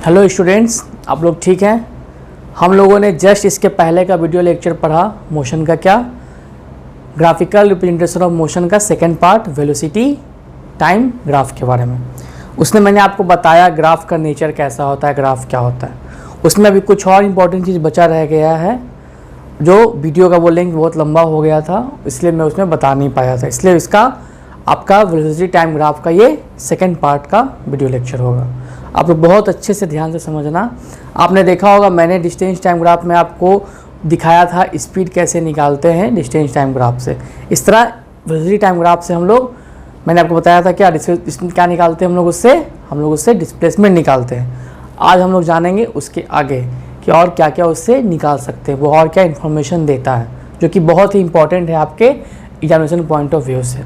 Hello students, आप लोग ठीक हैं। हम लोगों ने जस्ट इसके पहले का वीडियो लेक्चर पढ़ा मोशन का, क्या ग्राफिकल रिप्रेजेंटेशन ऑफ मोशन का second part velocity time graph के बारे में। उसमें मैंने आपको बताया ग्राफ का नेचर कैसा होता है, ग्राफ क्या होता है। उसमें अभी कुछ और इम्पोर्टेंट चीज़ बचा रह गया है जो वीडियो का वो लिंक बहुत लंबा हो गया था, इसलिए मैं उसमें बता नहीं पाया था। इसलिए इसका आपका वेलोसिटी टाइम ग्राफ का ये सेकंड पार्ट का वीडियो लेक्चर होगा। आप लोग बहुत अच्छे से ध्यान से समझना। आपने देखा होगा मैंने डिस्टेंस टाइम ग्राफ में आपको दिखाया था स्पीड कैसे निकालते हैं डिस्टेंस टाइम ग्राफ से। इस तरह वेलोसिटी टाइम ग्राफ से हम लोग, मैंने आपको बताया था क्या निकालते हैं हम लोग उससे डिस्प्लेसमेंट निकालते हैं। आज हम लोग जानेंगे उसके आगे कि और क्या क्या उससे निकाल सकते हैं, वो और क्या इन्फॉर्मेशन देता है जो कि बहुत ही इंपॉर्टेंट है आपके एग्जामिनेशन पॉइंट ऑफ व्यू से।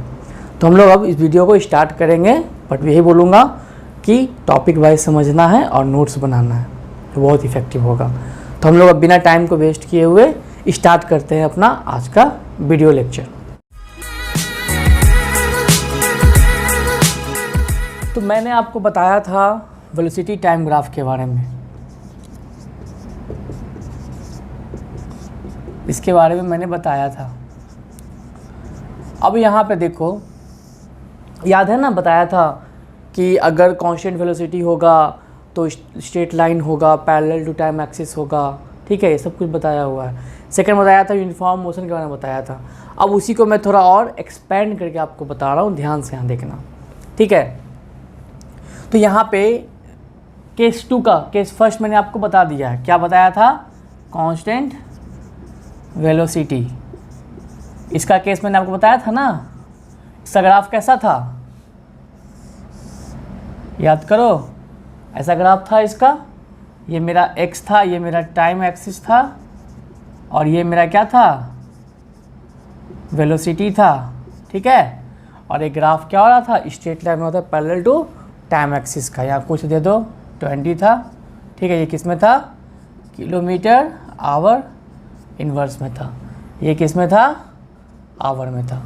तो हम लोग अब इस वीडियो को स्टार्ट करेंगे, बट यही बोलूँगा कि टॉपिक वाइज समझना है और नोट्स बनाना है, तो बहुत इफेक्टिव होगा। तो हम लोग अब बिना टाइम को वेस्ट किए हुए स्टार्ट करते हैं अपना आज का वीडियो लेक्चर। तो मैंने आपको बताया था वेलोसिटी टाइम ग्राफ के बारे में, इसके बारे में मैंने बताया था। अब यहाँ पे देखो, याद है ना, बताया था कि अगर कांस्टेंट वेलोसिटी होगा तो स्ट्रेट लाइन होगा, पैरेलल टू टाइम एक्सिस होगा, ठीक है, ये सब कुछ बताया हुआ है। सेकंड बताया था यूनिफॉर्म मोशन के बारे में बताया था। अब उसी को मैं थोड़ा और एक्सपेंड करके आपको बता रहा हूँ, ध्यान से यहाँ देखना, ठीक है। तो यहाँ पे केस 2 का, केस फर्स्ट मैंने आपको बता दिया है। क्या बताया था? Constant velocity. इसका केस मैंने आपको बताया था ना। इसका ग्राफ कैसा था, याद करो। ऐसा ग्राफ था इसका, ये मेरा x था, ये मेरा टाइम एक्सिस था, और ये मेरा क्या था, वेलोसिटी था, ठीक है। और एक ग्राफ क्या हो रहा था, स्ट्रेट लाइन में होता है पैरेलल टू टाइम एक्सिस का। यहाँ कुछ दे दो, 20 था, ठीक है। ये किस में था, किलोमीटर आवर इन्वर्स में था। ये किस में था, आवर में था।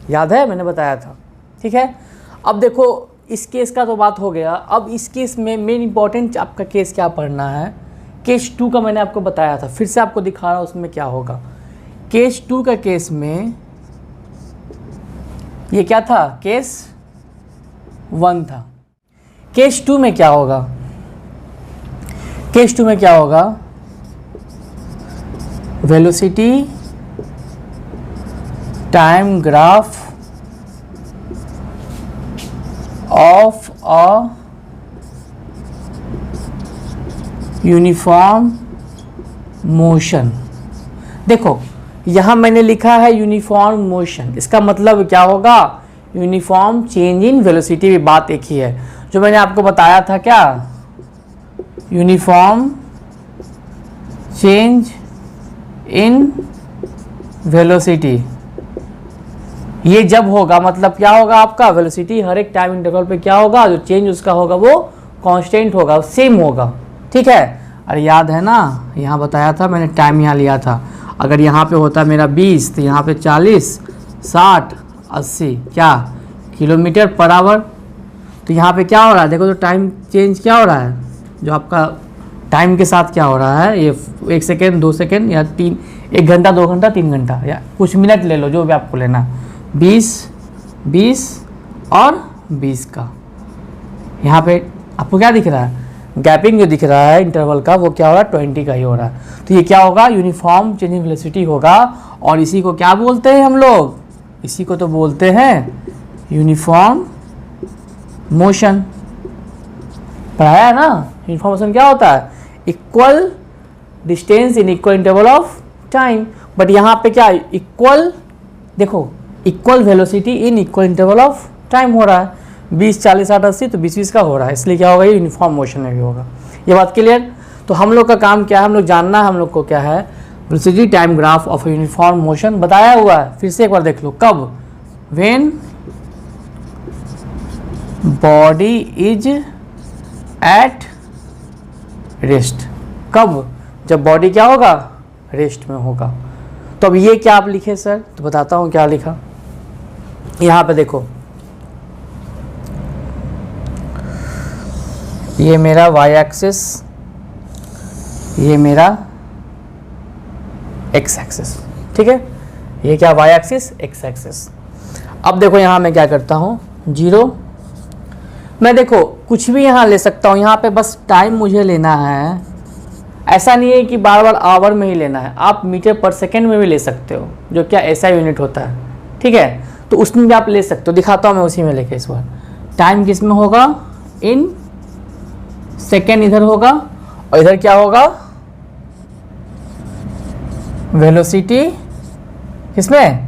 याद है, मैंने बताया था, ठीक है। अब देखो, इस केस का तो बात हो गया। अब इस केस में मेन इंपॉर्टेंट आपका केस क्या पढ़ना है, केस 2 का मैंने आपको बताया था, फिर से आपको दिखा रहा हूँ उसमें क्या होगा। केस 2 का केस में ये क्या था, केस 1 था। केस 2 में क्या होगा, केस 2 में क्या होगा, velocity time graph of a uniform motion. देखो यहाँ मैंने लिखा है यूनिफॉर्म मोशन, इसका मतलब क्या होगा, यूनिफॉर्म चेंज इन वेलोसिटी। भी बात एक ही है जो मैंने आपको बताया था, क्या यूनिफॉर्म चेंज इन वेलोसिटी। ये जब होगा, मतलब क्या होगा, आपका वेलोसिटी हर एक टाइम इंटरवल पे क्या होगा, जो चेंज उसका होगा वो कांस्टेंट होगा, सेम होगा, ठीक है। अरे याद है ना, यहाँ बताया था मैंने, टाइम यहाँ लिया था। अगर यहाँ पे होता मेरा 20 तो यहाँ पे 40, 60, 80 क्या किलोमीटर पर आवर। तो यहाँ पे क्या हो रहा है, देखो तो टाइम चेंज क्या हो रहा है, जो आपका टाइम के साथ क्या हो रहा है, ये 1 सेकेंड 2 सेकेंड या 1 घंटा 2 घंटा 3 घंटा या कुछ मिनट ले लो, जो भी आपको लेना। 20 20 और 20 का यहाँ पे आपको क्या दिख रहा है, गैपिंग जो दिख रहा है इंटरवल का, वो क्या हो रहा है, 20 का ही हो रहा है। तो ये क्या होगा, यूनिफॉर्म चेंजिंग वेलोसिटी होगा। और इसी को क्या बोलते हैं हम लोग, इसी को तो बोलते हैं यूनिफॉर्म मोशन। पढ़ाया है ना, यूनिफॉर्म मोशन क्या होता है, equal distance in equal interval of time. But यहाँ पे क्या, इक्वल, देखो equal velocity in equal interval of time हो रहा है। 20 40 60 80 तो 20 का हो रहा है, इसलिए क्या होगा, ये यूनिफॉर्म मोशन में भी होगा। ये बात क्लियर। तो हम लोग का काम क्या है, हम लोग जानना है हम लोग को क्या है, velocity time graph of uniform motion बताया हुआ है। फिर से एक बार देख लो, कब, when body is at rest. कब, जब बॉडी क्या होगा, रेस्ट में होगा। तो अब ये क्या आप लिखे सर, तो बताता हूँ क्या लिखा। यहाँ पे देखो, ये मेरा वाई एक्सिस, ये मेरा एक्स एक्सिस, ठीक है। ये क्या वाई एक्सिस, एक्स एक्सिस। अब देखो यहाँ मैं क्या करता हूँ, 0, मैं देखो कुछ भी यहाँ ले सकता हूँ, यहाँ पे बस टाइम मुझे लेना है। ऐसा नहीं है कि बार बार आवर में ही लेना है, आप मीटर पर सेकेंड में भी ले सकते हो, जो क्या ऐसा यूनिट होता है, ठीक है। तो उसमें भी आप ले सकते हो, दिखाता हूँ मैं उसी में लेके इस बार। टाइम किस में होगा, इन सेकेंड इधर होगा, और इधर क्या होगा, वेलोसिटी किसमें,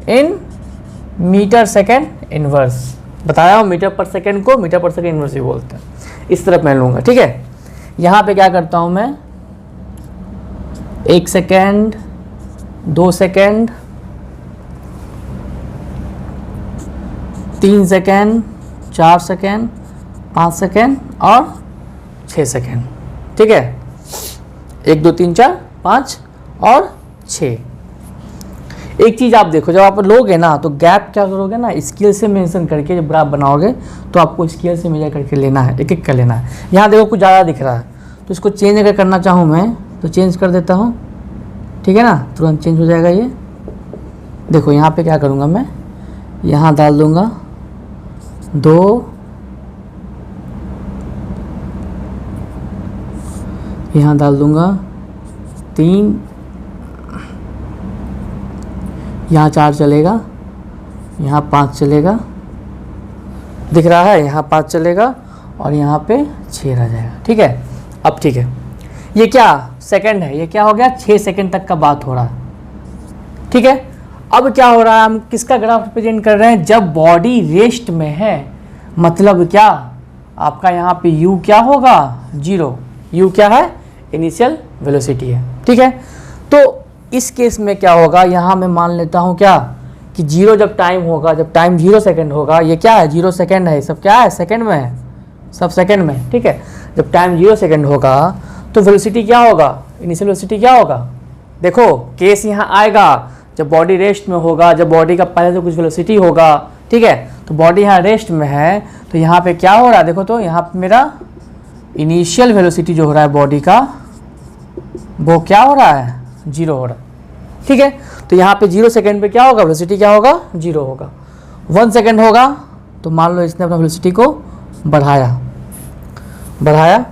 इन मीटर सेकेंड इनवर्स। बताया हूँ मीटर पर सेकेंड को मीटर पर सेकेंड इनवर्स भी बोलते हैं। इस तरफ मैं लूँगा, ठीक है। यहाँ पे क्या करता हूँ मैं, 1 second, 2 second, 3 second, 4 second, 5 second और 6 सेकेंड, ठीक है। 1 2 3 4 5 और 6। एक चीज़ आप देखो, जब आप लोगे ना तो गैप क्या करोगे ना, स्केल से मेंशन करके जब ग्राफ बनाओगे तो आपको स्केल से मेजर करके लेना है, एक एक कर लेना है। यहाँ देखो कुछ ज़्यादा दिख रहा है, तो इसको चेंज अगर करना चाहूँ मैं तो चेंज कर देता हूँ, ठीक है ना, तुरंत चेंज हो जाएगा ये। देखो यहाँ पे क्या करूँगा मैं, यहाँ डाल दूँगा 2, यहाँ डाल दूँगा 3, यहाँ 4 चलेगा, यहाँ 5 चलेगा, दिख रहा है, यहाँ 5 चलेगा और यहाँ पे 6 रह जाएगा, ठीक है। अब ठीक है, ये क्या सेकंड है, ये क्या हो गया, 6 सेकंड तक का बात हो रहा है, ठीक है। अब क्या हो रहा है, हम किसका ग्राफ रिप्रेजेंट कर रहे हैं, जब बॉडी रेस्ट में है, मतलब क्या आपका यहाँ पे u क्या होगा, 0। u क्या है, इनिशियल वेलोसिटी है, ठीक है। तो इस केस में क्या होगा, यहाँ मैं मान लेता हूँ क्या कि 0 जब टाइम होगा, जब टाइम 0 सेकेंड होगा, ये क्या है 0 सेकेंड है, सब क्या है सेकेंड में है, सब सेकेंड में, ठीक है। जब टाइम 0 सेकेंड होगा तो वेलोसिटी क्या होगा, इनिशियल वेलोसिटी क्या होगा, देखो केस यहाँ आएगा जब बॉडी रेस्ट में होगा, जब बॉडी का पहले तो कुछ वेलोसिटी होगा, ठीक है। तो बॉडी यहाँ रेस्ट में है, तो यहाँ पे क्या हो रहा है, देखो तो यहाँ पे मेरा इनिशियल वेलोसिटी जो हो रहा है बॉडी का, वो क्या हो रहा है, 0 हो रहा है, ठीक है। तो यहाँ पे 0 सेकेंड पे क्या होगा, वेलोसिटी क्या होगा, 0 होगा। 1 सेकेंड होगा तो मान लो इसने अपना वेलोसिटी को बढ़ाया,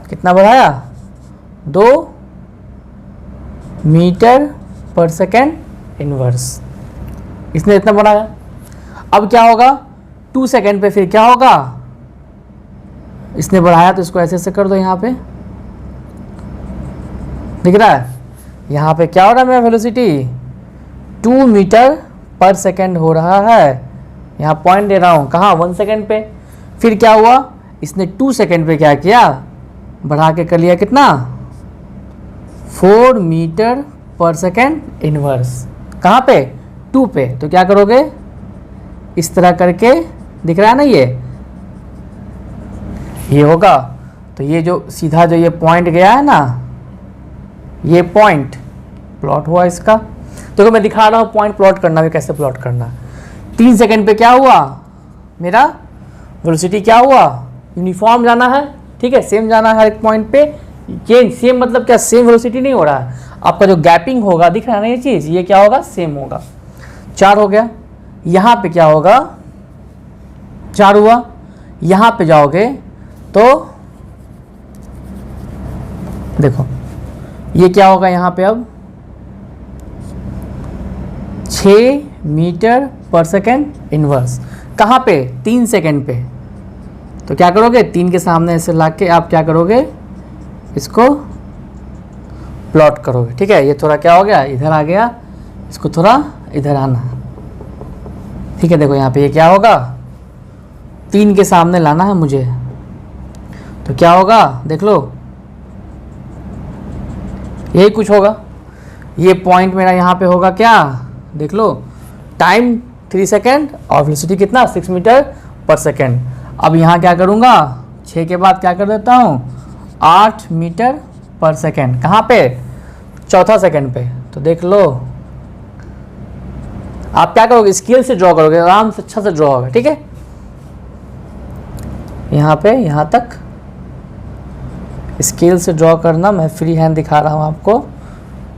कितना बढ़ाया, 2 मीटर पर सेकेंड इनवर्स, इसने इतना बढ़ाया। अब क्या होगा, 2 सेकेंड पे फिर क्या होगा, इसने बढ़ाया तो इसको ऐसे ऐसे कर दो, यहाँ पे दिख रहा है, यहाँ पे क्या हो रहा है मेरा वेलोसिटी, 2 मीटर पर सेकेंड हो रहा है। यहाँ पॉइंट दे रहा हूँ कहाँ, 1 सेकेंड पे। फिर क्या हुआ, इसने 2 सेकेंड पे क्या किया, बढ़ा के कर लिया कितना, 4 मीटर पर सेकेंड इनवर्स। कहाँ पे, 2 पे। तो क्या करोगे, इस तरह करके, दिख रहा है ना ये होगा। तो ये जो सीधा जो ये पॉइंट गया है ना, ये पॉइंट प्लॉट हुआ इसका। देखो मैं दिखा रहा हूँ पॉइंट प्लॉट करना भी, कैसे प्लॉट करना है। 3 सेकेंड पे क्या हुआ, मेरा वेलोसिटी क्या हुआ, यूनिफॉर्म जाना है, ठीक है, सेम जाना है हर एक पॉइंट पे। चेंज सेम मतलब क्या, सेम वेलोसिटी नहीं हो रहा है, आपका जो गैपिंग होगा, दिख रहा है ना ये चीज़, ये क्या होगा, सेम होगा। 4 हो गया, यहाँ पे क्या होगा, 4 हुआ। यहाँ पे जाओगे तो देखो ये क्या होगा, यहाँ पे अब 6 मीटर पर सेकेंड इनवर्स। कहाँ पे, 3 सेकेंड पे। तो क्या करोगे, 3 के सामने ऐसे ला के आप क्या करोगे, इसको प्लॉट करोगे, ठीक है। ये थोड़ा क्या हो गया, इधर आ गया, इसको थोड़ा इधर आना, ठीक है। देखो यहाँ पे ये क्या होगा, 3 के सामने लाना है मुझे, तो क्या होगा, देख लो यही कुछ होगा। ये पॉइंट मेरा यहाँ पे होगा क्या, देख लो, टाइम 3 सेकेंड और वेलोसिटी कितना, 6 मीटर पर सेकेंड। अब यहाँ क्या करूँगा, 6 के बाद क्या कर देता हूँ, 8 मीटर पर सेकेंड। कहाँ पे, चौथा सेकेंड पे। तो देख लो आप क्या करोगे, स्केल से ड्रॉ करोगे, आराम से अच्छा से ड्रॉ होगा, ठीक है। यहाँ पे यहाँ तक स्केल से ड्रॉ करना, मैं फ्री हैंड दिखा रहा हूँ आपको।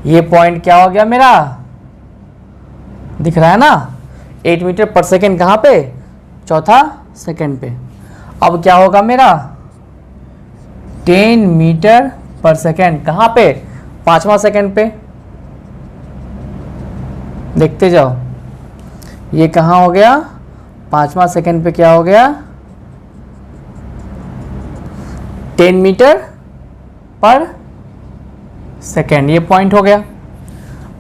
ये पॉइंट क्या हो गया मेरा, दिख रहा है ना, 8 मीटर पर सेकेंड कहाँ पे, चौथा सेकेंड पे। अब क्या होगा मेरा 10 मीटर पर सेकेंड कहाँ पे, पांचवा सेकेंड पे। देखते जाओ, ये कहाँ हो गया, पांचवा सेकेंड पे क्या हो गया, 10 मीटर पर सेकेंड, ये पॉइंट हो गया।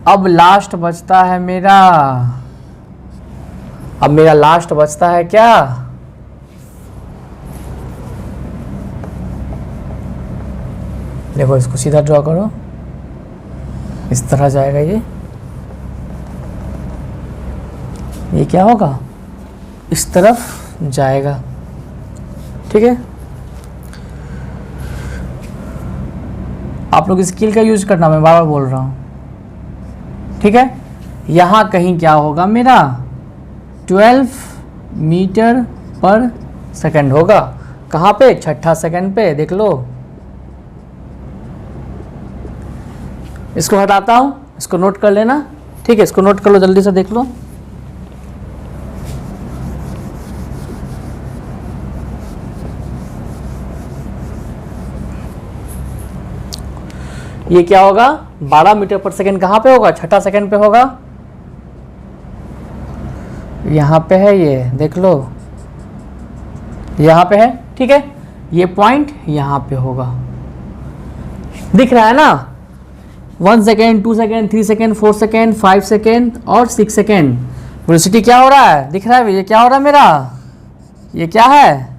अब लास्ट बचता है मेरा, अब मेरा लास्ट बचता है क्या, देखो इसको सीधा ड्रॉ करो, इस तरह जाएगा ये क्या होगा, इस तरफ जाएगा। ठीक है, आप लोग स्केल का यूज करना, मैं बार बार बोल रहा हूँ। ठीक है, यहाँ कहीं क्या होगा मेरा 12 मीटर पर सेकंड होगा, कहाँ पे, छठा सेकंड पे। देख लो, इसको हटाता हूँ, इसको नोट कर लेना। ठीक है, इसको नोट कर लो, जल्दी से देख लो। ये क्या होगा 12 मीटर पर सेकंड कहाँ पे होगा, छठा सेकंड पे होगा, यहाँ पे है ये, देख लो यहाँ पे है। ठीक है, ये पॉइंट यहाँ पे होगा, दिख रहा है ना, 1 second, 2 second, 3 second, 4 second, 5 second और 6 सेकेंड। वेलोसिटी क्या हो रहा है, दिख रहा है, ये क्या हो रहा है मेरा, ये क्या है,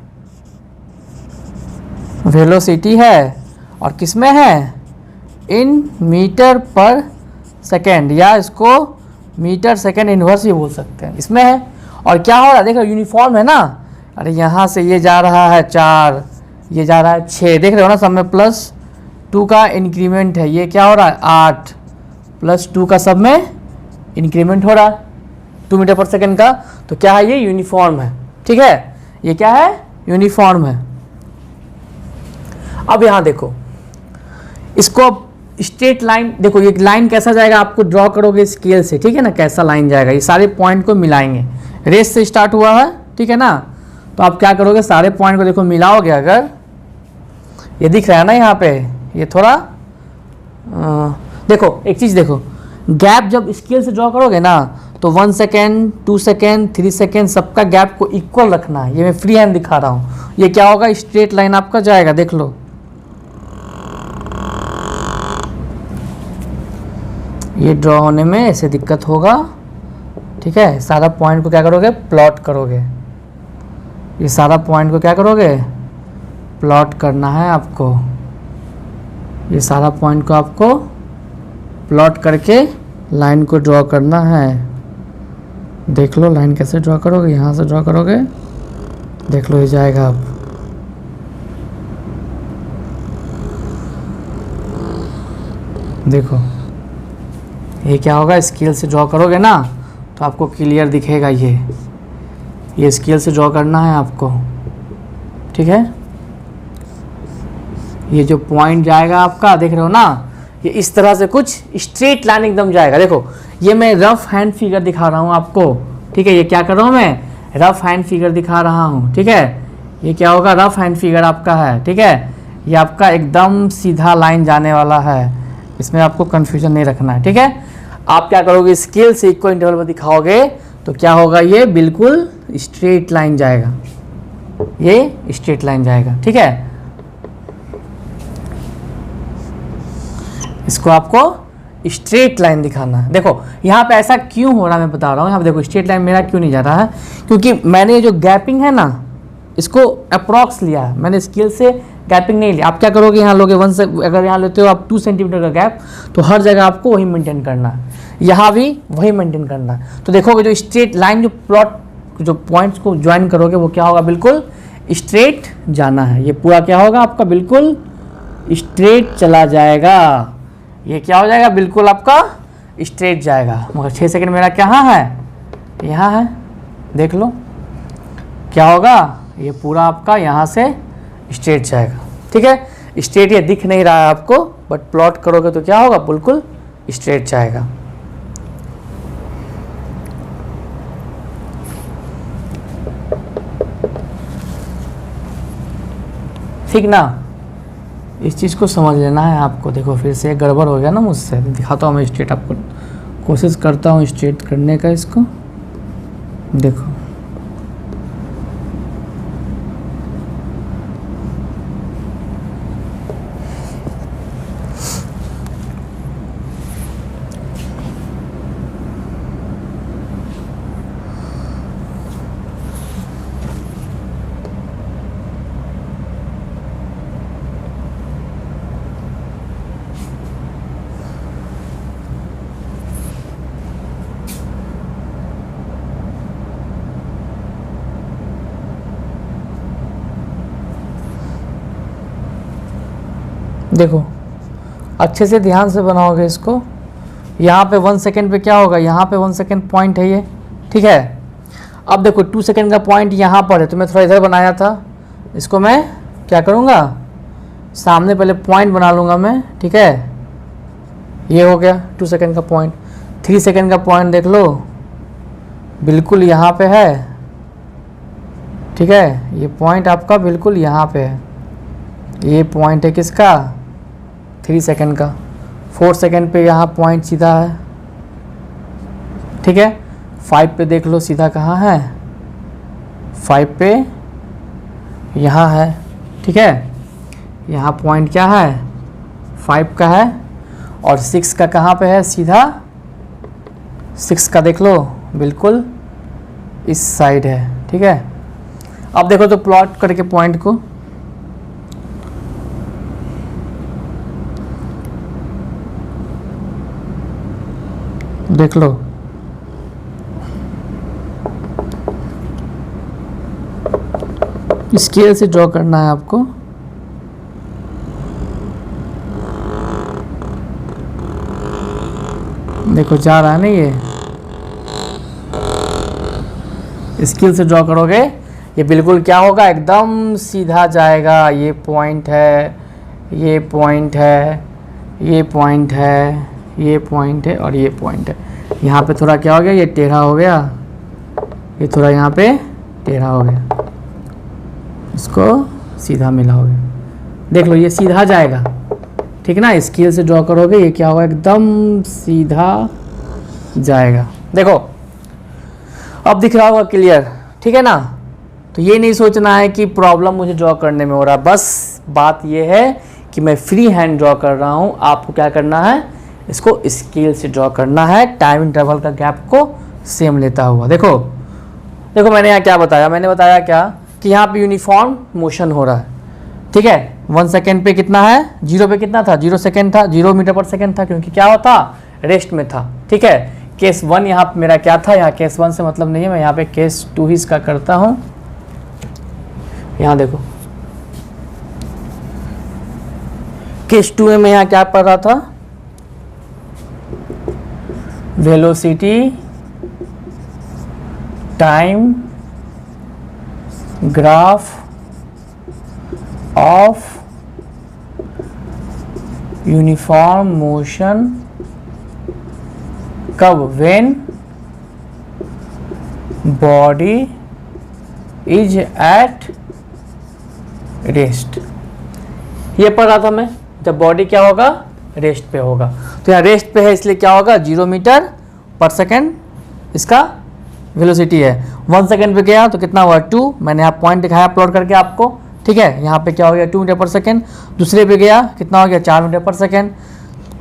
वेलोसिटी है, और किस में है, इन मीटर पर सेकेंड, या इसको मीटर सेकेंड इनवर्स भी बोल सकते हैं, इसमें है। और क्या हो रहा है, देखो यूनिफॉर्म है ना, अरे यहाँ से ये जा रहा है 4, ये जा रहा है 6, देख रहे हो ना, सब में +2 का इंक्रीमेंट है। ये क्या हो रहा है 8 +2 का सब में इंक्रीमेंट हो रहा है 2 मीटर पर सेकेंड का। तो क्या है, ये यूनिफॉर्म है। ठीक है, ये क्या है, यूनिफॉर्म है। अब यहाँ देखो, इसको स्ट्रेट लाइन, देखो ये लाइन कैसा जाएगा, आपको ड्रॉ करोगे स्केल से, ठीक है ना, कैसा लाइन जाएगा, ये सारे पॉइंट को मिलाएंगे। रेस से स्टार्ट हुआ है, ठीक है ना, तो आप क्या करोगे, सारे पॉइंट को देखो मिलाओगे, अगर ये दिख रहा है ना यहाँ पे, ये थोड़ा देखो एक चीज़ देखो, गैप जब स्केल से ड्रॉ करोगे ना, तो 1 सेकेंड, 2 सेकेंड, 3 सेकेंड, सबका गैप को इक्वल रखना है। ये मैं फ्री हैंड दिखा रहा हूँ, ये क्या होगा, स्ट्रेट लाइन आपका जाएगा, देख लो। ये ड्रॉ होने में ऐसे दिक्कत होगा, ठीक है। सारा पॉइंट को क्या करोगे, प्लॉट करोगे, ये सारा पॉइंट को क्या करोगे, प्लॉट करना है आपको। ये सारा पॉइंट को आपको प्लॉट करके लाइन को ड्रॉ करना है। देख लो लाइन कैसे ड्रॉ करोगे, यहाँ से ड्रॉ करोगे, देख लो ये जाएगा। अब देखो ये क्या होगा, स्केल से ड्रॉ करोगे ना तो आपको क्लियर दिखेगा। ये स्केल से ड्रॉ करना है आपको, ठीक है। ये जो पॉइंट जाएगा आपका, देख रहे हो ना, ये इस तरह से कुछ स्ट्रेट लाइन एकदम जाएगा। देखो ये मैं रफ हैंड फिगर दिखा रहा हूँ आपको, ठीक है। ये क्या कर रहा हूँ मैं, रफ हैंड फिगर दिखा रहा हूँ, ठीक है। ये क्या होगा, रफ हैंड फिगर आपका है, ठीक है। ये आपका एकदम सीधा लाइन जाने वाला है, इसमें आपको कन्फ्यूजन नहीं रखना है, ठीक है। आप क्या करोगे, स्केल से इक्वल इंटरवल में दिखाओगे तो क्या होगा, ये बिल्कुल स्ट्रेट लाइन जाएगा, ये स्ट्रेट लाइन जाएगा, ठीक है। इसको आपको स्ट्रेट लाइन दिखाना है। देखो यहाँ पे ऐसा क्यों हो रहा है मैं बता रहा हूँ। यहाँ पे देखो स्ट्रेट लाइन मेरा क्यों नहीं जा रहा है, क्योंकि मैंने जो गैपिंग है ना, इसको अप्रॉक्स लिया है मैंने, स्केल से गैपिंग नहीं लिया। आप क्या करोगे, यहाँ लोगे 1 से, अगर यहाँ लेते हो आप 2 सेंटीमीटर का गैप, तो हर जगह आपको वही मेंटेन करना है, यहाँ भी वही मेंटेन करना है। तो देखोगे जो स्ट्रेट लाइन, जो प्लॉट, जो पॉइंट्स को ज्वाइन करोगे, वो क्या होगा, बिल्कुल स्ट्रेट जाना है। ये पूरा क्या होगा आपका, बिल्कुल स्ट्रेट चला जाएगा। ये क्या हो जाएगा, बिल्कुल आपका स्ट्रेट जाएगा। मगर 6 सेकंड मेरा कहाँ है, यहाँ है, देख लो क्या होगा, ये पूरा आपका यहाँ से स्ट्रेट जाएगा, ठीक है। स्ट्रेट ये दिख नहीं रहा है आपको, बट प्लॉट करोगे तो क्या होगा, बिल्कुल स्ट्रेट जाएगा। ठीक ना, इस चीज़ को समझ लेना है आपको। देखो फिर से गड़बड़ हो गया ना मुझसे, दिखाता हूँ मैं स्ट्रेट आपको, कोशिश करता हूँ स्ट्रेट करने का इसको। देखो देखो अच्छे से ध्यान से बनाओगे इसको। यहाँ पे 1 सेकेंड पे क्या होगा, यहाँ पे 1 सेकेंड पॉइंट है ये, ठीक है। अब देखो 2 सेकेंड का पॉइंट यहाँ पर है, तो मैं थोड़ा इधर बनाया था, इसको मैं क्या करूँगा, सामने पहले पॉइंट बना लूँगा मैं, ठीक है। ये हो गया 2 सेकेंड का पॉइंट। 3 सेकेंड का पॉइंट देख लो, बिल्कुल यहाँ पे है, ठीक है। ये पॉइंट आपका बिल्कुल यहाँ पे है, ये पॉइंट है किसका, 3 सेकेंड का। 4 सेकेंड पे यहाँ पॉइंट सीधा है, ठीक है। 5 पे देख लो सीधा कहाँ है, 5 पे यहाँ है, ठीक है। यहाँ पॉइंट क्या है, 5 का है। और 6 का कहाँ पे है, सीधा 6 का देख लो बिल्कुल इस साइड है, ठीक है। अब देखो तो प्लॉट करके पॉइंट को, देख लो। स्केल से ड्रॉ करना है आपको। देखो जा रहा है ना, ये स्केल से ड्रॉ करोगे ये बिल्कुल क्या होगा, एकदम सीधा जाएगा। ये पॉइंट है, ये पॉइंट है, ये पॉइंट है, ये पॉइंट है और ये पॉइंट है। यहाँ पे थोड़ा क्या हो गया, ये टेढ़ा हो गया, ये थोड़ा यहाँ पे टेढ़ा हो गया, इसको सीधा मिला हो गया। देख लो ये सीधा जाएगा, ठीक है ना। स्केल से ड्रॉ करोगे ये क्या होगा, एकदम सीधा जाएगा। देखो अब दिख रहा होगा क्लियर, ठीक है ना। तो ये नहीं सोचना है कि प्रॉब्लम मुझे ड्रॉ करने में हो रहा, बस बात ये है कि मैं फ्री हैंड ड्रॉ कर रहा हूँ। आपको क्या करना है, इसको स्केल से ड्रॉ करना है, टाइम इंटरवल का गैप को सेम लेता हुआ। देखो देखो मैंने यहाँ क्या बताया, मैंने बताया क्या कि यहाँ पे यूनिफॉर्म मोशन हो रहा है, ठीक है। 1 सेकेंड पे कितना है, 0 पे कितना था, 0 सेकेंड था, 0 मीटर पर सेकेंड था, क्योंकि क्या होता, रेस्ट में था, ठीक है। केस 1 यहाँ पे मेरा क्या था, यहाँ केस 1 से मतलब नहीं है, मैं यहाँ पे केस 2 ही इसका करता हूँ। यहाँ देखो केस 2 में मैं यहाँ क्या पढ़ रहा था, velocity time graph of uniform motion कब, when body is at rest. ये पढ़ रहा था मैं, जब बॉडी क्या होगा, रेस्ट पे होगा। तो यहाँ रेस्ट पे है इसलिए क्या होगा, 0 मीटर पर सेकेंड इसका वेलोसिटी है। 1 सेकेंड पे गया तो कितना हुआ, 2। मैंने यहाँ पॉइंट दिखाया प्लॉट करके आपको, ठीक है। यहाँ पे क्या हो गया, 2 मीटर पर सेकेंड। दूसरे पे गया कितना हो गया, 4 मीटर पर सेकेंड।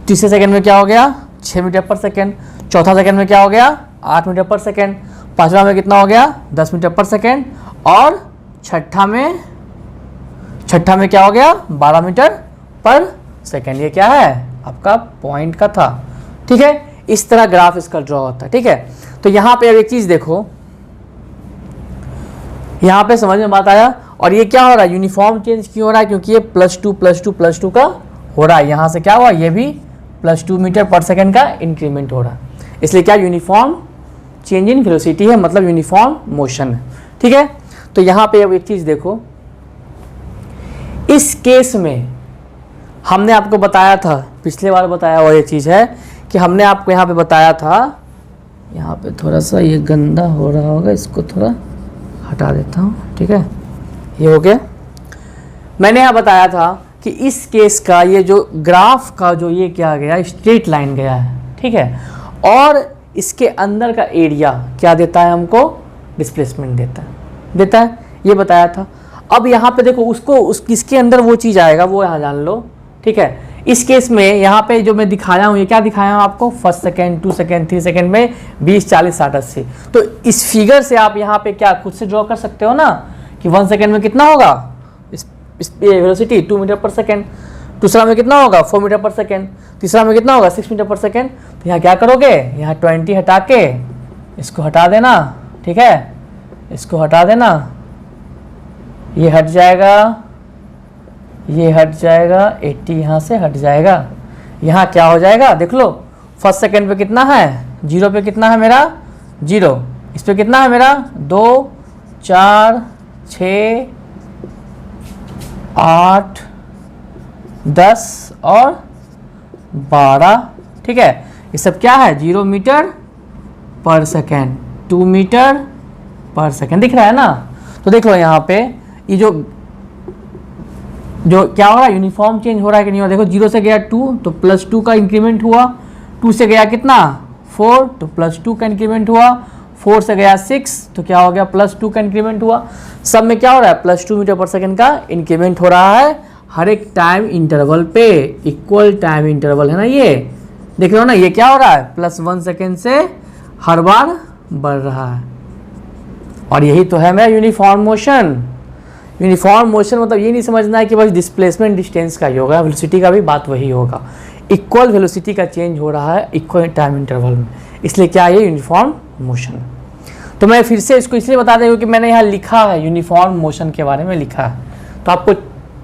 तीसरे सेकेंड में क्या हो गया, 6 मीटर पर सेकेंड। चौथा सेकेंड में क्या हो गया, 8 मीटर पर सेकेंड। पाँचवा में कितना हो गया, 10 मीटर पर सेकेंड। और छठा में क्या हो गया, 12 मीटर पर सेकेंड। ये क्या है, आपका पॉइंट का था, ठीक है। इस तरह ग्राफ इसका ड्रॉ होता है, ठीक है। तो यहाँ पे अब एक चीज़ देखो, यहाँ पे समझ में बात आया। और ये क्या हो रहा है, यूनिफॉर्म चेंज क्यों हो रहा है, क्योंकि ये +2 का हो रहा है। यहाँ से क्या हुआ, ये भी +2 मीटर पर सेकेंड का इंक्रीमेंट हो रहा है, इसलिए क्या यूनिफॉर्म चेंज इन वेलोसिटी है, मतलब यूनिफॉर्म मोशन है, ठीक है। तो यहाँ पे अब एक चीज़ देखो, इस केस में हमने आपको बताया था, पिछले बार बताया हुआ ये चीज़ है कि हमने आपको यहाँ पे बताया था, यहाँ पे थोड़ा सा ये गंदा हो रहा होगा, इसको थोड़ा हटा देता हूँ, ठीक है, ये हो गया। मैंने यहाँ बताया था कि इस केस का ये जो ग्राफ का जो ये क्या गया, स्ट्रेट लाइन गया है, ठीक है, और इसके अंदर का एरिया क्या देता है हमको, डिस्प्लेसमेंट देता है, ये बताया था। अब यहाँ पे देखो उसको किसके अंदर वो चीज़ आएगा वो यहाँ जान लो, ठीक है। इस केस में यहाँ पे जो मैं दिखाया हूँ, ये क्या दिखाया हूँ आपको, 1 सेकेंड, 2 सेकेंड, 3 सेकेंड में 20, 40, 60, 80। तो इस फिगर से आप यहाँ पे क्या खुद से ड्रॉ कर सकते हो ना कि 1 सेकेंड में कितना होगा इस वेलोसिटी 2 मीटर पर सेकेंड, दूसरा में कितना होगा 4 मीटर पर सेकेंड, तीसरा में कितना होगा 6 मीटर पर सेकेंड। तो यहाँ क्या करोगे, यहाँ 20 हटा के इसको हटा देना, ठीक है, इसको हटा देना, ये हट जाएगा, ये हट जाएगा, 80 यहाँ से हट जाएगा, यहाँ क्या हो जाएगा देख लो, 1 सेकेंड पे कितना है, 0 पे कितना है मेरा 0, इस पे कितना है मेरा 2, 4, 6, 8, 10 और 12, ठीक है। ये सब क्या है 0 मीटर पर सेकेंड, 2 मीटर पर सेकेंड, दिख रहा है ना। तो देख लो यहाँ पे ये जो क्या हो रहा है, यूनिफॉर्म चेंज हो रहा है कि नहीं हो रहा। देखो 0 से गया 2 तो +2 का इंक्रीमेंट हुआ, 2 से गया कितना 4 तो +2 का इंक्रीमेंट हुआ, 4 से गया 6 तो क्या हो गया +2 का इंक्रीमेंट हुआ। सब में क्या हो रहा है +2 मीटर पर सेकेंड का इंक्रीमेंट हो रहा है हर एक टाइम इंटरवल पे, इक्वल टाइम इंटरवल है ना, ये देख रहे हो ना, ये क्या हो रहा है +1 सेकेंड से हर बार बढ़ रहा है। और यही तो है मेरा यूनिफॉर्म मोशन। यूनिफॉर्म मोशन मतलब ये नहीं समझना है कि बस डिस्प्लेसमेंट डिस्टेंस का ही होगा, वेलोसिटी का भी बात वही होगा, इक्वल वेलोसिटी का चेंज हो रहा है इक्वल टाइम इंटरवल में, इसलिए क्या है यूनिफॉर्म मोशन। तो मैं फिर से इसको इसलिए बता दूँ कि मैंने यहाँ लिखा है यूनिफॉर्म मोशन के बारे में लिखा है, तो आपको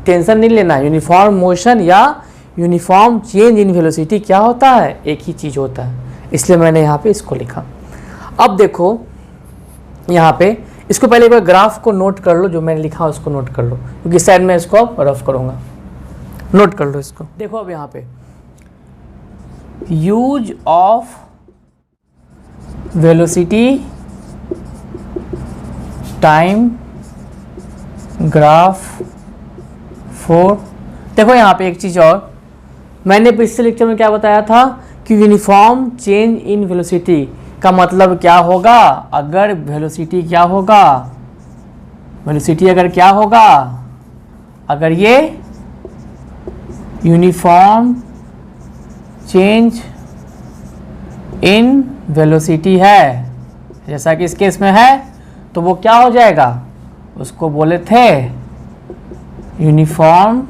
टेंशन नहीं लेना है। यूनिफॉर्म मोशन या यूनिफॉर्म चेंज इन वेलोसिटी क्या होता है, एक ही चीज़ होता है, इसलिए मैंने यहाँ पे इसको लिखा। अब देखो यहाँ पे इसको पहले एक बार ग्राफ को नोट कर लो, जो मैंने लिखा उसको नोट कर लो, क्योंकि साइड में इसको अब रफ करूँगा, नोट कर लो इसको। देखो अब यहाँ पे use of velocity time graph 4। देखो यहाँ पे एक चीज़ और, मैंने पिछले लेक्चर में क्या बताया था कि यूनिफॉर्म चेंज इन वेलोसिटी का मतलब क्या होगा, अगर वेलोसिटी क्या होगा, वेलोसिटी अगर क्या होगा, अगर ये यूनिफॉर्म चेंज इन वेलोसिटी है, जैसा कि इस केस में है, तो वो क्या हो जाएगा, उसको बोले थे यूनिफॉर्म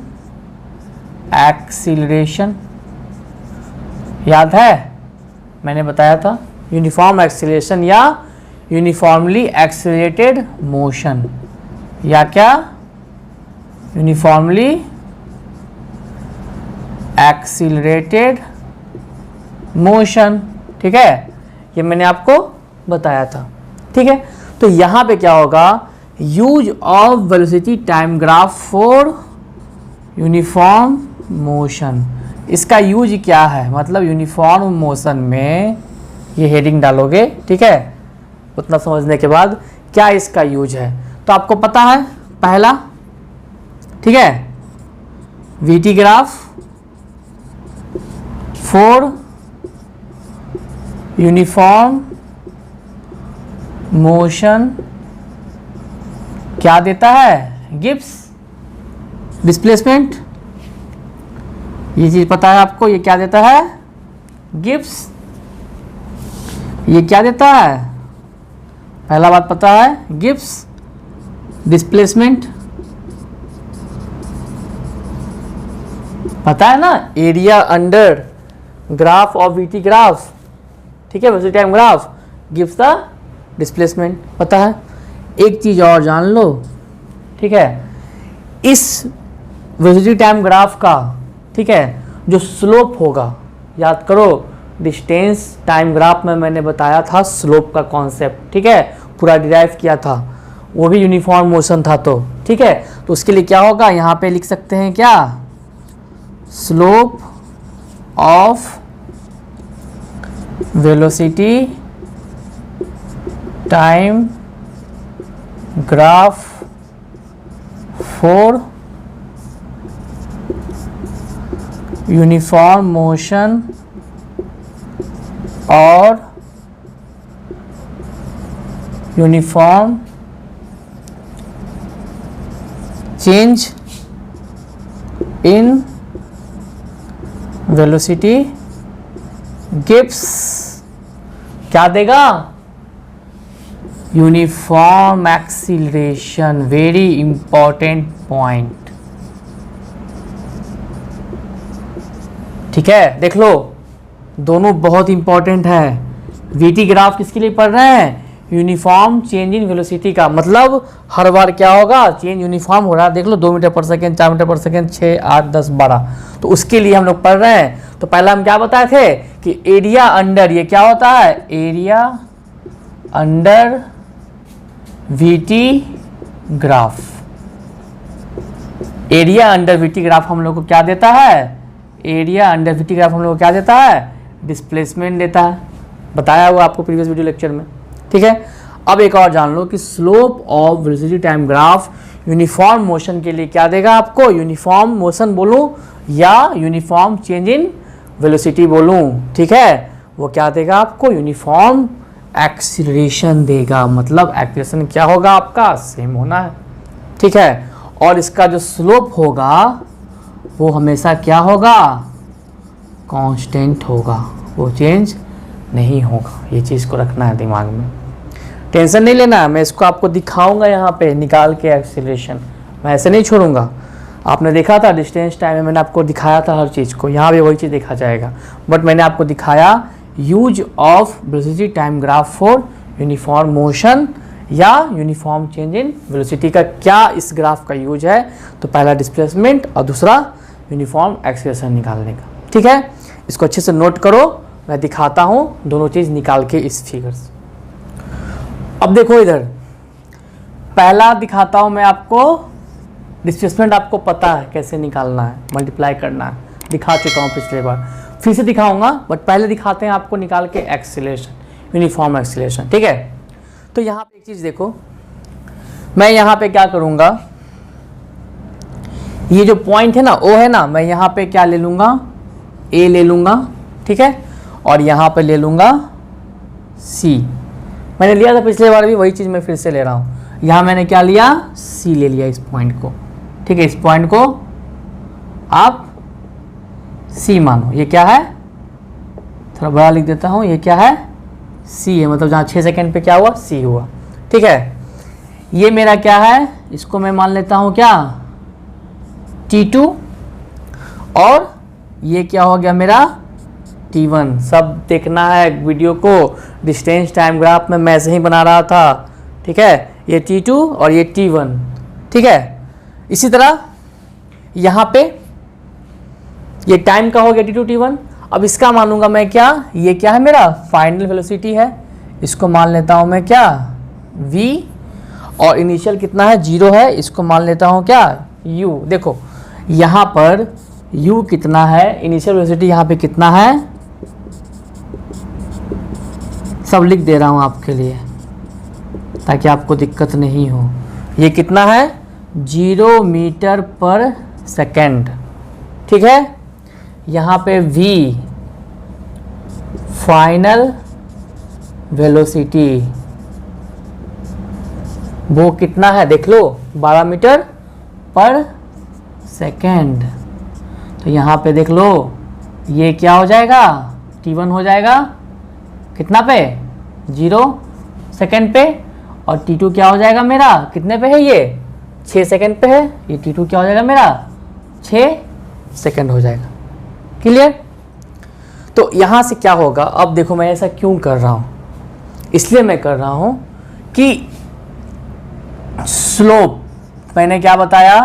एक्सीलरेशन, याद है मैंने बताया था यूनिफॉर्म एक्सीलरेशन या यूनिफॉर्मली एक्सीलरेटेड मोशन, या क्या यूनिफॉर्मली एक्सीलरेटेड मोशन, ठीक है, ये मैंने आपको बताया था, ठीक है। तो यहाँ पे क्या होगा, use of velocity time graph for uniform motion, इसका यूज क्या है, मतलब यूनिफॉर्म मोशन में ये हेडिंग डालोगे, ठीक है, उतना समझने के बाद क्या इसका यूज है, तो आपको पता है पहला, ठीक है, VT graph for uniform motion क्या देता है, गिब्स डिस्प्लेसमेंट, ये चीज पता है आपको, ये क्या देता है गिब्स, ये क्या देता है, पहला बात पता है गिब्स डिस्प्लेसमेंट, पता है ना, area under graph of VT graph, ठीक है, velocity time graph gives the displacement, पता है। एक चीज और जान लो, ठीक है, इस वेलोसिटी टाइम ग्राफ का, ठीक है, जो स्लोप होगा, याद करो डिस्टेंस टाइम ग्राफ में मैंने बताया था स्लोप का कॉन्सेप्ट, ठीक है, पूरा डिराइव किया था, वो भी यूनिफॉर्म मोशन था, तो ठीक है, तो उसके लिए क्या होगा, यहाँ पे लिख सकते हैं क्या, slope of velocity time graph for uniform motion और uniform change in velocity gives क्या देगा? Uniform acceleration. Very important point. ठीक है, देख लो, दोनों बहुत इंपॉर्टेंट है। वीटी ग्राफ किसके लिए पढ़ रहे हैं? यूनिफॉर्म चेंज इन वेलोसिटी का मतलब हर बार क्या होगा? चेंज यूनिफॉर्म हो रहा है। देख लो 2 मीटर पर सेकेंड, 4 मीटर पर सेकेंड, 6, 8, 10, 12, तो उसके लिए हम लोग पढ़ रहे हैं। तो पहला हम क्या बताए थे कि एरिया अंडर, ये क्या होता है? Area under VT graph. Area under VT graph हम लोग को क्या देता है? एरिया अंडर वीटी ग्राफ हम लोग को क्या देता है? डिस्प्लेसमेंट देता है। बताया हुआ आपको प्रीवियस वीडियो लेक्चर में। ठीक है, अब एक और जान लो कि slope of velocity time graph uniform motion के लिए क्या देगा आपको? यूनिफॉर्म मोशन बोलूं या यूनिफॉर्म चेंज इन वेलोसिटी बोलूं? ठीक है, वो क्या देगा आपको? यूनिफॉर्म एक्सीलरेशन देगा। मतलब एक्सीलरेशन क्या होगा आपका? सेम होना है। ठीक है, और इसका जो स्लोप होगा वो हमेशा क्या होगा? कांस्टेंट होगा, वो चेंज नहीं होगा। ये चीज़ को रखना है दिमाग में, टेंशन नहीं लेना है। मैं इसको आपको दिखाऊंगा यहाँ पे निकाल के एक्सीलरेशन, मैं ऐसे नहीं छोड़ूंगा। आपने देखा था डिस्टेंस टाइम में, मैंने आपको दिखाया था हर चीज़ को, यहाँ भी वही चीज़ देखा जाएगा। बट मैंने आपको दिखाया use of velocity time graph for uniform motion या यूनिफॉर्म चेंज इन वेलोसिटी का क्या इस ग्राफ का यूज है। तो पहला डिस्प्लेसमेंट और दूसरा यूनिफॉर्म एक्सीलरेशन निकालने का। ठीक है, इसको अच्छे से नोट करो, मैं दिखाता हूँ दोनों चीज़ निकाल के इस फिगर से। अब देखो इधर, पहला दिखाता हूँ मैं आपको। डिस्प्लेसमेंट आपको पता है कैसे निकालना है, मल्टीप्लाई करना है, दिखा चुका हूँ पिछले बार, फिर से दिखाऊंगा। बट पहले दिखाते हैं आपको निकाल के एक्सीलरेशन, यूनिफॉर्म एक्सीलरेशन। ठीक है, तो यहाँ पे एक चीज़ देखो, मैं यहाँ पे क्या करूँगा, ये जो पॉइंट है ना ओ है ना, मैं यहाँ पे क्या ले लूँगा? ए ले लूँगा। ठीक है, और यहाँ पे ले लूँगा सी। मैंने लिया था पिछले बार भी, वही चीज़ मैं फिर से ले रहा हूँ। यहाँ मैंने क्या लिया? सी ले लिया इस पॉइंट को। ठीक है, इस पॉइंट को आप सी मानो। ये क्या है? थोड़ा बड़ा लिख देता हूँ। ये क्या है? सी है, मतलब जहाँ 6 सेकेंड पे क्या हुआ? सी हुआ। ठीक है, ये मेरा क्या है? इसको मैं मान लेता हूँ क्या? T2, और ये क्या हो गया मेरा? T1। सब देखना है वीडियो को, डिस्टेंस टाइम ग्राफ में मैं ऐसे ही बना रहा था। ठीक है, ये T2 और ये T1। ठीक है, इसी तरह यहाँ पे ये टाइम का हो गया T2 T1। अब इसका मानूंगा मैं क्या? ये क्या है मेरा? फाइनल वेलोसिटी है, इसको मान लेता हूँ मैं क्या? V, और इनिशियल कितना है? 0 है, इसको मान लेता हूँ क्या? U। देखो यहाँ पर U कितना है, इनिशियल वेलोसिटी यहाँ पे कितना है, सब लिख दे रहा हूँ आपके लिए ताकि आपको दिक्कत नहीं हो। ये कितना है? 0 मीटर पर सेकेंड। ठीक है, यहाँ पे V फाइनल वेलोसिटी वो कितना है? देख लो 12 मीटर पर सेकेंड। तो यहाँ पे देख लो ये क्या हो जाएगा? T1 हो जाएगा कितना पे? 0 सेकेंड पे। और T2 क्या हो जाएगा मेरा? कितने पे है? ये 6 सेकेंड पे है। ये T2 क्या हो जाएगा मेरा? 6 सेकेंड हो जाएगा। क्लियर? तो यहाँ से क्या होगा? अब देखो मैं ऐसा क्यों कर रहा हूँ, इसलिए मैं कर रहा हूँ कि स्लोप, मैंने क्या बताया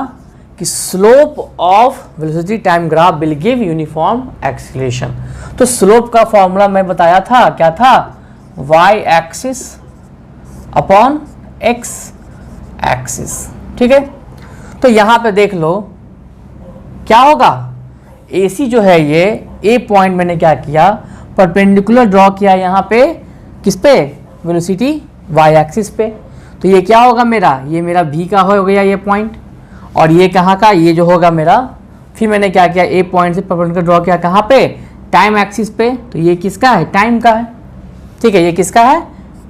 कि slope of velocity time graph will give uniform acceleration. तो स्लोप का फॉर्मूला मैं बताया था, क्या था? y axis upon x axis. ठीक है, तो यहाँ पे देख लो क्या होगा? AC जो है ये A पॉइंट मैंने क्या किया, परपेंडिकुलर ड्रॉ किया यहाँ पे, किस पे, वेलोसिटी y एक्सिस पे। तो ये क्या होगा मेरा, ये मेरा B का हो गया ये पॉइंट, और ये कहाँ का, ये जो होगा मेरा, फिर मैंने क्या किया, A पॉइंट से परपेंडिकुलर ड्रॉ किया कहाँ पे, टाइम एक्सिस पे। तो ये किसका है, टाइम का है, ठीक है, ये किसका है,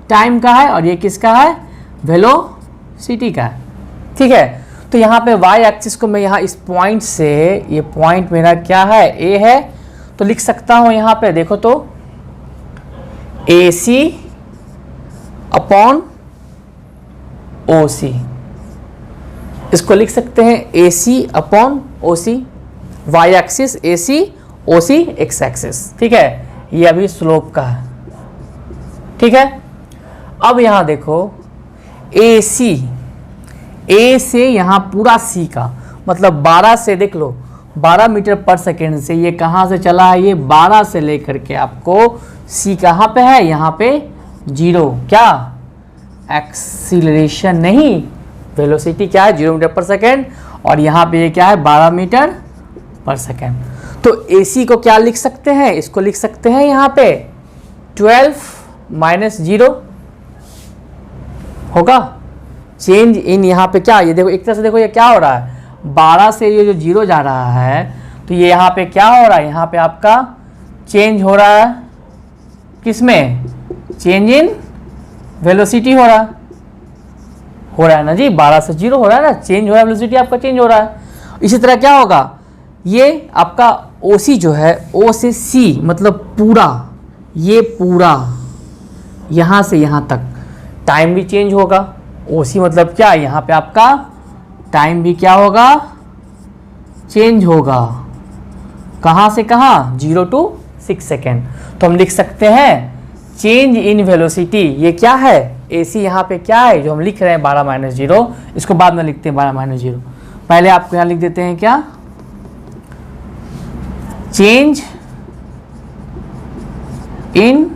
टाइम का है, और ये किसका है, वेलोसिटी का है, ठीक है। तो यहाँ पे y एक्सिस को मैं यहाँ इस पॉइंट से, ये पॉइंट मेरा क्या है, A है, तो लिख सकता हूँ यहाँ पे, देखो तो AC अपॉन OC, इसको लिख सकते हैं AC upon OC, y axis AC, OC x axis, ठीक है। ये अभी स्लोप का है, ठीक है। अब यहाँ देखो AC, A से यहाँ पूरा C का मतलब 12 से, देख लो 12 मीटर पर सेकेंड से ये कहाँ से चला है, ये 12 से लेकर के आपको C कहाँ पे है, यहाँ पे 0, क्या, एक्सीलरेशन नहीं, वेलोसिटी क्या है, 0 मीटर पर सेकेंड, और यहाँ पे ये क्या है, 12 मीटर पर सेकेंड। तो AC को क्या लिख सकते हैं, इसको लिख सकते हैं यहाँ पे 12 माइनस 0 होगा, चेंज इन यहाँ पे क्या, ये देखो एक तरह से देखो ये क्या हो रहा है, 12 से ये जो 0 जा रहा है, तो ये यहाँ पे क्या हो रहा है, यहाँ पे आपका चेंज हो रहा है, किसमें, चेंज इन वेलोसिटी हो रहा है ना जी, 12 से 0 हो रहा है ना, चेंज हो रहा है, वेलोसिटी आपका चेंज हो रहा है। इसी तरह क्या होगा, ये आपका OC जो है, O से C मतलब पूरा, ये पूरा यहाँ से यहाँ तक टाइम भी चेंज होगा, OC मतलब क्या, यहाँ पे आपका टाइम भी क्या होगा, चेंज होगा, कहाँ से कहाँ, 0 to 6 सेकेंड। तो हम लिख सकते हैं चेंज इन वेलोसिटी, ये क्या है, AC यहाँ पे क्या है, जो हम लिख रहे हैं 12 माइनस 0, इसको बाद में लिखते हैं 12 माइनस 0, पहले आपको यहाँ लिख देते हैं क्या, चेंज इन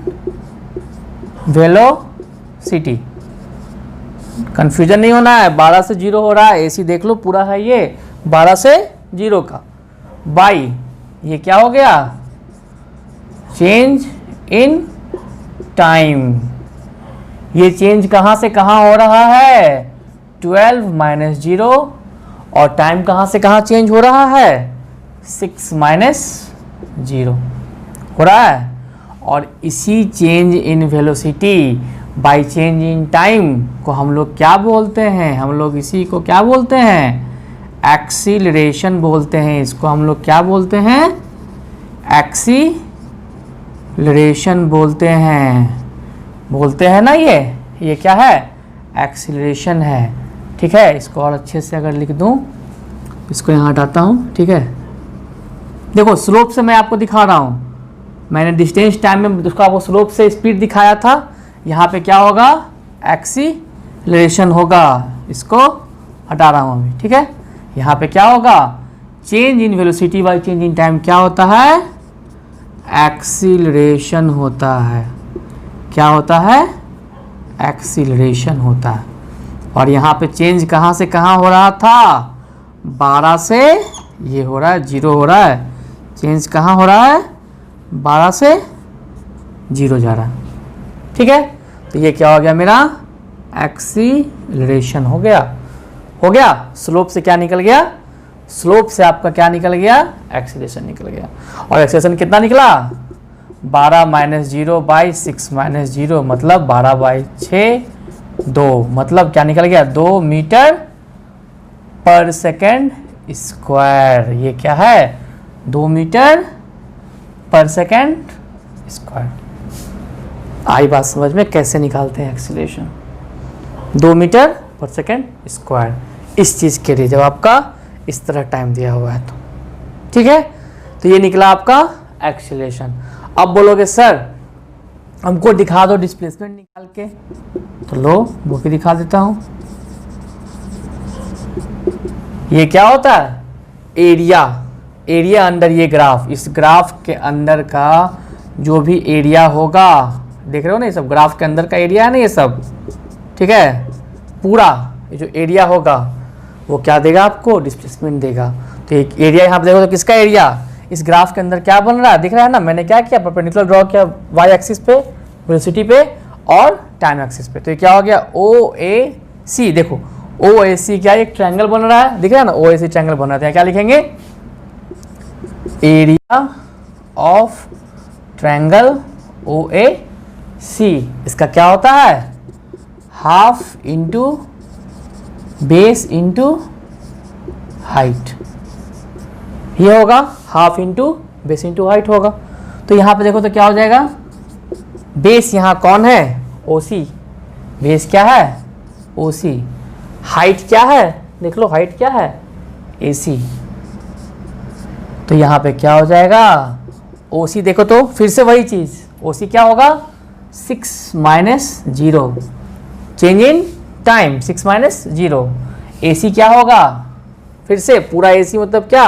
वेलोसिटी, कंफ्यूजन नहीं होना है, 12 से 0 हो रहा है, AC देख लो पूरा है ये 12 से 0 का, बाई ये क्या हो गया, चेंज इन टाइम, ये चेंज कहाँ से कहाँ हो रहा है, 12 माइनस 0, और टाइम कहाँ से कहाँ चेंज हो रहा है, 6 माइनस 0 हो रहा है। और इसी change in velocity by change in time को हम लोग क्या बोलते हैं, हम लोग इसी को क्या बोलते हैं, एक्सीलरेशन बोलते हैं, इसको हम लोग क्या बोलते हैं, एक्सीलरेशन बोलते हैं ना, ये क्या है, एक्सीलरेशन है, ठीक है। इसको और अच्छे से अगर लिख दूं, इसको यहाँ हटाता हूँ, ठीक है। देखो स्लोप से मैं आपको दिखा रहा हूँ, मैंने डिस्टेंस टाइम में उसको आपको स्लोप से स्पीड दिखाया था, यहाँ पे क्या होगा, एक्सीलरेशन होगा, इसको हटा रहा हूँ अभी, ठीक है। यहाँ पे क्या होगा, change in velocity by change in time क्या होता है, एक्सीलरेशन होता है, क्या होता है, एक्सीलरेशन होता है। और यहाँ पे चेंज कहाँ से कहाँ हो रहा था, 12 से ये हो रहा है 0 हो रहा है, चेंज कहाँ हो रहा है, 12 से 0 जा रहा है, ठीक है। तो ये क्या हो गया मेरा, एक्सीलरेशन हो गया। स्लोप से क्या निकल गया, स्लोप से आपका क्या निकल गया, एक्सीलरेशन निकल गया। और एक्सीलरेशन कितना निकला, 12 माइनस 0 बाई 6 माइनस 0 मतलब 12 बाई 6 2, मतलब क्या निकल गया, 2 मीटर पर सेकेंड स्क्वायर। ये क्या है, 2 मीटर पर सेकेंड स्क्वायर। आई बात समझ में, कैसे निकालते हैं एक्सीलरेशन, 2 मीटर पर सेकेंड स्क्वायर, इस चीज़ के लिए जब आपका इस तरह टाइम दिया हुआ है तो, ठीक है। तो ये निकला आपका एक्सीलरेशन। अब बोलोगे सर हमको दिखा दो डिस्प्लेसमेंट निकाल के, तो लो वो भी दिखा देता हूँ। ये क्या होता है, एरिया अंडर ये ग्राफ, इस ग्राफ के अंदर का जो भी एरिया होगा, देख रहे हो ना, ये सब ग्राफ के अंदर का एरिया है ना, ये सब, ठीक है। पूरा ये जो एरिया होगा वो क्या देगा आपको, डिस्प्लेसमेंट देगा। तो एक एरिया यहाँ पे देखो तो किसका एरिया, इस ग्राफ के अंदर क्या बन रहा है दिख रहा है ना, मैंने क्या किया परपेंडिकुलर ड्रॉ किया वाई एक्सिस पे, वेलोसिटी पे और टाइम एक्सिस पे। तो ये क्या हो गया ओ ए सी, देखो ओ ए सी क्या एक ट्रायंगल बन रहा है, दिख रहा है ना, ओ ए सी ट्रायंगल बन रहा है। क्या लिखेंगे, एरिया ऑफ ट्रायंगल ओ ए सी, इसका क्या होता है half into base into height, ये होगा half into base into height होगा। तो यहाँ पे देखो तो क्या हो जाएगा, बेस यहाँ कौन है ओ सी, बेस क्या है ओ सी, हाइट क्या है देख लो, हाइट क्या है ए सी। तो यहाँ पे क्या हो जाएगा ओ सी, देखो तो फिर से वही चीज़, ओ सी क्या होगा 6 minus 0, change in time 6 minus 0। ए सी क्या होगा, फिर से पूरा ए सी मतलब क्या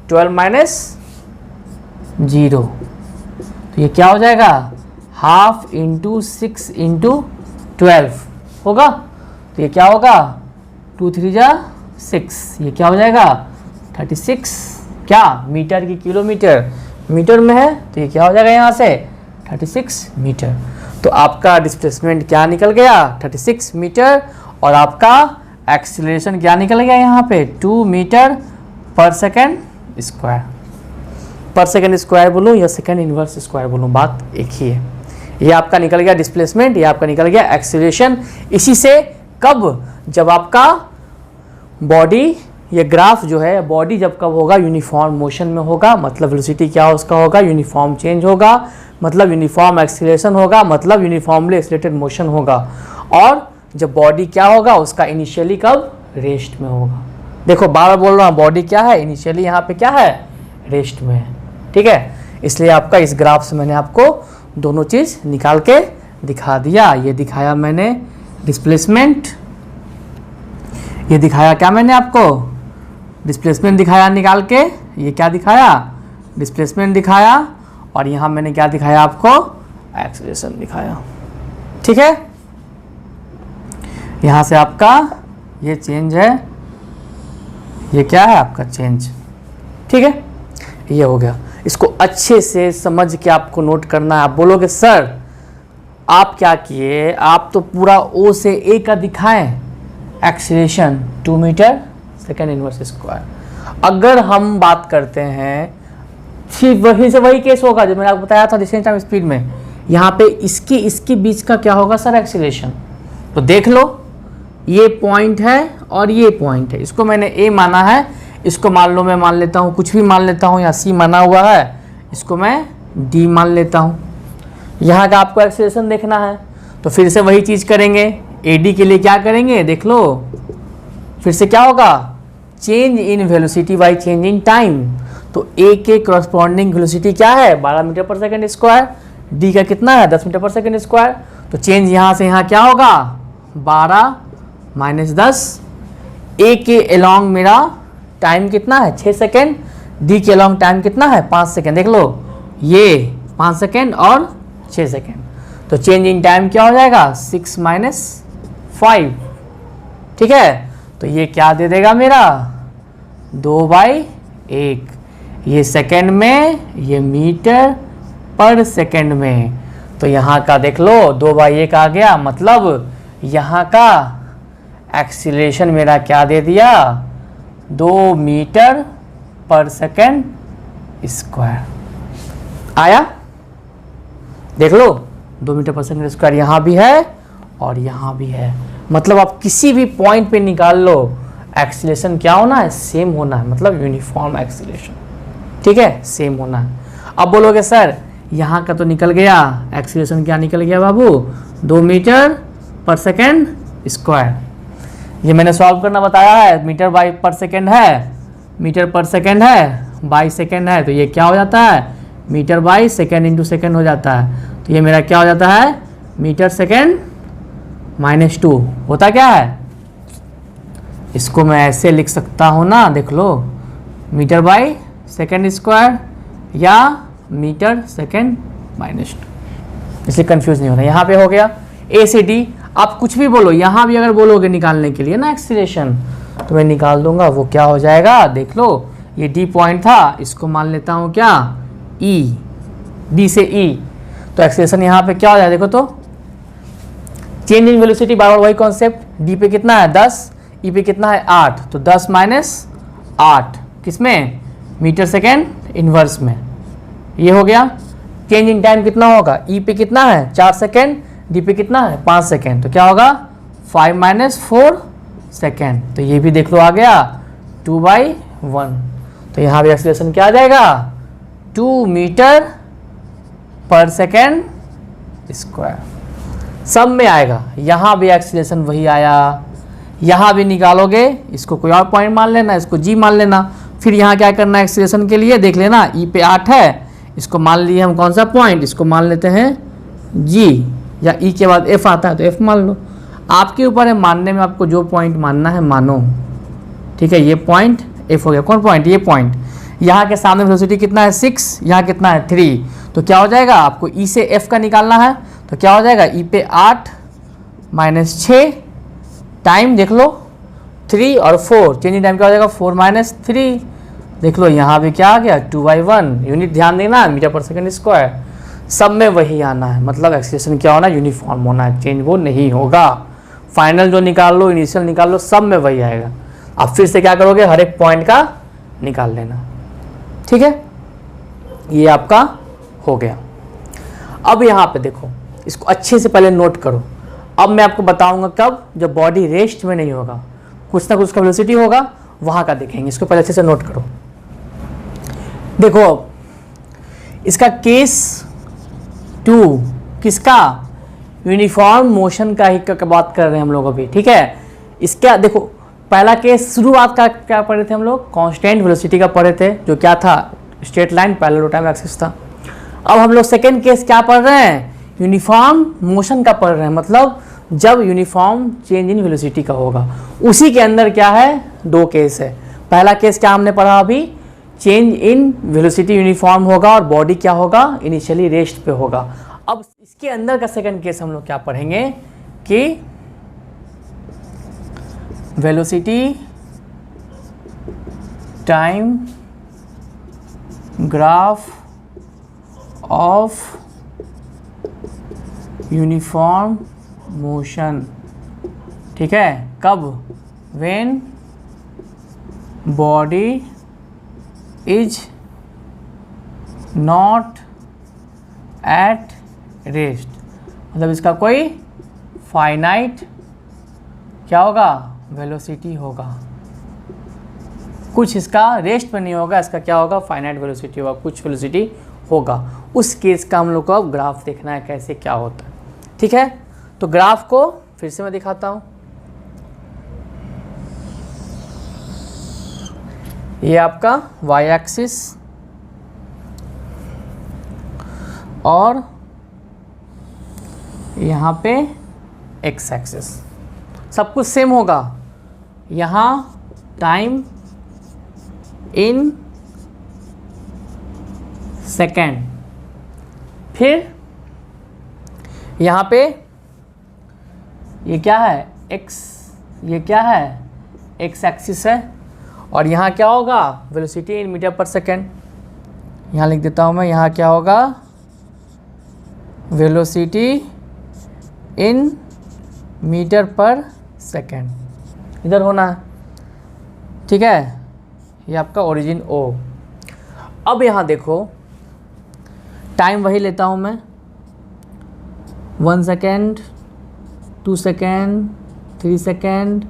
12 माइनस 0। तो ये क्या हो जाएगा हाफ इंटू 6 इंटू 12 होगा। तो ये क्या होगा 2 3 जा 6, ये क्या हो जाएगा 36, क्या मीटर की किलोमीटर, मीटर में है तो ये क्या हो जाएगा यहाँ से 36 मीटर। तो आपका डिस्प्लेसमेंट क्या निकल गया 36 मीटर, और आपका एक्सीलरेशन क्या निकल गया यहाँ पे 2 मीटर पर सेकेंड स्क्वायर। पर सेकेंड स्क्वायर बोलूँ या सेकेंड इनवर्स स्क्वायर बोलूँ, बात एक ही है। ये आपका निकल गया डिस्प्लेसमेंट, ये आपका निकल गया एक्सीलरेशन। इसी से कब, जब आपका बॉडी, ये ग्राफ जो है बॉडी जब कब होगा यूनिफॉर्म मोशन में होगा, मतलब वेलोसिटी क्या उसका होगा यूनिफॉर्म चेंज होगा, मतलब यूनिफॉर्म एक्सीलरेशन होगा, मतलब यूनिफॉर्मली एक्सीलरेटेड मोशन होगा। और जब बॉडी क्या होगा उसका इनिशियली कब रेस्ट में होगा। देखो बार बार बोल रहा हूँ बॉडी क्या है इनिशियली यहाँ पे क्या है रेस्ट में है, ठीक है। इसलिए आपका इस ग्राफ से मैंने आपको दोनों चीज़ निकाल के दिखा दिया। ये दिखाया मैंने डिस्प्लेसमेंट, ये दिखाया क्या मैंने आपको डिस्प्लेसमेंट दिखाया निकाल के, ये क्या दिखाया डिस्प्लेसमेंट दिखाया, और यहाँ मैंने क्या दिखाया आपको एक्सीलरेशन दिखाया, ठीक है। यहाँ से आपका ये चेंज है, ये क्या है आपका चेंज, ठीक है। ये हो गया, इसको अच्छे से समझ के आपको नोट करना है। आप बोलोगे सर आप क्या किए, आप तो पूरा ओ से ए का दिखाएं acceleration 2 metre second inverse square. अगर हम बात करते हैं ठीक वही से वही केस होगा जो मैंने आपको बताया था डिस्टेंस टाइम स्पीड में, यहाँ पे इसके बीच का क्या होगा सर एक्सीलरेशन। तो देख लो ये पॉइंट है और ये पॉइंट है, इसको मैंने ए माना है, इसको मान लो मैं मान लेता हूँ कुछ भी मान लेता हूँ, यहाँ सी माना हुआ है, इसको मैं डी मान लेता हूँ। यहाँ का आपको एक्सीलरेशन देखना है तो फिर से वही चीज़ करेंगे, ए डी के लिए क्या करेंगे देख लो, फिर से क्या होगा change in velocity by change in time. तो ए के करस्पॉन्डिंग वेलोसिटी क्या है 12 मीटर पर सेकेंड स्क्वायर, डी का कितना है 10 मीटर पर सेकेंड स्क्वायर। तो चेंज यहाँ से यहाँ क्या होगा 12 माइनस 10, ए के अलोंग मेरा टाइम कितना है 6 सेकेंड, डी के अलोंग टाइम कितना है 5 सेकेंड, देख लो ये 5 सेकेंड और 6 सेकेंड। तो चेंज इन टाइम क्या हो जाएगा 6 माइनस 5, ठीक है। तो ये क्या दे देगा मेरा 2/1, ये सेकेंड में, ये मीटर पर सेकेंड में। तो यहाँ का देख लो 2/1 आ गया, मतलब यहाँ का एक्सीलरेशन मेरा क्या दे दिया 2 मीटर पर सेकेंड स्क्वायर आया। देख लो 2 मीटर पर सेकेंड स्क्वायर यहाँ भी है और यहाँ भी है, मतलब आप किसी भी पॉइंट पे निकाल लो एक्सीलरेशन क्या होना है सेम होना है, मतलब यूनिफॉर्म एक्सीलरेशन, ठीक है सेम होना है। अब बोलोगे सर यहाँ का तो निकल गया एक्सीलरेशन, क्या निकल गया बाबू 2 मीटर पर सेकेंड स्क्वायर। ये मैंने सॉल्व करना बताया है, मीटर बाई पर सेकेंड है, मीटर पर सेकेंड है बाई सेकेंड है, तो ये क्या हो जाता है metre by second into second हो जाता है। तो ये मेरा क्या हो जाता है मीटर सेकेंड -2 होता क्या है, इसको मैं ऐसे लिख सकता हूँ ना, देख लो मीटर बाई सेकेंड स्क्वायर या मीटर सेकेंड -2, इसलिए कंफ्यूज नहीं होना। यहाँ पे हो गया ए से डी, आप कुछ भी बोलो, यहाँ भी अगर बोलोगे निकालने के लिए ना एक्सीलरेशन तो मैं निकाल दूंगा, वो क्या हो जाएगा देख लो ये डी पॉइंट था, इसको मान लेता हूँ क्या, ई, डी से ई। तो एक्सेलरेशन यहाँ पे क्या हो जाए देखो, तो चेंज इन वेलोसिटी बार बार वही कॉन्सेप्ट, डी पे कितना है 10, ई पे कितना है 8, तो 10 माइनस 8 किसमें, मीटर सेकेंड इनवर्स में, ये हो गया। चेंज इन टाइम कितना होगा, ई पे कितना है 4 सेकेंड, डी पे कितना है 5 सेकेंड, तो क्या होगा 5 माइनस 4 सेकेंड, तो ये भी देख लो आ गया 2/1। तो यहाँ भी एक्सीलरेशन क्या आ जाएगा, 2 मीटर पर सेकेंड स्क्वायर, सब में आएगा। यहाँ भी एक्सीलरेशन वही आया, यहाँ भी निकालोगे, इसको कोई और पॉइंट मान लेना, इसको जी मान लेना। फिर यहाँ क्या करना है एक्सीलरेशन के लिए, देख लेना ई पे 8 है, इसको मान लिए हम कौन सा पॉइंट, इसको मान लेते हैं जी, या ई के बाद एफ आता है तो एफ मान लो। आपके ऊपर है मानने में, आपको जो पॉइंट मानना है मानो, ठीक है। ये पॉइंट एफ हो गया, कौन पॉइंट, ये पॉइंट। यहाँ के सामने वेलोसिटी कितना है 6, यहाँ कितना है 3, तो क्या हो जाएगा, आपको ई से एफ का निकालना है, तो क्या हो जाएगा ई पे 8 माइनस 6, टाइम देख लो 3 और 4, चेंज इन टाइम क्या हो जाएगा 4 माइनस 3, देख लो यहाँ भी क्या आ गया 2/1। यूनिट ध्यान देना, मीटर पर सेकेंड स्क्वायर, सब में वही आना है, मतलब एक्सीलरेशन क्या होना है, यूनिफॉर्म होना है, चेंज वो नहीं होगा। फाइनल जो निकाल लो, इनिशियल निकाल लो, सब में वही आएगा। अब फिर से क्या करोगे, हर एक पॉइंट का निकाल लेना, ठीक है। ये आपका हो गया। अब यहाँ पे देखो, इसको अच्छे से पहले नोट करो। अब मैं आपको बताऊंगा कब, जब बॉडी रेस्ट में नहीं होगा, कुछ ना कुछ का वेलोसिटी होगा, वहाँ का देखेंगे। इसको पहले अच्छे से नोट करो। देखो अब इसका केस 2 किसका, यूनिफॉर्म मोशन का ही का बात कर रहे हैं हम लोग अभी, ठीक है। इसका देखो पहला केस शुरुआत का क्या पढ़े थे हम लोग, कांस्टेंट वेलोसिटी का पढ़े थे, जो क्या था, straight line parallel time axis था। अब हम लोग सेकेंड केस क्या पढ़ रहे हैं, यूनिफॉर्म मोशन का पढ़ रहे हैं, मतलब जब यूनिफॉर्म चेंज इन वेलोसिटी का होगा। उसी के अंदर क्या है, 2 केस है। पहला केस क्या हमने पढ़ा अभी, चेंज इन वेलोसिटी यूनिफॉर्म होगा और बॉडी क्या होगा, इनिशियली रेस्ट पे होगा। अब इसके अंदर का सेकंड केस हम लोग क्या पढ़ेंगे कि velocity time graph of uniform motion, ठीक है। कब, when body is not at rest, मतलब इसका कोई फाइनाइट क्या होगा, वेलोसिटी होगा। कुछ इसका रेस्ट में नहीं होगा, इसका क्या होगा, फाइनाइट वेलोसिटी होगा, कुछ वेलोसिटी होगा। उस केस का हम लोग को अब ग्राफ देखना है कैसे क्या होता है, ठीक है। तो ग्राफ को फिर से मैं दिखाता हूँ। ये आपका y एक्सिस और यहाँ पे x एक्सिस, सब कुछ सेम होगा। यहाँ टाइम इन सेकेंड, फिर यहाँ पे ये क्या है x, ये क्या है x एक्सिस है, और यहाँ क्या होगा, वेलोसिटी इन मीटर पर सेकेंड। यहाँ लिख देता हूँ मैं, यहाँ क्या होगा, वेलोसिटी इन मीटर पर सेकेंड, इधर होना है, ठीक है। ये आपका ओरिजिन O। अब यहाँ देखो टाइम वही लेता हूँ मैं, 1 सेकेंड, 2 सेकेंड, 3 सेकेंड।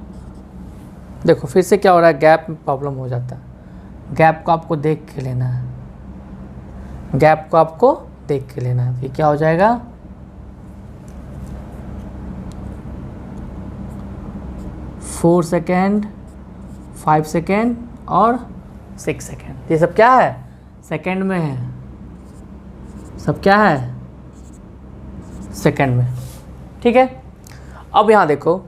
देखो फिर से क्या हो रहा है, गैप में प्रॉब्लम हो जाता है। गैप को आपको देख के लेना है, गैप को आपको देख के लेना है। ये क्या हो जाएगा, 4 सेकेंड, 5 सेकेंड और 6 सेकेंड। ये सब क्या है, सेकेंड में है, सब क्या है, सेकेंड में, ठीक है। अब यहाँ देखो,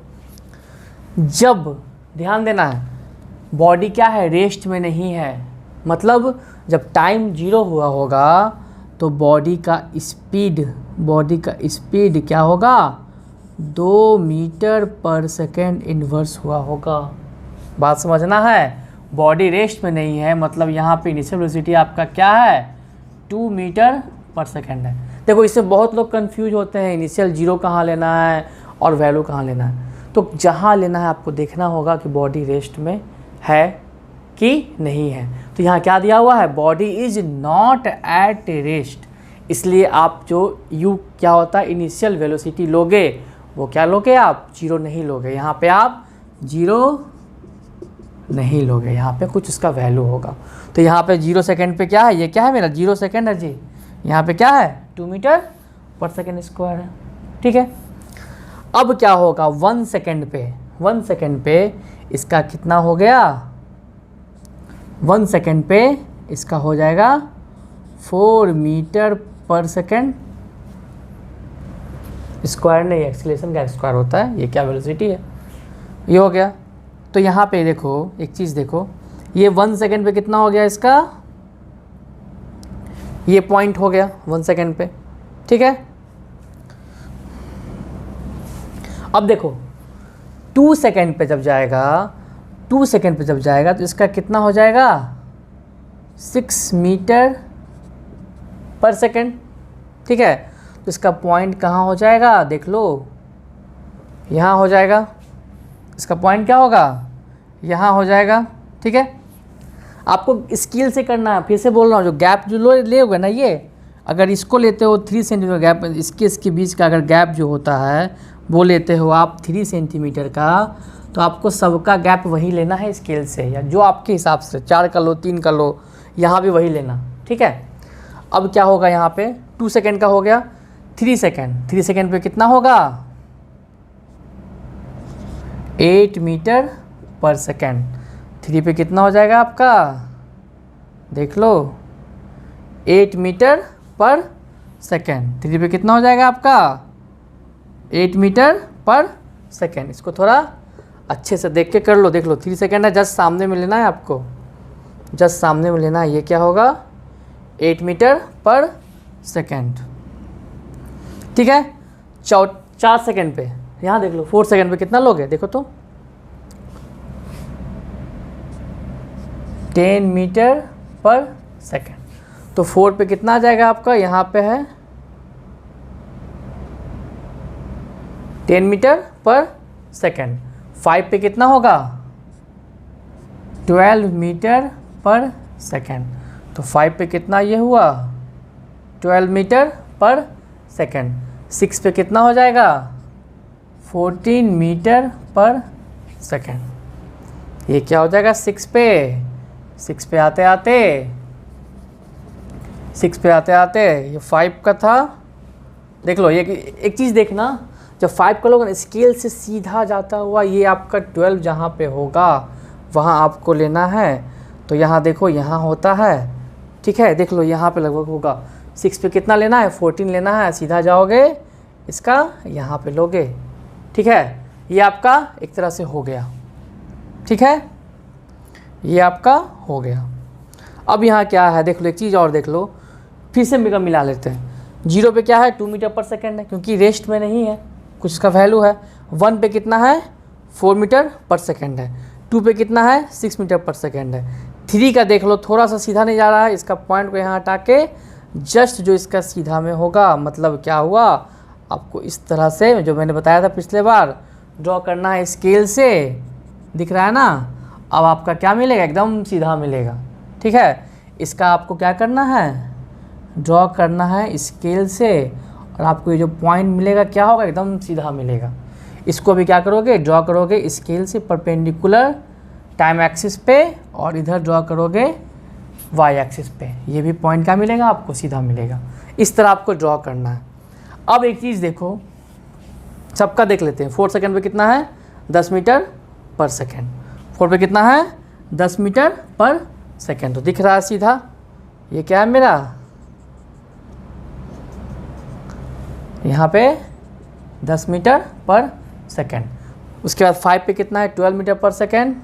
जब ध्यान देना है, बॉडी क्या है, रेस्ट में नहीं है, मतलब जब टाइम 0 हुआ होगा तो बॉडी का स्पीड क्या होगा, 2 मीटर पर सेकेंड इन्वर्स हुआ होगा। बात समझना है, बॉडी रेस्ट में नहीं है, मतलब यहाँ पे इनिशियल वेलोसिटी आपका क्या है, 2 मीटर पर सेकेंड है। देखो इससे बहुत लोग कंफ्यूज होते हैं, इनिशियल जीरो कहाँ लेना है और वैल्यू कहाँ लेना है। तो जहाँ लेना है आपको देखना होगा कि बॉडी रेस्ट में है कि नहीं है। तो यहाँ क्या दिया हुआ है, body is not at rest, इसलिए आप जो यू क्या होता है इनिशियल वेलोसिटी लोगे वो क्या लोगे आप, जीरो नहीं लोगे। यहाँ पे आप जीरो नहीं लोगे, यहाँ पे कुछ उसका वैल्यू होगा। तो यहाँ पे 0 सेकेंड पे क्या है, ये क्या है मेरा 0 सेकेंड है जी, यहाँ पे क्या है 2 मीटर पर सेकेंड स्क्वायर है, ठीक है। अब क्या होगा 1 सेकेंड पे इसका कितना हो गया, 1 सेकेंड पे इसका हो जाएगा 4 मीटर पर सेकेंड स्क्वायर, नहीं एक्सीलरेशन का स्क्वायर होता है, ये क्या वेलोसिटी है, ये हो गया। तो यहाँ पे देखो एक चीज़ देखो, ये 1 सेकेंड पे कितना हो गया इसका, ये पॉइंट हो गया 1 सेकेंड पे, ठीक है। अब देखो 2 सेकेंड पे जब जाएगा, 2 सेकेंड पे जब जाएगा तो इसका कितना हो जाएगा 6 मीटर पर सेकेंड, ठीक है। तो इसका पॉइंट कहाँ हो जाएगा, देख लो यहाँ हो जाएगा, इसका पॉइंट क्या होगा, यहाँ हो जाएगा, ठीक है। आपको स्केल से करना है, फिर से बोल रहा हूँ, जो गैप जो ले होगा ना, ये अगर इसको लेते हो 3 सेंटीमीटर गैप, इसके बीच का अगर गैप जो होता है वो लेते हो आप 3 सेंटीमीटर का, तो आपको सबका गैप वही लेना है स्केल से, या जो आपके हिसाब से 4 का लो 3 का लो, यहाँ भी वही लेना, ठीक है। अब क्या होगा यहाँ पे 2 सेकेंड का हो गया, 3 सेकेंड पे कितना होगा 8 मीटर पर सेकेंड, 3 पे कितना हो जाएगा आपका, देख लो 8 मीटर पर सेकेंड, 3 पे कितना हो जाएगा आपका 8 मीटर पर सेकेंड। इसको थोड़ा अच्छे से देख के कर लो, देख लो 3 सेकेंड है, जस्ट सामने में लेना है आपको, जस्ट सामने में लेना है, ये क्या होगा 8 मीटर पर सेकेंड, ठीक है। 4 सेकेंड पे यहाँ देख लो, 4 सेकेंड पे कितना लोगे, देखो तो 10 मीटर पर सेकेंड। तो 4 पे कितना आ जाएगा आपका, यहाँ पे है 10 मीटर पर सेकेंड। 5 पे कितना होगा 12 मीटर पर सेकेंड। तो 5 पे कितना ये हुआ 12 मीटर पर सेकेंड। 6 पे कितना हो जाएगा 14 मीटर पर सेकेंड। ये क्या हो जाएगा 6 पे आते आते ये 5 का था। देख लो, ये एक चीज़ देखना, जब 5 का लोग स्केल से सीधा जाता हुआ ये आपका 12 जहाँ पे होगा वहाँ आपको लेना है। तो यहाँ देखो, यहाँ होता है, ठीक है, देख लो यहाँ पे लगभग होगा। 6 पे कितना लेना है 14 लेना है, सीधा जाओगे इसका यहाँ पे लोगे, ठीक है। ये आपका एक तरह से हो गया, ठीक है, ये आपका हो गया। अब यहाँ क्या है देख लो, एक चीज़ और देख लो, फिर से मिला लेते हैं। 0 पे क्या है 2 मीटर पर सेकेंड है, क्योंकि रेस्ट में नहीं है, कुछ इसका वैल्यू है। 1 पे कितना है 4 मीटर पर सेकेंड है। 2 पे कितना है 6 मीटर पर सेकेंड है। 3 का देख लो, थोड़ा सा सीधा नहीं जा रहा है, इसका पॉइंट को यहाँ हटा के जस्ट जो इसका सीधा में होगा, मतलब क्या हुआ आपको इस तरह से जो मैंने बताया था पिछले बार ड्रॉ करना है स्केल से, दिख रहा है ना। अब आपका क्या मिलेगा, एकदम सीधा मिलेगा, ठीक है। इसका आपको क्या करना है, ड्रॉ करना है स्केल से, और आपको ये जो पॉइंट मिलेगा क्या होगा, एकदम सीधा मिलेगा। इसको भी क्या करोगे, ड्रॉ करोगे स्केल से परपेंडिकुलर टाइम एक्सिस पे, और इधर ड्रॉ करोगे वाई एक्सिस पे। ये भी पॉइंट क्या मिलेगा आपको, सीधा मिलेगा। इस तरह आपको ड्रॉ करना है। अब एक चीज़ देखो, सबका देख लेते हैं। 4 सेकेंड पे कितना है 10 मीटर पर सेकेंड। 4 पे कितना है 10 मीटर पर सेकेंड, तो दिख रहा है सीधा। ये क्या है मेरा, यहाँ पे 10 मीटर पर सेकेंड। उसके बाद 5 पे कितना है 12 मीटर पर सेकेंड।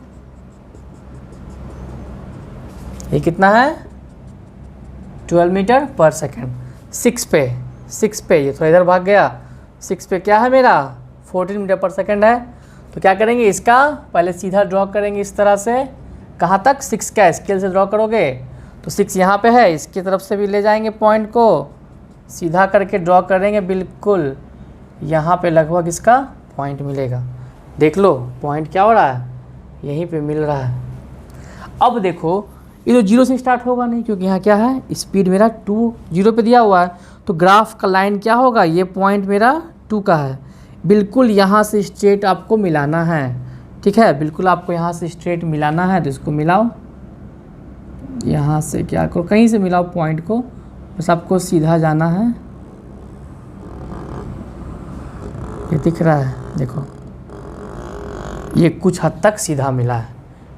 ये कितना है 12 मीटर पर सेकेंड। 6 पे ये थोड़ा इधर भाग गया। 6 पे क्या है मेरा 14 मीटर पर सेकेंड है। तो क्या करेंगे, इसका पहले सीधा ड्रॉ करेंगे इस तरह से, कहाँ तक, 6 का स्केल से ड्रॉ करोगे तो 6 यहाँ पे है, इसकी तरफ से भी ले जाएंगे पॉइंट को, सीधा करके ड्रॉ करेंगे, बिल्कुल यहाँ पे लगभग इसका पॉइंट मिलेगा। देख लो पॉइंट क्या हो रहा है, यहीं पे मिल रहा है। अब देखो ये तो 0 से स्टार्ट होगा नहीं, क्योंकि यहाँ क्या है, स्पीड मेरा 2 0 पे दिया हुआ है, तो ग्राफ का लाइन क्या होगा, ये पॉइंट मेरा 2 का है, बिल्कुल यहाँ से स्ट्रेट आपको मिलाना है। ठीक है, बिल्कुल आपको यहाँ से स्ट्रेट मिलाना है, तो इसको मिलाओ, यहाँ से क्या करो, कहीं से मिलाओ पॉइंट को, बस आपको सीधा जाना है। ये दिख रहा है, देखो ये कुछ हद तक सीधा मिला है।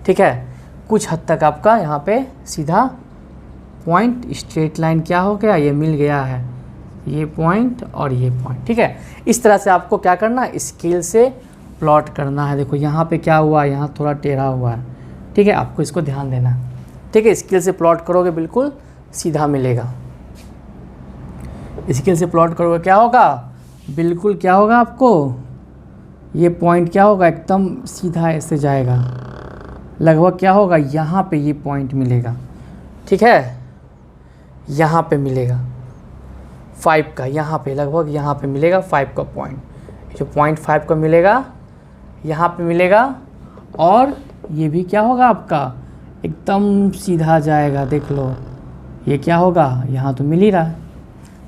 ठीक है, कुछ हद तक आपका यहाँ पे सीधा पॉइंट, स्ट्रेट लाइन क्या हो गया, ये मिल गया है, ये पॉइंट और ये पॉइंट। ठीक है, इस तरह से आपको क्या करना है, स्केल से प्लॉट करना है। देखो यहाँ पे क्या हुआ, यहाँ थोड़ा टेढ़ा हुआ है। ठीक है, आपको इसको ध्यान देना है। ठीक है, स्केल से प्लॉट करोगे बिल्कुल सीधा मिलेगा। स्केल से प्लॉट करोगे क्या होगा, बिल्कुल क्या होगा, आपको ये पॉइंट क्या होगा, एकदम सीधा ऐसे जाएगा, लगभग क्या होगा, यहाँ पे ये पॉइंट मिलेगा। ठीक है, यहाँ पे मिलेगा 5 का, यहाँ पे लगभग यहाँ पे मिलेगा 5 का पॉइंट, जो पॉइंट 5 का मिलेगा यहाँ पे मिलेगा, और ये भी क्या होगा आपका, एकदम सीधा जाएगा। देख लो ये क्या होगा, यहाँ तो मिल ही रहा है।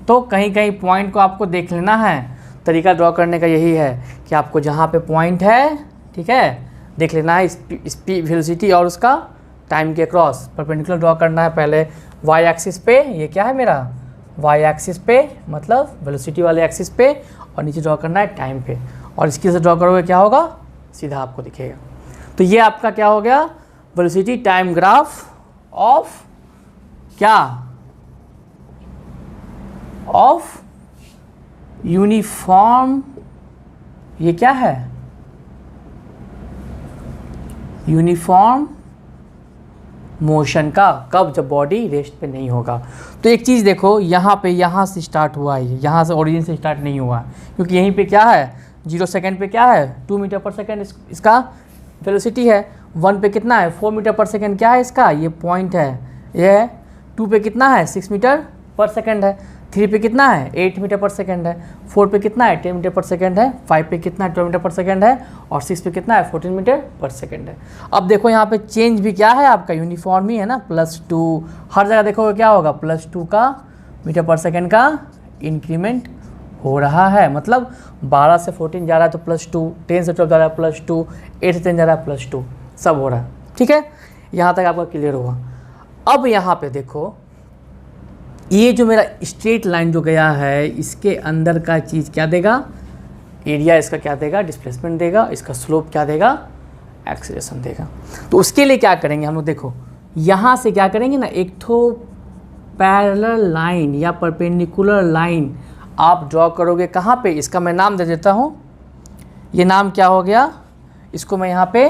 तो कहीं कहीं पॉइंट को आपको देख लेना है। तरीका ड्रॉ करने का यही है कि आपको जहाँ पे पॉइंट है, ठीक है, देख लेना है स्पीड, वेलोसिटी और उसका टाइम के क्रॉस परपेंडिकुलर ड्रॉ करना है। पहले वाई एक्सिस पे, ये क्या है मेरा वाई एक्सिस पे, मतलब वेलोसिटी वाले एक्सिस पे, और नीचे ड्रॉ करना है टाइम पे, और इसके से ड्रॉ करोगे क्या होगा, सीधा आपको दिखेगा। तो ये आपका क्या हो गया, वेलोसिटी टाइम ग्राफ ऑफ क्या, ऑफ यूनिफॉर्म, ये क्या है, यूनिफॉर्म मोशन का, कब, जब बॉडी रेस्ट पे नहीं होगा। तो एक चीज़ देखो, यहाँ पे, यहाँ से स्टार्ट हुआ है, यहाँ से ओरिजिन से स्टार्ट नहीं हुआ, क्योंकि यहीं पे क्या है, 0 सेकेंड पे क्या है, 2 मीटर पर सेकेंड इसका वेलोसिटी है, 1 पे कितना है, 4 मीटर पर सेकेंड क्या है इसका, ये पॉइंट है, ये है, 2 पे कितना है, 6 मीटर पर सेकेंड है, 3 पे कितना है, 8 मीटर पर सेकेंड है, 4 पे कितना है, 10 मीटर पर सेकेंड है, 5 पे कितना है, 12 मीटर पर सेकेंड है, और 6 पे कितना है, 14 मीटर पर सेकेंड है। अब देखो यहाँ पे चेंज भी क्या है आपका, यूनिफॉर्म ही है ना, +2, हर जगह देखोगे क्या होगा, +2 का मीटर पर सेकेंड का इंक्रीमेंट हो रहा है। मतलब 12 से 14 जा रहा है तो +2, 10 से 12 जा रहा है +2, 8 से 10 जा रहा है +2, सब हो रहा है। ठीक है, यहाँ तक आपका क्लियर हुआ। अब यहाँ पे देखो, ये जो मेरा स्ट्रेट लाइन जो गया है, इसके अंदर का चीज़ क्या देगा, एरिया इसका क्या देगा, डिस्प्लेसमेंट देगा, इसका स्लोप क्या देगा, एक्सेलरेशन देगा। तो उसके लिए क्या करेंगे हम लोग, देखो यहाँ से क्या करेंगे ना, एक तो पैरेलल लाइन या परपेंडिकुलर लाइन आप ड्रॉ करोगे। कहाँ पे, इसका मैं नाम दे देता हूँ, ये नाम क्या हो गया, इसको मैं यहाँ पे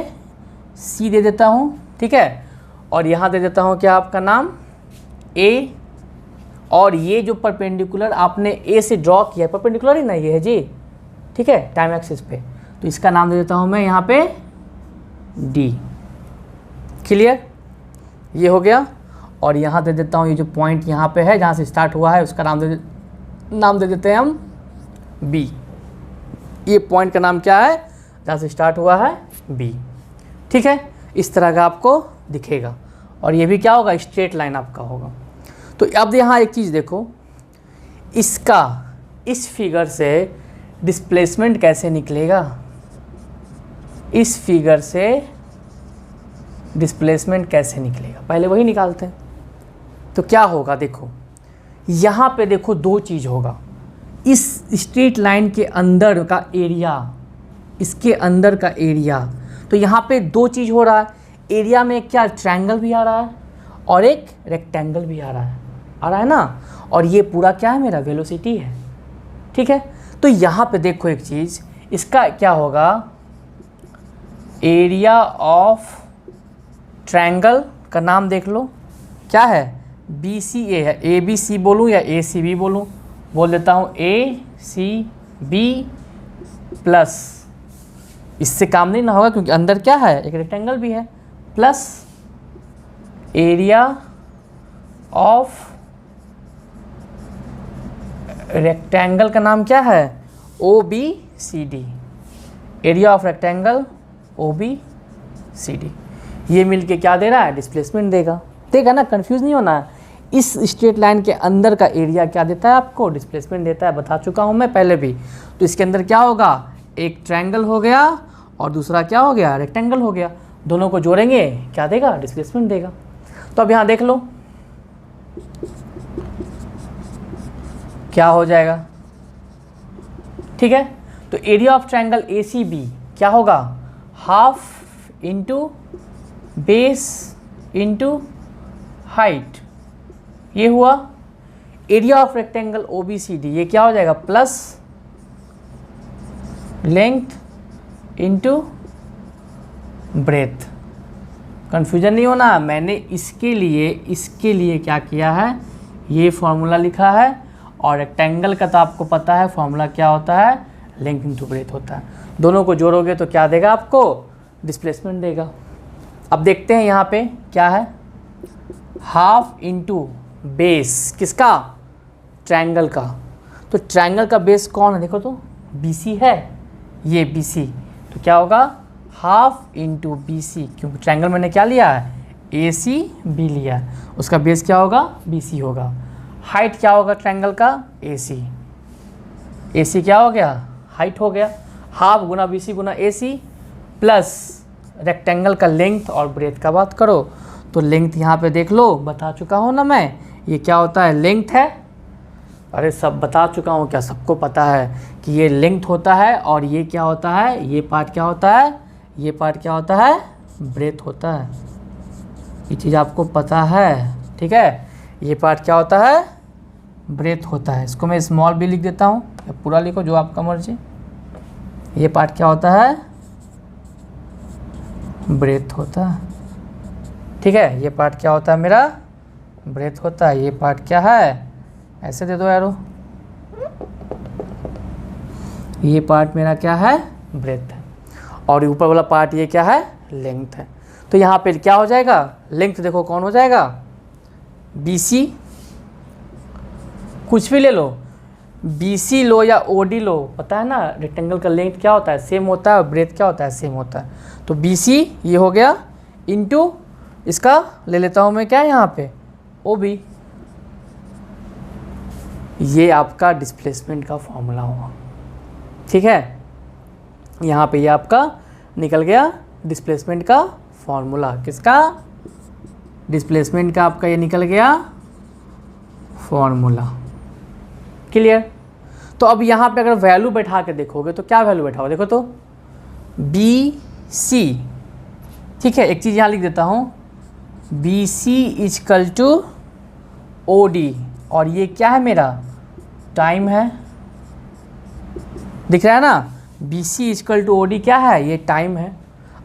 C दे देता हूँ। ठीक है, और यहाँ दे देता हूँ क्या, आपका नाम A, और ये जो परपेंडिकुलर आपने ए से ड्रॉ किया है, परपेंडिकुलर ही ना ये है जी, ठीक है, टाइम एक्सिस पे, तो इसका नाम दे देता हूँ मैं यहाँ पे डी। क्लियर, ये हो गया। और यहाँ दे देता हूँ ये जो पॉइंट यहाँ पे है जहाँ से स्टार्ट हुआ है, उसका नाम दे देते हैं हम बी। ये पॉइंट का नाम क्या है, जहाँ से स्टार्ट हुआ है, बी। ठीक है, इस तरह का आपको दिखेगा, और ये भी क्या होगा, स्ट्रेट लाइन आपका होगा। तो अब यहाँ एक चीज़ देखो, इसका इस फिगर से डिस्प्लेसमेंट कैसे निकलेगा, इस फिगर से डिस्प्लेसमेंट कैसे निकलेगा, पहले वही निकालते हैं। तो क्या होगा, देखो यहाँ पे देखो दो चीज़ होगा, इस स्ट्रेट लाइन के अंदर का एरिया, इसके अंदर का एरिया, तो यहाँ पे दो चीज़ हो रहा है। एरिया में क्या ट्रायंगल भी आ रहा है और एक रेक्टेंगल भी आ रहा है ना, और ये पूरा क्या है, मेरा वेलोसिटी है। ठीक है, तो यहाँ पे देखो एक चीज़, इसका क्या होगा, एरिया ऑफ ट्रायंगल का नाम देख लो क्या है, बी सी ए है, ए बी सी बोलूँ या ए सी बी बोलूँ, बोल देता हूँ ए सी बी प्लस, इससे काम नहीं ना होगा क्योंकि अंदर क्या है, एक रेक्टेंगल भी है, प्लस एरिया ऑफ रेक्टेंगल का नाम क्या है? OBCD। Area of rectangle OBCD। ये मिलके क्या दे रहा है? डिस्प्लेसमेंट देगा ना, कंफ्यूज नहीं होना है। इस स्ट्रेट लाइन के अंदर का एरिया क्या देता है आपको? डिस्प्लेसमेंट देता है, बता चुका हूँ मैं पहले भी। तो इसके अंदर क्या होगा? एक ट्रायंगल हो गया और दूसरा क्या हो गया? रेक्टेंगल हो गया। दोनों को जोड़ेंगे क्या देगा? डिस्प्लेसमेंट देगा। तो अब यहाँ देख लो क्या हो जाएगा, ठीक है। तो एरिया ऑफ ट्रायंगल ACB क्या होगा? Half into base into height, ये हुआ। एरिया ऑफ रेक्टेंगल OBCD ये क्या हो जाएगा? Plus length into breadth. Confusion नहीं होना, मैंने इसके लिए क्या किया है? ये फॉर्मूला लिखा है। और रेक्टेंगल का तो आपको पता है फॉर्मूला क्या होता है? लेंथ इंटू ब्रेथ होता है। दोनों को जोड़ोगे तो क्या देगा आपको? डिस्प्लेसमेंट देगा। अब देखते हैं यहाँ पे क्या है। हाफ इंटू बेस किसका? ट्रायंगल का। तो ट्रायंगल का बेस कौन है? देखो तो BC है, ये BC। तो क्या होगा? हाफ इंटू BC, क्योंकि ट्रायंगल मैंने क्या लिया है? ACB लिया है। उसका बेस क्या होगा? BC होगा। हाइट क्या होगा ट्रायंगल का? AC क्या हो गया? हाइट हो गया। हाफ गुना BC गुना AC प्लस रेक्टेंगल का लेंथ और ब्रेथ का बात करो तो लेंथ यहाँ पे देख लो, बता चुका हूँ ना मैं। ये क्या होता है? लेंथ है। अरे सब बता चुका हूँ क्या? सबको पता है कि ये लेंथ होता है। और ये क्या होता है? ये पार्ट क्या होता है? ये पार्ट क्या होता है? ब्रेथ होता है। ये चीज़ आपको पता है, ठीक है। ये पार्ट क्या होता है? ब्रेथ होता है। इसको मैं स्मॉल भी लिख देता हूँ, या पूरा लिखो जो आपका मर्जी। ये पार्ट क्या होता है? ब्रेथ होता है, ठीक है। ये पार्ट क्या होता है मेरा? ब्रेथ होता है। ये पार्ट क्या है? ऐसे दे दो यारो। ये पार्ट मेरा क्या है? ब्रेथ है। और ऊपर वाला पार्ट ये क्या है? लेंथ है। तो यहाँ पे क्या हो जाएगा? लेंथ देखो कौन हो जाएगा? BC। कुछ भी ले लो, BC लो या OD लो, पता है ना रेक्टेंगल का लेंथ क्या होता है? सेम होता है। और ब्रेथ क्या होता है? सेम होता है। तो BC ये हो गया इंटू इसका ले लेता हूँ मैं क्या यहाँ पे? OB। ये आपका डिस्प्लेसमेंट का फॉर्मूला हुआ, ठीक है। यहाँ पे ये आपका निकल गया डिस्प्लेसमेंट का फॉर्मूला। किसका? डिस्प्लेसमेंट का आपका ये निकल गया फॉर्मूला। क्लियर? तो अब यहाँ पे अगर वैल्यू बैठा के देखोगे तो क्या वैल्यू बैठा होगा? देखो तो BC, ठीक है। एक चीज़ यहाँ लिख देता हूँ, BC इजकल टू OD। और ये क्या है मेरा? टाइम है। दिख रहा है ना? BC इजकल टू OD क्या है? ये टाइम है।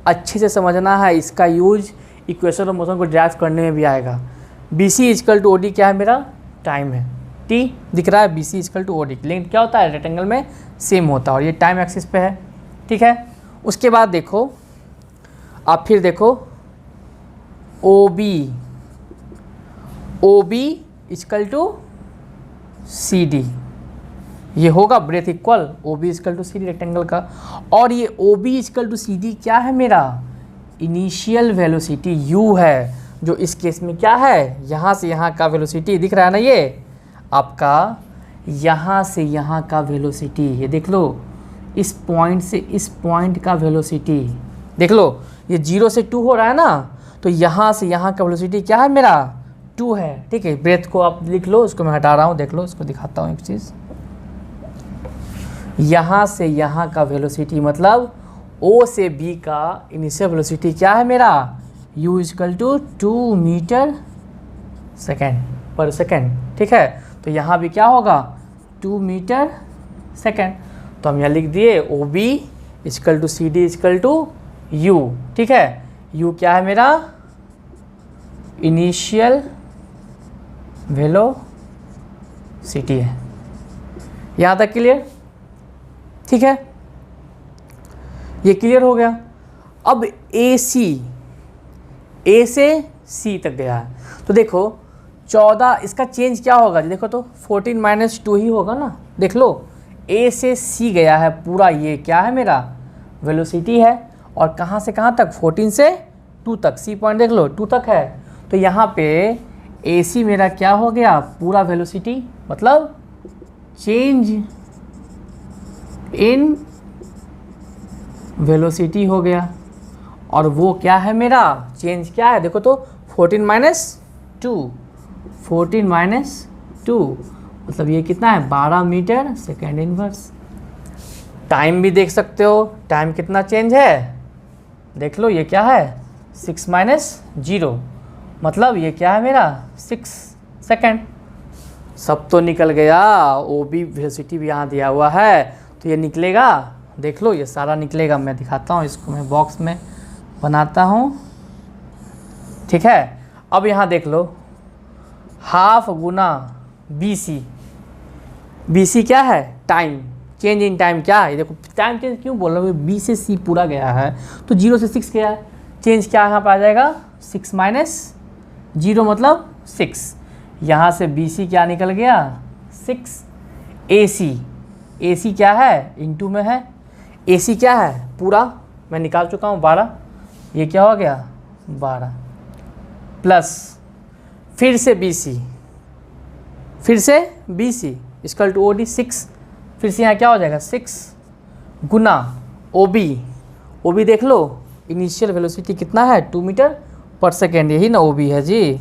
अच्छे से समझना है, इसका यूज इक्वेशन और मोशन को ड्राइव करने में भी आएगा। BC इजकल टू OD क्या है मेरा? टाइम है। T दिख रहा है? BC equal to OD। Length क्या होता है? रेक्टेंगल में सेम होता है। और ये टाइम एक्सिस पे है, ठीक है। उसके बाद देखो आप, फिर देखो OB इजकल टू CD। ये होगा breadth equal OB equal to CD rectangle का। और ये OB इजकल टू CD क्या है मेरा? इनिशियल वेलोसिटी U है, जो इस केस में क्या है? यहाँ से यहाँ का वेलोसिटी दिख रहा है ना, ये आपका यहाँ से यहाँ का वेलोसिटी। ये देख लो, इस पॉइंट से इस पॉइंट का वेलोसिटी देख लो। ये 0 से 2 हो रहा है ना, तो यहाँ से यहाँ का वेलोसिटी क्या है मेरा? 2 है, ठीक है। ब्रेथ को आप लिख लो, इसको मैं हटा रहा हूँ, देख लो, इसको दिखाता हूँ एक चीज़। यहाँ से यहाँ का वेलोसिटी मतलब O से B का इनिशियल वेलोसिटी क्या है मेरा? U equal to 2 metre second पर सेकेंड, ठीक है। तो यहाँ भी क्या होगा? 2 मीटर सेकेंड। तो हम यहाँ लिख दिए OB equal to CD equal to U, ठीक है। U क्या है मेरा? इनिशियल वेलोसिटी है। यहाँ तक क्लियर? ठीक है, ये क्लियर हो गया। अब AC, A से सी तक गया है। तो देखो 14, इसका चेंज क्या होगा जी, देखो तो 14 माइनस 2 ही होगा ना। देख लो ए से सी गया है पूरा, ये क्या है मेरा वेलोसिटी है। और कहाँ से कहाँ तक, 14 से 2 तक, सी पॉइंट देख लो 2 तक है। तो यहाँ पे ए सी मेरा क्या हो गया पूरा वेलोसिटी, मतलब चेंज इन वेलोसिटी हो गया। और वो क्या है मेरा चेंज क्या है, देखो तो 14 माइनस 2, 14 माइनस 2 मतलब ये कितना है 12 मीटर सेकेंड इनवर्स। टाइम भी देख सकते हो, टाइम कितना चेंज है, देख लो ये क्या है 6 माइनस 0 मतलब ये क्या है मेरा 6 सेकेंड। सब तो निकल गया, ओ बी वेलोसिटी भी यहाँ दिया हुआ है तो ये निकलेगा, देख लो ये सारा निकलेगा। मैं दिखाता हूँ इसको, मैं बॉक्स में बनाता हूँ, ठीक है। अब यहाँ देख लो हाफ गुना बी सी, बी सी क्या है टाइम, चेंज इन टाइम क्या है, देखो टाइम चेंज क्यों बोल रहा हूँ, बी से सी पूरा गया है तो 0 से 6 गया है, चेंज क्या यहाँ पर आ जाएगा 6 माइनस 0 मतलब 6। यहाँ से बी सी क्या निकल गया 6, ए सी क्या है इनटू में है, ए सी क्या है पूरा मैं निकाल चुका हूँ 12, ये क्या हो गया 12 प्लस फिर से बी सी, फिर से B C equal to O D 6, फिर से यहाँ क्या हो जाएगा 6 गुना ओ बी देख लो इनिशियल वेलोसिटी कितना है 2 मीटर पर सेकेंड, यही ना ओ बी है जी,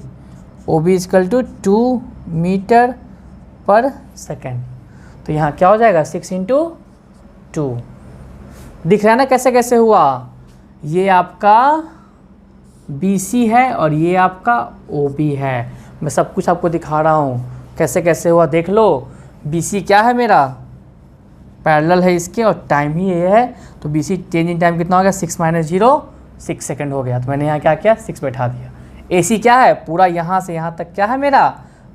O B equal to 2 metre पर सेकेंड। तो यहाँ क्या हो जाएगा 6 इंटू 2, दिख रहा है ना कैसे कैसे हुआ, ये आपका बी सी है और ये आपका ओ बी है। मैं सब कुछ आपको दिखा रहा हूँ कैसे कैसे हुआ, देख लो बी सी क्या है मेरा पैरेलल है इसके और टाइम ही ये है, तो B C change in time कितना हो गया 6 माइनस 0 6 सेकेंड हो गया। तो मैंने यहाँ क्या किया 6 बैठा दिया। ए सी क्या है पूरा यहाँ से यहाँ तक क्या है मेरा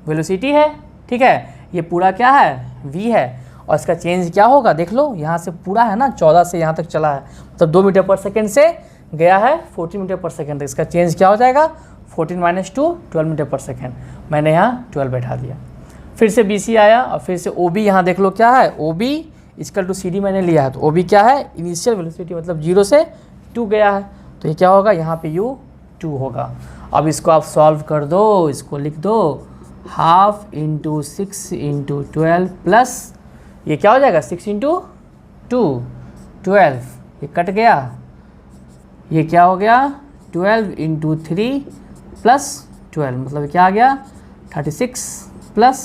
वेलोसिटी है, ठीक है, ये पूरा क्या है v है और इसका चेंज क्या होगा देख लो, यहाँ से पूरा है ना 14 से यहाँ तक चला है मतलब 2 मीटर पर सेकेंड से गया है 14 मीटर पर सेकेंड तक, इसका चेंज क्या हो जाएगा 14 माइनस 2 12 मीटर पर सेकेंड, मैंने यहाँ 12 बैठा दिया। फिर से बी सी आया और फिर से ओ बी, यहाँ देख लो क्या है O B equal to C D मैंने लिया है, तो ओ बी क्या है इनिशियल वेलोसिटी मतलब 0 से 2 गया है, तो ये क्या होगा यहाँ पे u 2 होगा। अब इसको आप सॉल्व कर दो, इसको लिख दो हाफ इंटू 6 इंटू 12 प्लस ये क्या हो जाएगा 6 इंटू 2 12, ये कट गया, ये क्या हो गया 12 इंटू 3 प्लस 12 मतलब क्या आ गया 36 प्लस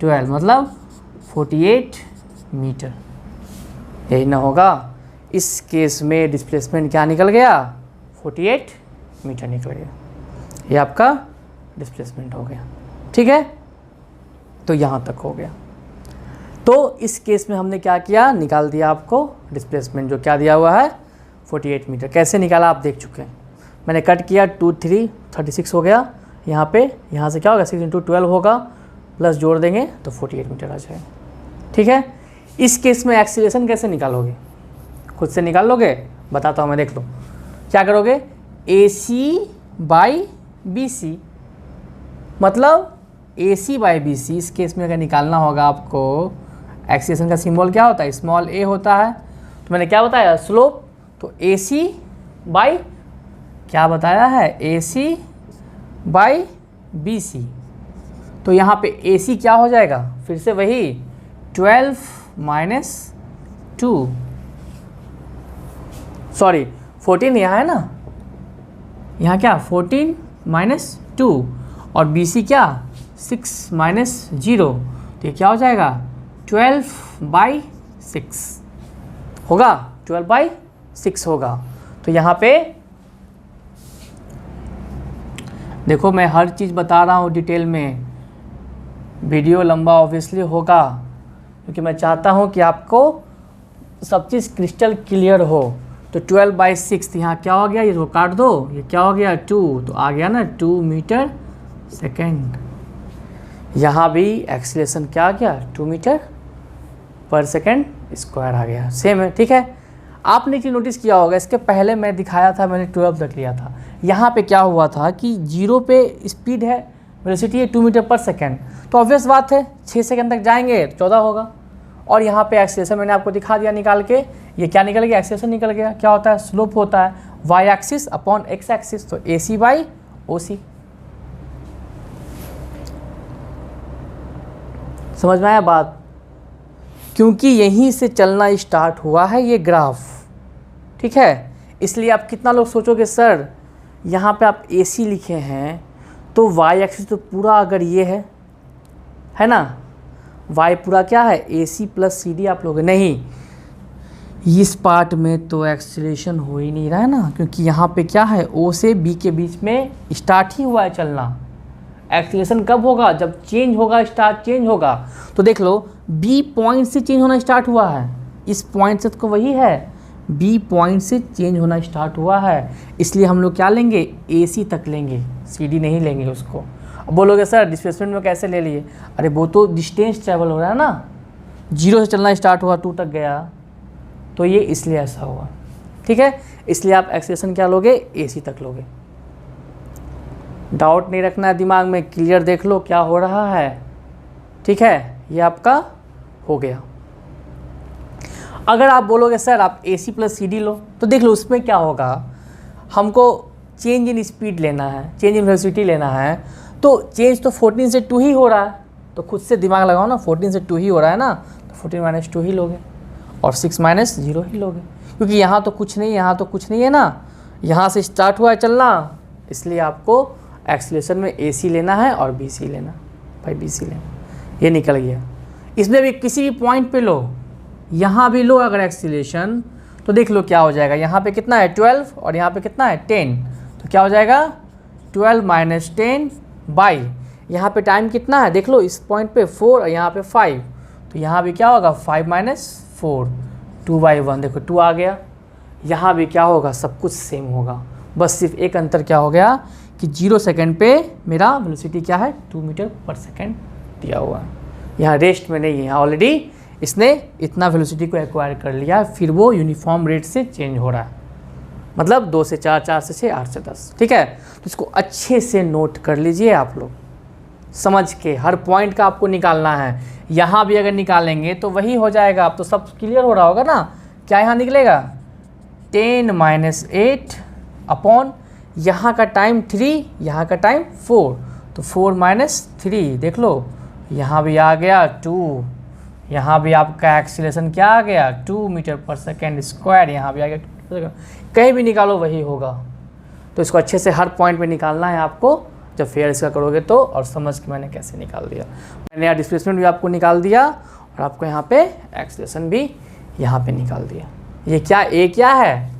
12 मतलब 48 मीटर, यही ना होगा। इस केस में डिस्प्लेसमेंट क्या निकल गया 48 मीटर निकल गया, ये आपका डिस्प्लेसमेंट हो गया, ठीक है। तो यहाँ तक हो गया। तो इस केस में हमने क्या किया निकाल दिया आपको डिस्प्लेसमेंट, जो क्या दिया हुआ है 48 मीटर। कैसे निकाला आप देख चुके हैं, मैंने कट किया 2 3 36 हो गया, यहाँ पे यहाँ से क्या होगा 6 इंटू 12 होगा प्लस जोड़ देंगे तो 48 मीटर आ जाएगा, ठीक है। इस केस में एक्सीलरेशन कैसे निकालोगे, खुद से निकाल लोगे, बताता हूँ मैं, देख लो क्या करोगे ए सी बाई बी सी मतलब ए सी बाई बी सी। इस केस में अगर निकालना होगा आपको, एक्सीलरेशन का सिंबल क्या होता है स्मॉल ए होता है, तो मैंने क्या बताया स्लोप, तो ए सी बाई क्या बताया है ए सी बाई बी सी, तो यहाँ पे ए सी क्या हो जाएगा फिर से वही 12 माइनस 2 सॉरी 14 यहाँ है ना, यहाँ क्या 14 माइनस 2 और बी सी क्या 6 माइनस 0, तो ये क्या हो जाएगा 12 बाई 6 होगा, 12 बाई 6 होगा। तो यहाँ पे देखो मैं हर चीज़ बता रहा हूँ डिटेल में, वीडियो लंबा ऑब्वियसली होगा क्योंकि मैं चाहता हूँ कि आपको सब चीज़ क्रिस्टल क्लियर हो। तो 12 बाई 6 यहाँ क्या हो गया, ये तो काट दो, ये क्या हो गया 2, तो आ गया ना 2 मीटर सेकेंड। यहाँ भी एक्सीलरेशन क्या आ गया 2 मीटर पर सेकेंड स्क्वायर आ गया, सेम है, ठीक है। आपने एक चीज़ नोटिस किया होगा, इसके पहले मैं दिखाया था मैंने 12 तक लिया था, यहाँ पे क्या हुआ था कि 0 पे स्पीड है, वेलोसिटी है 2 मीटर पर सेकेंड, तो ऑब्वियस बात है 6 सेकेंड तक जाएंगे तो 14 होगा। और यहाँ पे एक्सेलरेशन मैंने आपको दिखा दिया निकाल के, ये क्या निकल गया, एक्सेलरेशन निकल गया। क्या होता है, स्लोप होता है Y axis upon X axis, तो AC बाई OC। समझ में आया बात? क्योंकि यहीं से चलना स्टार्ट हुआ है ये ग्राफ, ठीक है। इसलिए आप कितना लोग सोचोगे सर यहाँ पे आप AC लिखे हैं तो वाई एक्सिस तो पूरा अगर ये है ना, y पूरा क्या है AC प्लस CD आप लोग, नहीं इस पार्ट में तो एक्सीलरेशन हो ही नहीं रहा है ना, क्योंकि यहाँ पे क्या है O से B के बीच में स्टार्ट ही हुआ है चलना। एक्सीलरेशन कब होगा, जब चेंज होगा, स्टार्ट चेंज होगा। तो देख लो B पॉइंट से चेंज होना स्टार्ट हुआ है, इस पॉइंट से तो वही है, B पॉइंट से चेंज होना स्टार्ट हुआ है, इसलिए हम लोग क्या लेंगे, AC तक लेंगे, CD नहीं लेंगे उसको। अब बोलोगे सर डिस्प्लेसमेंट में कैसे ले लिए, अरे वो तो डिस्टेंस ट्रैवल हो रहा है ना, 0 से चलना स्टार्ट हुआ 2 तक गया, तो ये इसलिए ऐसा हुआ, ठीक है। इसलिए आप एक्सेलरेशन क्या लोगे, AC तक लोगे। डाउट नहीं रखना है दिमाग में, क्लियर देख लो क्या हो रहा है, ठीक है। ये आपका हो गया। अगर आप बोलोगे सर आप AC प्लस CD लो, तो देख लो उसमें क्या होगा, हमको चेंज इन स्पीड लेना है, चेंज इन वेलोसिटी लेना है, तो चेंज तो 14 से 2 ही हो रहा है, तो खुद से दिमाग लगाओ ना, 14 से 2 ही हो रहा है ना, तो 14 माइनस 2 ही लोगे और 6 माइनस 0 ही लोगे, क्योंकि यहाँ तो कुछ नहीं, यहाँ तो कुछ नहीं है ना, यहाँ से स्टार्ट हुआ है चलना, इसलिए आपको एक्सीलरेशन में AC लेना है और BC लेना, भाई BC लेना, ये निकल गया। इसमें भी किसी भी पॉइंट पे लो, यहाँ भी लो अगर एक्सीलरेशन, तो देख लो क्या हो जाएगा, यहाँ पे कितना है 12 और यहाँ पे कितना है 10, तो क्या हो जाएगा 12 माइनस 10 बाई, यहाँ पे टाइम कितना है देख लो, इस पॉइंट पे 4 और यहाँ पे 5, तो यहाँ भी क्या होगा 5 माइनस 4, 2/1, देखो 2 आ गया। यहाँ भी क्या होगा, सब कुछ सेम होगा, बस सिर्फ एक अंतर क्या हो गया कि 0 सेकेंड पे मेरा वेलोसिटी क्या है 2 मीटर पर सेकेंड दिया हुआ है, यहाँ रेस्ट में नहीं है, यहाँ ऑलरेडी इसने इतना वेलोसिटी को एक्वायर कर लिया, फिर वो यूनिफॉर्म रेट से चेंज हो रहा है, मतलब 2 से 4, 4 से 6, 8 से 10, ठीक है। तो इसको अच्छे से नोट कर लीजिए आप लोग, समझ के हर पॉइंट का आपको निकालना है। यहाँ भी अगर निकालेंगे तो वही हो जाएगा, अब तो सब क्लियर हो रहा होगा ना, क्या यहाँ निकलेगा 10 माइनस 8 अपॉन यहाँ का टाइम 3, यहाँ का टाइम 4, तो 4 माइनस 3, देख लो यहाँ भी आ गया 2, यहाँ भी आपका एक्सीलरेशन क्या आ गया 2 मीटर पर सेकेंड स्क्वायर, यहाँ भी आ गया, कहीं भी निकालो वही होगा। तो इसको अच्छे से हर पॉइंट पे निकालना है आपको, जब फेयर इसका करोगे तो, और समझ के मैंने कैसे निकाल दिया, मैंने यहाँ डिस्प्लेसमेंट भी आपको निकाल दिया और आपको यहाँ पे एक्सीलरेशन भी यहाँ पे निकाल दिया। ये क्या ए क्या है,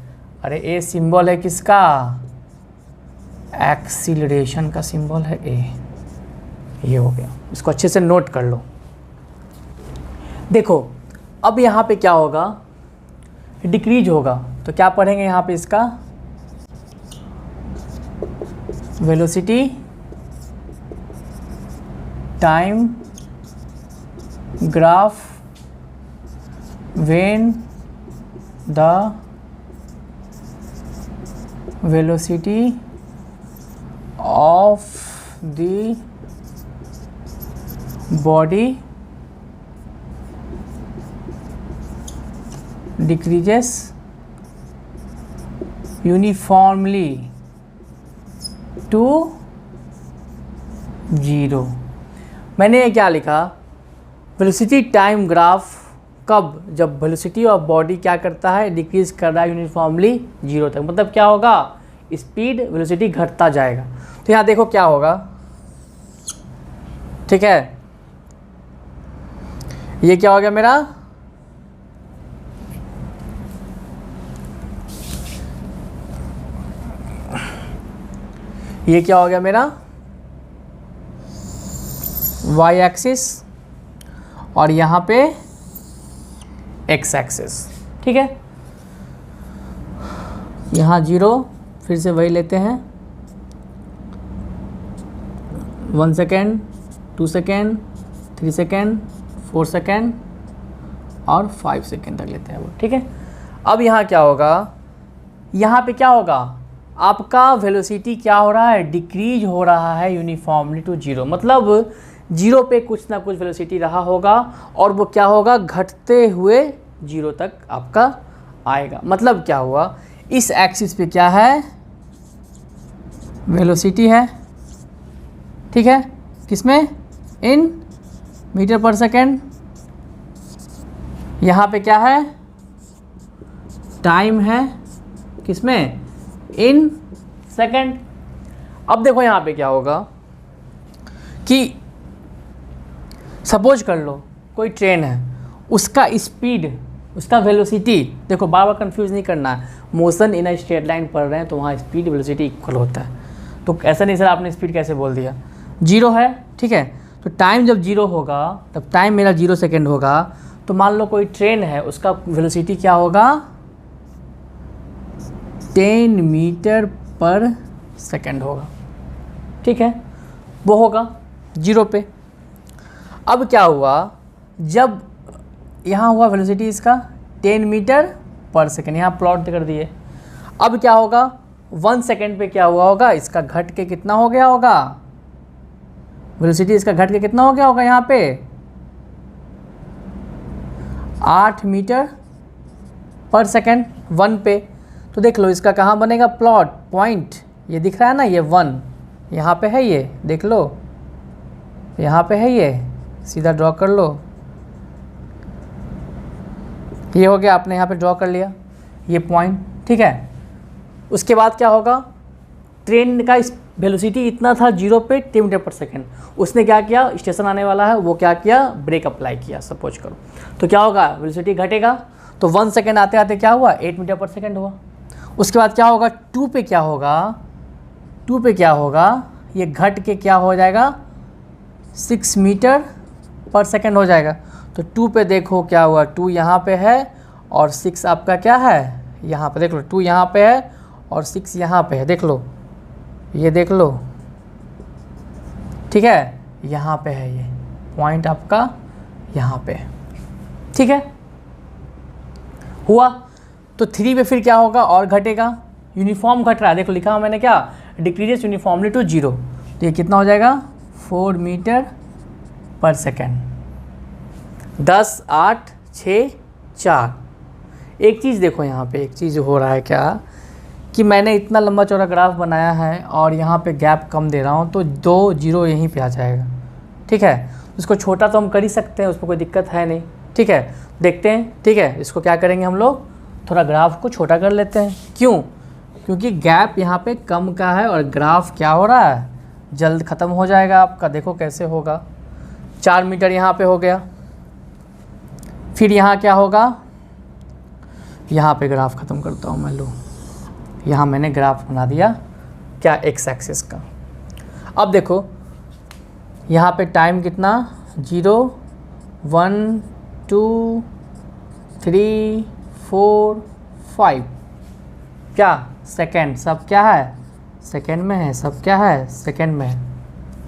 अरे ए सिंबल है किसका, एक्सीलरेशन का सिंबल है ए, ये हो गया, इसको अच्छे से नोट कर लो। देखो अब यहाँ पे क्या होगा, डिक्रीज होगा, तो क्या पढ़ेंगे यहाँ पे इसका, velocity time graph when the velocity of the body decreases uniformly to 0। मैंने ये क्या लिखा, वेलोसिटी टाइम ग्राफ कब, जब वेलोसिटी ऑफ बॉडी क्या करता है, डिक्रीज कर रहा है यूनिफॉर्मली 0 तक, मतलब क्या होगा, स्पीड वेलोसिटी घटता जाएगा। तो यहाँ देखो क्या होगा, ठीक है, ये क्या हो गया मेरा, ये क्या हो गया मेरा y एक्सिस और यहाँ पे x एक्सिस, ठीक है। यहाँ 0, फिर से वही लेते हैं, 1 सेकेंड, 2 सेकेंड, 3 सेकेंड, 4 सेकेंड और 5 सेकेंड तक लेते हैं वो, ठीक है। अब यहाँ क्या होगा, यहाँ पे क्या होगा, आपका वेलोसिटी क्या हो रहा है, डिक्रीज हो रहा है यूनिफॉर्मली टू जीरो। मतलब जीरो पे कुछ ना कुछ वेलोसिटी रहा होगा और वो क्या होगा, घटते हुए जीरो तक आपका आएगा। मतलब क्या हुआ, इस एक्सिस पे क्या है, वेलोसिटी है, ठीक है, किसमें, इन मीटर पर सेकेंड। यहाँ पे क्या है, टाइम है, किसमें, इन सेकेंड। अब देखो यहाँ पे क्या होगा कि सपोज कर लो कोई ट्रेन है, उसका स्पीड, उसका वेलोसिटी, देखो बार बार कंफ्यूज नहीं करना है, motion in a straight line पढ़ रहे हैं तो वहाँ स्पीड वेलोसिटी इक्वल होता है। तो ऐसा नहीं सर आपने स्पीड कैसे बोल दिया, जीरो है, ठीक है। तो टाइम जब जीरो होगा तब टाइम मेरा 0 सेकेंड होगा। तो मान लो कोई ट्रेन है, उसका वेलोसिटी क्या होगा, 10 मीटर पर सेकेंड होगा, ठीक है, वो होगा जीरो पे। अब क्या हुआ, जब यहाँ हुआ वेलोसिटी इसका 10 मीटर पर सेकेंड, यहाँ प्लॉट कर दिए। अब क्या होगा, 1 सेकेंड पे क्या हुआ होगा, इसका घट के कितना हो गया होगा, वेलोसिटी इसका घट के कितना हो गया होगा, यहाँ पे 8 मीटर पर सेकेंड 1 पे। तो देख लो इसका कहाँ बनेगा प्लॉट, पॉइंट ये दिख रहा है ना, ये 1 यहाँ पे है, ये देख लो यहाँ पे है, ये सीधा ड्रॉ कर लो, ये हो गया, आपने यहाँ पे ड्रॉ कर लिया ये पॉइंट, ठीक है। उसके बाद क्या होगा, ट्रेन का वेलोसिटी इतना था जीरो पे 10 मीटर पर सेकेंड, उसने क्या किया, स्टेशन आने वाला है, वो क्या किया, ब्रेक अप्लाई किया सपोज करो। तो क्या होगा, वेलोसिटी घटेगा। तो 1 सेकेंड आते आते क्या हुआ, 8 मीटर पर सेकेंड हुआ। उसके बाद क्या होगा, 2 पे क्या होगा, 2 पे क्या होगा, ये घट के क्या हो जाएगा, 6 मीटर पर सेकेंड हो जाएगा। तो 2 पे देखो क्या हुआ, 2 यहाँ पे है और 6 आपका क्या है, यहाँ पे देख लो, 2 यहाँ पे है और 6 यहाँ पे है, देख लो, ये देख लो, ठीक है, यहाँ पे है, ये पॉइंट आपका यहाँ पे है, ठीक है, हुआ। तो 3 पे फिर क्या होगा, और घटेगा, यूनिफॉर्म घट रहा है, देखो लिखा हुआ मैंने क्या, डिक्रीजेस यूनिफॉर्मली टू जीरो। तो ये कितना हो जाएगा, 4 मीटर पर सेकेंड। 10, 8, 6, 4। एक चीज़ देखो यहाँ पे, एक चीज़ हो रहा है क्या कि मैंने इतना लंबा चौड़ा ग्राफ बनाया है और यहाँ पे गैप कम दे रहा हूँ, तो 2 जीरो यहीं पे आ जाएगा, ठीक है। उसको छोटा तो हम कर ही सकते हैं, उसमें कोई दिक्कत है नहीं, ठीक है। देखते हैं, ठीक है, इसको क्या करेंगे हम लोग, थोड़ा ग्राफ को छोटा कर लेते हैं। क्यों, क्योंकि गैप यहाँ पे कम का है और ग्राफ क्या हो रहा है, जल्द ख़त्म हो जाएगा आपका। देखो कैसे होगा, 4 मीटर यहाँ पे हो गया, फिर यहाँ क्या होगा, यहाँ पे ग्राफ ख़त्म करता हूँ मैं, लो यहाँ मैंने ग्राफ बना दिया क्या, एक्स एक्सिस का। अब देखो यहाँ पे टाइम कितना, 0, 1, 2, 3, 4, 5, क्या सेकेंड, सब क्या है सेकेंड में है, सब क्या है सेकेंड में है,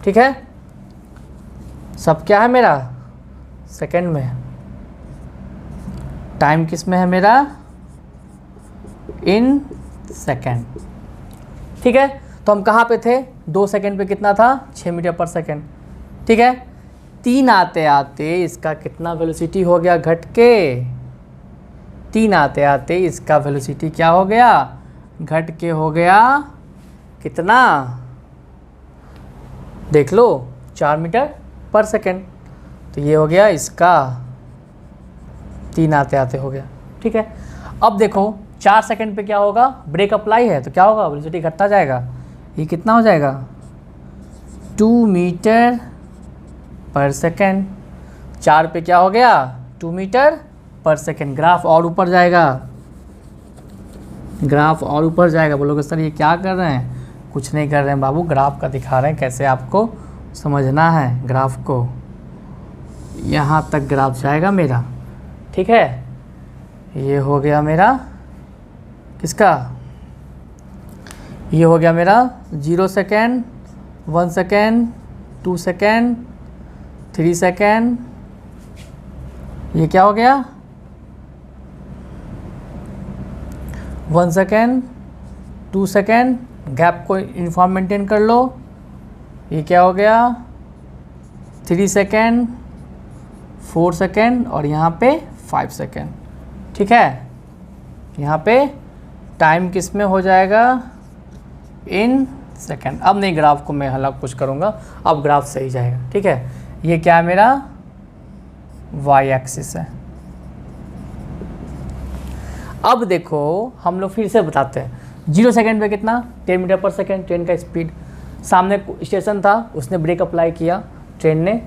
ठीक है, सब क्या है मेरा सेकेंड में है। टाइम किस में है मेरा, इन सेकेंड, ठीक है। तो हम कहाँ पे थे, 2 सेकेंड पे कितना था, 6 मीटर पर सेकेंड, ठीक है। 3 आते आते इसका कितना वेलोसिटी हो गया, घट के 3 आते आते इसका वेलोसिटी क्या हो गया, घट के हो गया कितना, देख लो 4 मीटर पर सेकेंड। तो ये हो गया इसका 3 आते आते हो गया, ठीक है। अब देखो 4 सेकेंड पे क्या होगा, ब्रेक अप्लाई है तो क्या होगा, वेलोसिटी घटता जाएगा, ये कितना हो जाएगा, 2 मीटर पर सेकेंड। 4 पे क्या हो गया, 2 मीटर पर सेकेंड। ग्राफ और ऊपर जाएगा, ग्राफ और ऊपर जाएगा। बोलोगे सर ये क्या कर रहे हैं, कुछ नहीं कर रहे हैं बाबू, ग्राफ का दिखा रहे हैं कैसे आपको समझना है ग्राफ को। यहाँ तक ग्राफ जाएगा मेरा, ठीक है। ये हो गया मेरा किसका, ये हो गया मेरा 0 सेकेंड, 1 सेकेंड, 2 सेकेंड, 3 सेकेंड, ये क्या हो गया 1 सेकेंड, 2 सेकेंड, गैप को यूनिफॉर्म मेंटेन कर लो। ये क्या हो गया 3 सेकेंड, 4 सेकेंड और यहाँ पे 5 सेकेंड। ठीक है, यहाँ पे टाइम किस में हो जाएगा इन सेकेंड। अब नहीं ग्राफ को मैं अलग कुछ करूँगा, अब ग्राफ सही जाएगा। ठीक है, ये क्या है मेरा वाई एक्सिस है। अब देखो हम लोग फिर से बताते हैं 0 सेकेंड पे कितना 10 मीटर पर सेकेंड ट्रेन का स्पीड। सामने स्टेशन था, उसने ब्रेक अप्लाई किया, ट्रेन ने,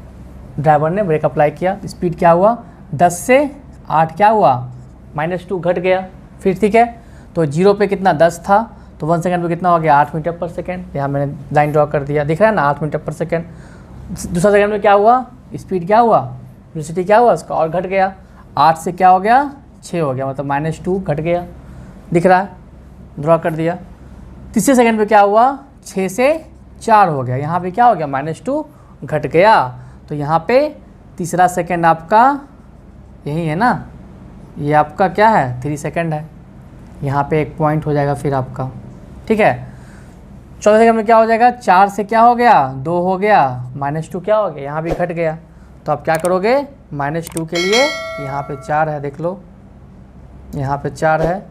ड्राइवर ने ब्रेक अप्लाई किया, स्पीड क्या हुआ 10 से 8 क्या हुआ -2 घट गया फिर। ठीक है, तो 0 पे कितना 10 था, तो 1 सेकेंड पे कितना हो गया 8 मीटर पर सेकेंड। यहाँ मैंने लाइन ड्रॉ कर दिया, दिख रहा है ना 8 मीटर पर सेकेंड। दूसरा सेकेंड में क्या हुआ, स्पीड क्या हुआ, वेलोसिटी क्या हुआ उसका और घट गया, 8 से क्या हो गया 6 हो गया, मतलब -2 घट गया, दिख रहा है, ड्रॉ कर दिया। तीसरे सेकेंड पे क्या हुआ 6 से 4 हो गया, यहाँ पे क्या हो गया -2 घट गया। तो यहाँ पे तीसरा सेकेंड आपका यही है ना, ये आपका क्या है 3 सेकेंड है, यहाँ पे एक पॉइंट हो जाएगा फिर आपका। ठीक है, चौथे सेकंड में क्या हो जाएगा 4 से क्या हो गया 2 हो गया, -2 क्या हो गया यहाँ भी घट गया। तो आप क्या करोगे -2 के लिए यहाँ पे 4 है, देख लो यहाँ पे 4 है,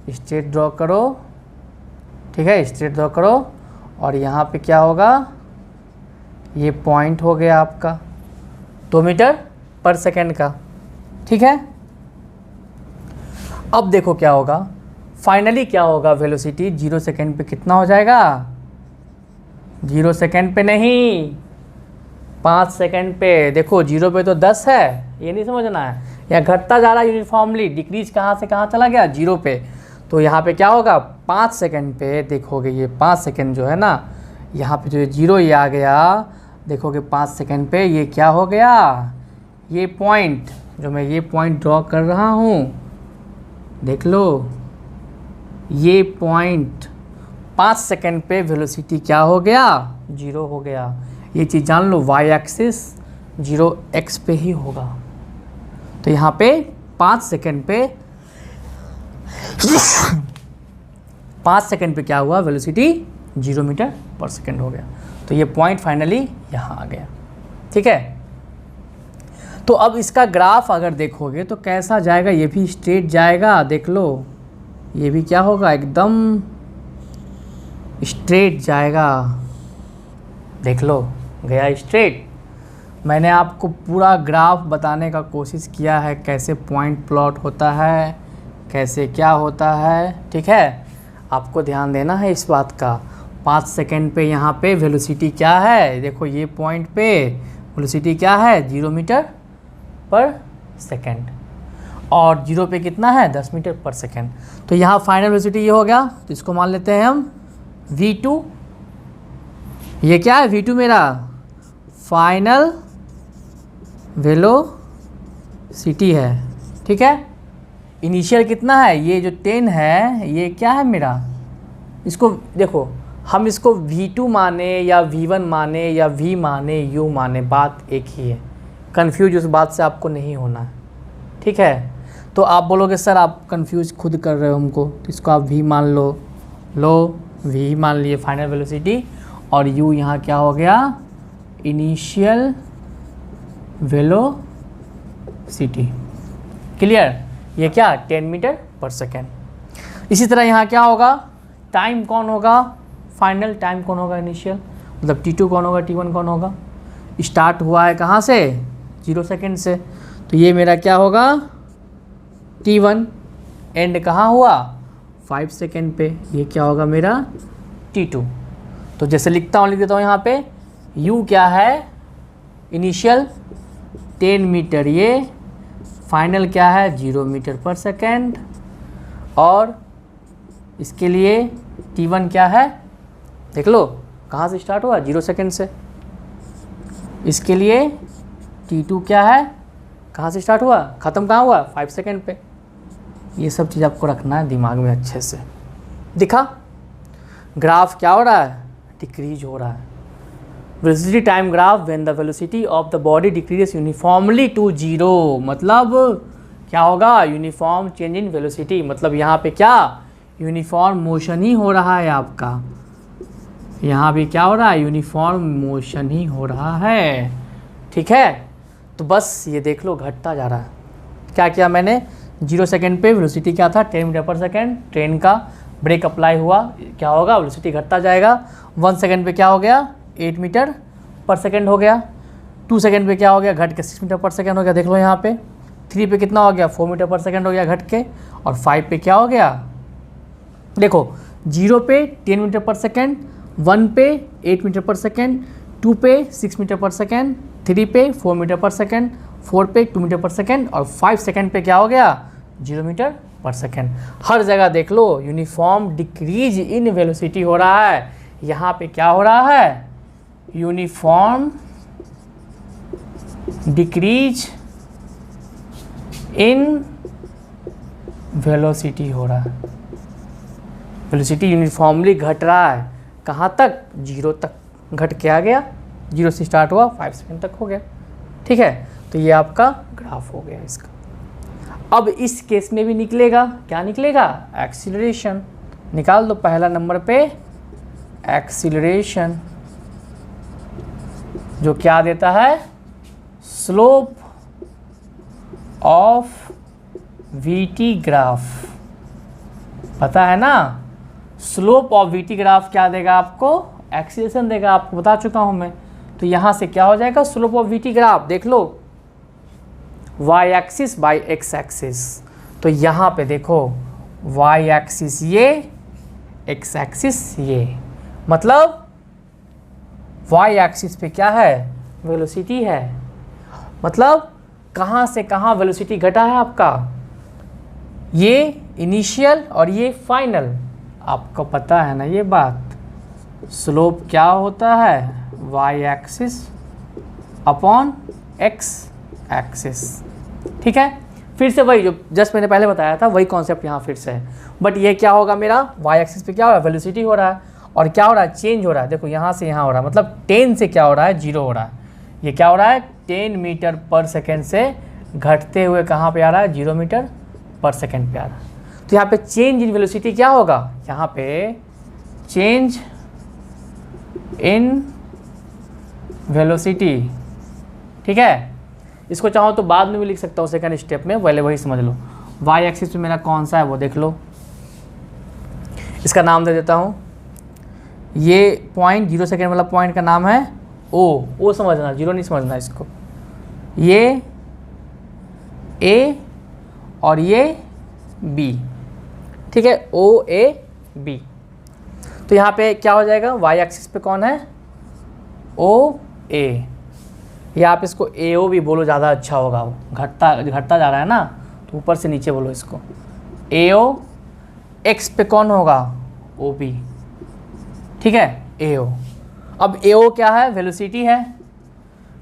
स्ट्रेट ड्रॉ करो। ठीक है, स्ट्रेट ड्रॉ करो और यहाँ पे क्या होगा ये पॉइंट हो गया आपका 2 मीटर पर सेकेंड का। ठीक है, अब देखो क्या होगा फाइनली, क्या होगा वेलोसिटी 0 सेकेंड पे कितना हो जाएगा, 0 सेकेंड पे नहीं 5 सेकेंड पे। देखो 0 पे तो 10 है, ये नहीं समझना है, या घटता जा रहा है यूनिफॉर्मली, डिक्रीज कहाँ से कहाँ चला गया 0 पे। तो यहाँ पे क्या होगा 5 सेकेंड पे देखोगे, ये 5 सेकेंड जो है ना, यहाँ पे जो 0 ये आ गया, देखोगे 5 सेकेंड पे ये क्या हो गया, ये पॉइंट जो मैं ये पॉइंट ड्रॉ कर रहा हूँ, देख लो ये पॉइंट 5 सेकेंड पे वेलोसिटी क्या हो गया 0 हो गया। ये चीज़ जान लो, वाई एक्सिस 0x पे ही होगा। तो यहाँ पे 5 सेकेंड पे 5 सेकेंड पे क्या हुआ वेलोसिटी 0 मीटर पर सेकेंड हो गया। तो ये पॉइंट फाइनली यहाँ आ गया। ठीक है, तो अब इसका ग्राफ अगर देखोगे तो कैसा जाएगा, ये भी स्ट्रेट जाएगा, देख लो ये भी क्या होगा एकदम स्ट्रेट जाएगा, देख लो गया स्ट्रेट। मैंने आपको पूरा ग्राफ बताने का कोशिश किया है, कैसे पॉइंट प्लॉट होता है, कैसे क्या होता है। ठीक है, आपको ध्यान देना है इस बात का। 5 सेकेंड पे यहाँ पे वेलोसिटी क्या है, देखो ये पॉइंट पे वेलोसिटी क्या है 0 मीटर पर सेकेंड, और 0 पे कितना है 10 मीटर पर सेकेंड। तो यहाँ फाइनल वेलोसिटी ये हो गया, तो इसको मान लेते हैं हम v2। ये क्या है v2 मेरा फाइनल वेलोसिटी है। ठीक है, इनिशियल कितना है, ये जो 10 है ये क्या है मेरा, इसको देखो हम इसको v2 माने या v1 माने या v माने u माने, बात एक ही है, कंफ्यूज उस बात से आपको नहीं होना है। ठीक है, तो आप बोलोगे सर आप कंफ्यूज खुद कर रहे हो हमको, तो इसको आप v मान लो v मान लिए फाइनल वेलोसिटी, और u यहाँ क्या हो गया इनिशियल वेलोसिटी। क्लियर, ये क्या 10 मीटर पर सेकेंड। इसी तरह यहाँ क्या होगा, टाइम कौन होगा, फाइनल टाइम कौन होगा इनिशियल, मतलब t2 कौन होगा, t1 कौन होगा। स्टार्ट हुआ है कहाँ से 0 सेकेंड से, तो ये मेरा क्या होगा t1, एंड कहाँ हुआ 5 सेकेंड पे, ये क्या होगा मेरा t2। तो जैसे लिखता हूँ लिख देता हूँ यहाँ पे, u क्या है इनिशियल 10 मीटर, ये फाइनल क्या है 0 मीटर पर सेकेंड, और इसके लिए t1 क्या है देख लो कहाँ से स्टार्ट हुआ 0 सेकेंड से, इसके लिए t2 क्या है कहाँ से स्टार्ट हुआ ख़त्म कहाँ हुआ 5 सेकेंड पे। ये सब चीज़ आपको रखना है दिमाग में अच्छे से। दिखा ग्राफ क्या हो रहा है, डिक्रीज हो रहा है। Velocity time graph when the velocity of the body decreases uniformly to 0, मतलब क्या होगा यूनिफॉर्म चेंज इन वेलोसिटी, मतलब यहाँ पे क्या यूनिफॉर्म मोशन ही हो रहा है आपका। यहाँ भी क्या हो रहा है, यूनिफॉर्म मोशन ही हो रहा है। ठीक है, तो बस ये देख लो घटता जा रहा है। क्या किया मैंने, 0 सेकेंड पे वेलोसिटी क्या था 10 मीटर पर सेकेंड, ट्रेन का ब्रेक अप्लाई हुआ, क्या होगा वेलोसिटी घटता जाएगा। 1 सेकेंड पे क्या हो गया 8 मीटर पर सेकेंड हो गया। 2 सेकेंड पे क्या हो गया घट के 6 मीटर पर सेकेंड हो गया, देख लो यहाँ पे। 3 पे कितना हो गया 4 मीटर पर सेकेंड हो गया घट के। और 5 पे क्या हो गया, देखो 0 पे 10 मीटर पर सेकेंड, 1 पे 8 मीटर पर सेकेंड, 2 पे 6 मीटर पर सेकेंड, 3 पे 4 मीटर पर सेकेंड, 4 पे 2 मीटर पर सेकेंड और 5 सेकेंड पे क्या हो गया 0 मीटर पर सेकेंड। हर जगह देख लो यूनिफॉर्म डिक्रीज इन वेलोसिटी हो रहा है। यहाँ पे क्या हो रहा है, यूनिफॉर्म डिक्रीज इन वेलोसिटी हो रहा है। वेलोसिटी यूनिफॉर्मली घट रहा है, कहाँ तक 0 तक घट के आ गया, 0 से स्टार्ट हुआ 5 सेकेंड तक हो गया। ठीक है, तो ये आपका ग्राफ हो गया इसका। अब इस केस में भी निकलेगा, क्या निकलेगा, एक्सीलरेशन। निकाल दो पहला नंबर पे एक्सीलरेशन, जो क्या देता है, स्लोप ऑफ वीटी ग्राफ। पता है ना, स्लोप ऑफ वीटी ग्राफ क्या देगा आपको, एक्सीलरेशन देगा, आपको बता चुका हूं मैं। तो यहां से क्या हो जाएगा, स्लोप ऑफ वीटी ग्राफ देख लो, Y axis by X axis. तो यहाँ पे देखो वाई एक्सिस ये, एक्स एक्सिस ये, मतलब वाई एक्सिस पे क्या है, वेलोसिटी है। मतलब कहाँ से कहाँ वेलोसिटी घटा है आपका, ये इनिशियल और ये फाइनल। आपको पता है ना ये बात, स्लोप क्या होता है, Y axis upon X axis. ठीक है, फिर से वही जो जस्ट मैंने पहले बताया था वही कॉन्सेप्ट यहाँ फिर से है। बट ये क्या होगा मेरा, वाई एक्सिस पे क्या हो रहा है, वेलोसिटी हो रहा है, और क्या हो रहा है, चेंज हो रहा है। देखो यहाँ से यहाँ हो रहा है, मतलब 10 से क्या हो रहा है, 0 हो रहा है। ये क्या हो रहा है, 10 मीटर पर सेकेंड से घटते हुए कहाँ पे आ रहा है, 0 मीटर पर सेकेंड पे आ रहा है। तो यहाँ पे चेंज इन वेलोसिटी क्या होगा, यहाँ पे चेंज इन वेलोसिटी। ठीक है, इसको चाहो तो बाद में भी लिख सकता हूँ सेकंड स्टेप में, पहले वही समझ लो। वाई एक्सिस में मेरा कौन सा है वो देख लो, इसका नाम दे देता हूँ। ये पॉइंट 0 सेकेंड वाला पॉइंट का नाम है ओ समझना, 0 नहीं समझना इसको। ये ए और ये बी, ठीक है, ओ ए बी। तो यहाँ पे क्या हो जाएगा, वाई एक्सिस पे कौन है, ओ ए, या आप इसको ए ओ भी बोलो, ज़्यादा अच्छा होगा। वो घटता जा रहा है ना, तो ऊपर से नीचे बोलो इसको, ए ओ। एक्स पे कौन होगा, ओ बी। ठीक है, ए ओ। अब ए ओ क्या है, वेलोसिटी है,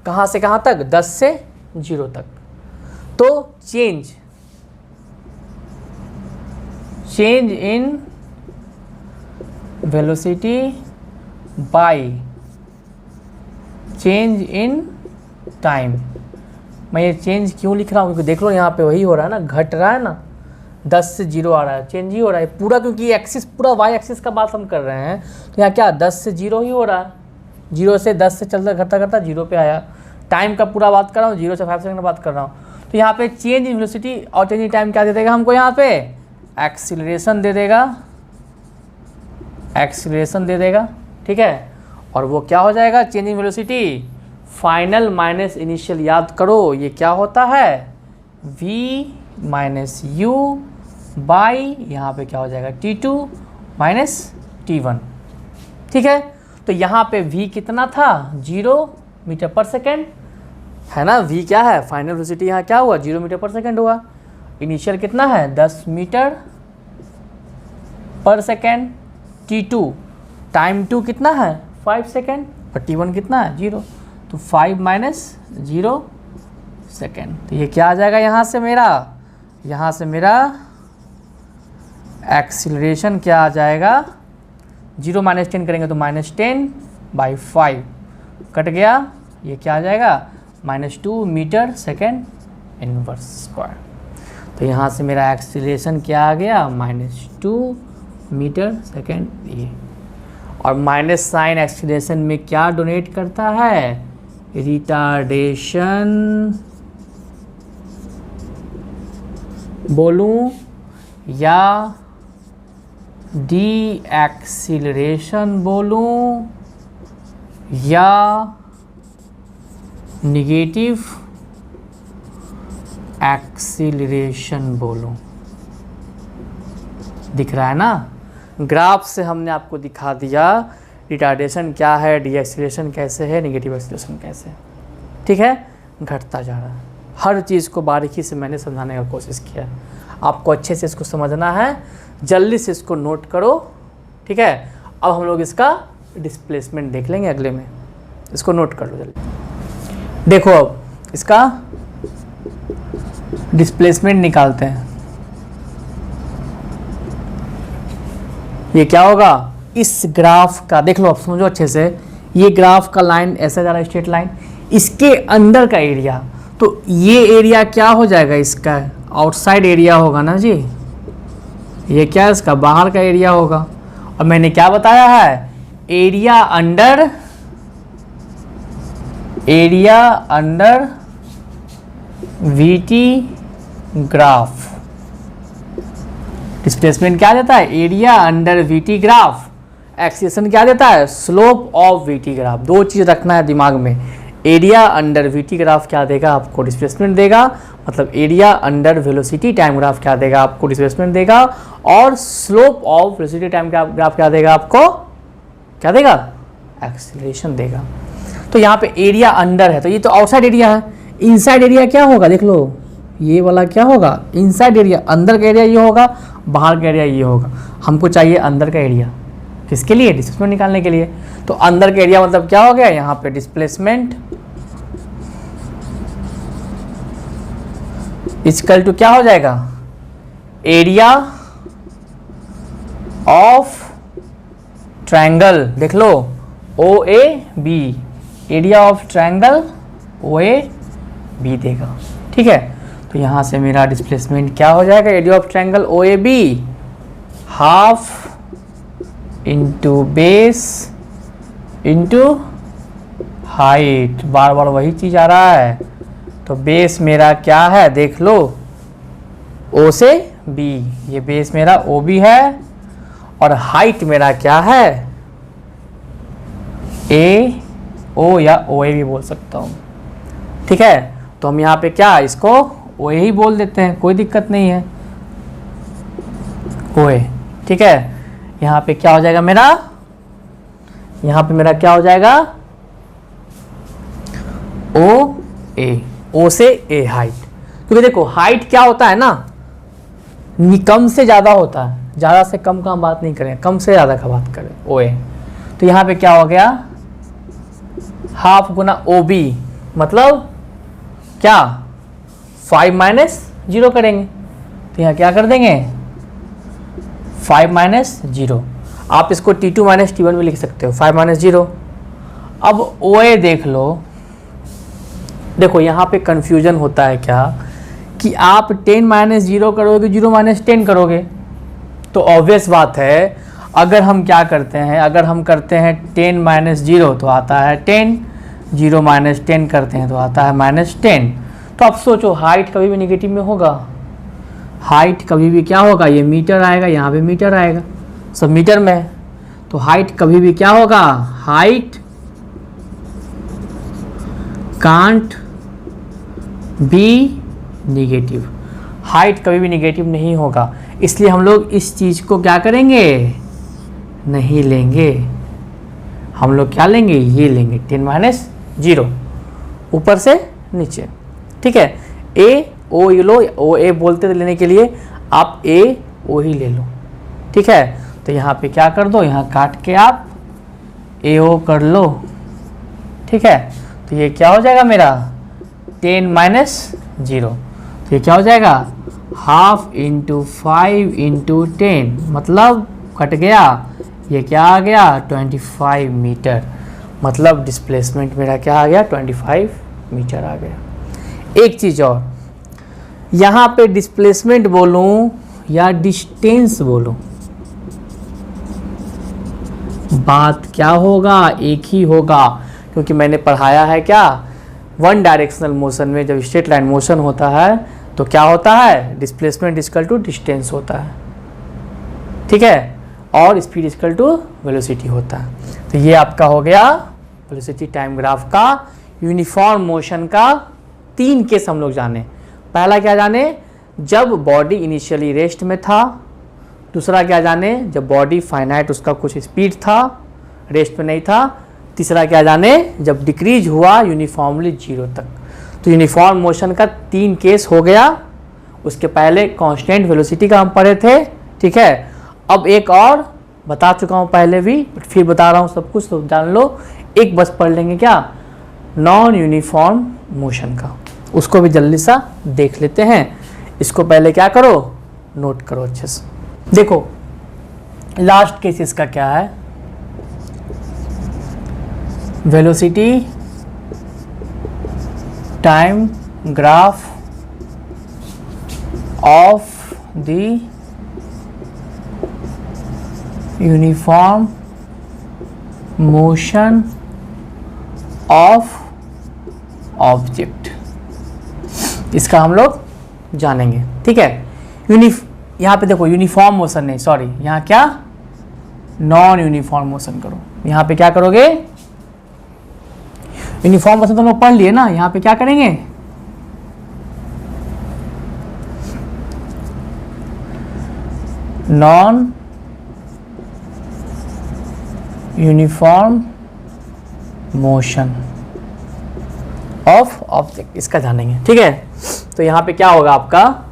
कहाँ से कहाँ तक, 10 से 0 तक। तो change in velocity by change in time. मैं ये चेंज क्यों लिख रहा हूँ, क्योंकि देख लो यहाँ पे वही हो रहा है ना, घट रहा है ना, 10 से 0 आ रहा है, चेंज ही हो रहा है पूरा, क्योंकि एक्सिस पूरा वाई एक्सिस का बात हम कर रहे हैं। तो यहाँ क्या 10 से 0 ही हो रहा है, 0 से 10 से चलता घटता घटता 0 पे आया। टाइम का पूरा बात कर रहा हूँ, 0 से 5 सेकंड का बात कर रहा हूँ। तो यहाँ पे चेंज इन वेलोसिटी और चेंज इन टाइम क्या दे देगा हमको, यहाँ पे एक्सीलरेशन दे देगा, एक्सीलरेशन दे देगा। ठीक है, और वो क्या हो जाएगा, change in velocity final minus initial. याद करो ये क्या होता है, v माइनस यू बाई, यहाँ पे क्या हो जाएगा, t2 माइनस t1। ठीक है, तो यहाँ पे v कितना था, 0 मीटर पर सेकेंड है ना, v क्या है, फाइनल वेलोसिटी यहाँ क्या हुआ, 0 मीटर पर सेकेंड हुआ। इनिशियल कितना है, 10 मीटर पर सेकेंड। t2 टाइम 2 कितना है, 5 सेकेंड, और t1 कितना है, 0। तो 5 माइनस 0 सेकेंड। तो ये क्या आ जाएगा, यहाँ से मेरा एक्सीलरेशन क्या आ जाएगा, 0 माइनस 10 करेंगे तो -10/5 कट गया। ये क्या आ जाएगा, -2 मीटर सेकेंड इनवर्स स्क्वायर। तो यहाँ से मेरा एक्सीलरेशन क्या आ गया, -2 मीटर सेकेंड ये, और माइनस साइन एक्सीलरेशन में क्या डोनेट करता है, रिटार्डेशन बोलूं या डी एक्सीलरेशन बोलूं या निगेटिव एक्सीलरेशन बोलूं। दिख रहा है ना, ग्राफ से हमने आपको दिखा दिया रिटार्डेशन क्या है, डी एक्सीलरेशन कैसे है, निगेटिव एक्सीलरेशन कैसे है। ठीक है, घटता जा रहा है। हर चीज़ को बारीकी से मैंने समझाने का कोशिश किया, आपको अच्छे से इसको समझना है, जल्दी से इसको नोट करो। ठीक है, अब हम लोग इसका डिस्प्लेसमेंट देख लेंगे अगले में, इसको नोट कर लो जल्दी। देखो अब इसका डिस्प्लेसमेंट निकालते हैं। ये क्या होगा, इस ग्राफ का देख लो, अब समझो अच्छे से, ये ग्राफ का लाइन ऐसा जा रहा है, स्ट्रेट लाइन, इसके अंदर का एरिया, तो ये एरिया क्या हो जाएगा, इसका आउटसाइड एरिया होगा ना जी, ये क्या है, इसका बाहर का एरिया होगा। और मैंने क्या बताया है, area under VT graph. Displacement क्या देता है, area under VT graph. Acceleration क्या देता है, स्लोप ऑफ वीटी ग्राफ। दो चीज़ रखना है दिमाग में, एरिया अंडर वीटी ग्राफ क्या देगा आपको, डिस्प्लेसमेंट देगा, मतलब area under velocity time graph क्या देगा आपको, डिस्प्लेसमेंट देगा, और slope of velocity time graph क्या देगा आपको, क्या देगा, एक्सीलरेशन देगा। तो यहाँ पे एरिया अंडर है, तो ये तो आउटसाइड एरिया है, इनसाइड एरिया क्या होगा, देख लो, ये वाला क्या होगा, इनसाइड एरिया, अंदर का एरिया ये होगा, बाहर का एरिया ये होगा। हमको चाहिए अंदर का एरिया, किसके लिए, डिस्प्लेसमेंट निकालने के लिए। तो अंदर का एरिया मतलब क्या हो गया, यहाँ पे डिस्प्लेसमेंट इक्वल टू क्या हो जाएगा, एरिया ऑफ ट्रायंगल, देख लो, O A B, area of triangle O A B देगा। ठीक है, तो यहाँ से मेरा डिस्प्लेसमेंट क्या हो जाएगा, area of triangle O A B half into base into height, बार बार वही चीज़ आ रहा है। तो बेस मेरा क्या है, देख लो, ओ से बी, ये बेस मेरा ओ बी है, और हाइट मेरा क्या है, ए ओ या ओ ए भी बोल सकता हूँ। ठीक है, तो हम यहाँ पे क्या, इसको ओ ए ही बोल देते हैं, कोई दिक्कत नहीं है, ओ ए। ठीक है, यहाँ पे क्या हो जाएगा मेरा, यहाँ पे मेरा क्या हो जाएगा, ओ ए, ओ से ए हाइट। क्योंकि देखो हाइट क्या होता है ना, कम से ज़्यादा होता है, ज़्यादा से कम का हम बात नहीं करें, कम से ज़्यादा का बात करें, ओ ए। तो यहाँ पे क्या हो गया, हाफ गुना ओ बी, मतलब क्या, 5 माइनस 0 करेंगे, तो यहाँ क्या कर देंगे, 5 माइनस 0। आप इसको T2 माइनस T1 भी लिख सकते हो, 5 माइनस 0। अब ओ ए देख लो, देखो यहाँ पे कंफ्यूजन होता है क्या, कि आप 10 माइनस 0 करोगे, 0 माइनस 10 करोगे, तो ऑब्वियस बात है, अगर हम क्या करते हैं, अगर हम करते हैं 10 माइनस 0 तो आता है 10, 0 माइनस 10 करते हैं तो आता है माइनस 10। तो अब सोचो, हाइट कभी भी नेगेटिव में होगा, हाइट कभी भी क्या होगा, ये मीटर आएगा, यहाँ पे मीटर आएगा, सब मीटर में है, तो हाइट कभी भी क्या होगा, height can't be negative, height कभी भी निगेटिव नहीं होगा। इसलिए हम लोग इस चीज़ को क्या करेंगे, नहीं लेंगे, हम लोग क्या लेंगे, ये लेंगे 10 माइनस 0 ऊपर से नीचे। ठीक है, ए ओ ये लो, ओ ए बोलते थे लेने के लिए, आप ए ओ ही ले लो। ठीक है, तो यहाँ पे क्या कर दो, यहाँ काट के आप ए ओ कर लो। ठीक है, तो ये क्या हो जाएगा मेरा 10 माइनस 0, तो ये क्या हो जाएगा, हाफ इंटू 5 इंटू 10, मतलब कट गया, ये क्या आ गया 25 मीटर, मतलब डिस्प्लेसमेंट मेरा क्या आ गया 25 मीटर आ गया। एक चीज़ और, यहाँ पे डिस्प्लेसमेंट बोलूँ या डिस्टेंस बोलूँ, बात क्या होगा, एक ही होगा, क्योंकि मैंने पढ़ाया है क्या, वन डायरेक्शनल मोशन में जब स्ट्रेट लाइन मोशन होता है तो क्या होता है, डिस्प्लेसमेंट इक्वल टू डिस्टेंस होता है, ठीक है, और स्पीड इक्वल टू वेलोसिटी होता है। तो ये आपका हो गया वेलोसिटी टाइम ग्राफ का यूनिफॉर्म मोशन का 3 केस हम लोग जाने। पहला क्या जाने, जब बॉडी इनिशियली रेस्ट में था। दूसरा क्या जाने, जब बॉडी फाइनाइट उसका कुछ स्पीड था, रेस्ट में नहीं था। तीसरा क्या जाने, जब डिक्रीज हुआ यूनिफॉर्मली 0 तक। तो यूनिफॉर्म मोशन का 3 केस हो गया। उसके पहले कांस्टेंट वेलोसिटी का हम पढ़े थे, ठीक है। अब एक और बता चुका हूँ पहले भी, फिर बता रहा हूँ सब कुछ, तो जान लो। एक बस पढ़ लेंगे क्या, नॉन यूनिफॉर्म मोशन का, उसको भी जल्दी सा देख लेते हैं। इसको पहले क्या करो, नोट करो अच्छे से। देखो लास्ट केस इसका क्या है, velocity time graph of the uniform motion of object, इसका हम लोग जानेंगे, ठीक है। यहाँ पे देखो यूनिफॉर्म मोशन नहीं, सॉरी, यहाँ क्या, नॉन यूनिफॉर्म मोशन करो। यहाँ पे क्या करोगे, यूनिफॉर्म मोशन तो हम लोग पढ़ लिए ना, यहाँ पे क्या करेंगे, non uniform motion of object, इसका जानेंगे, ठीक है। तो यहाँ पे क्या होगा आपका,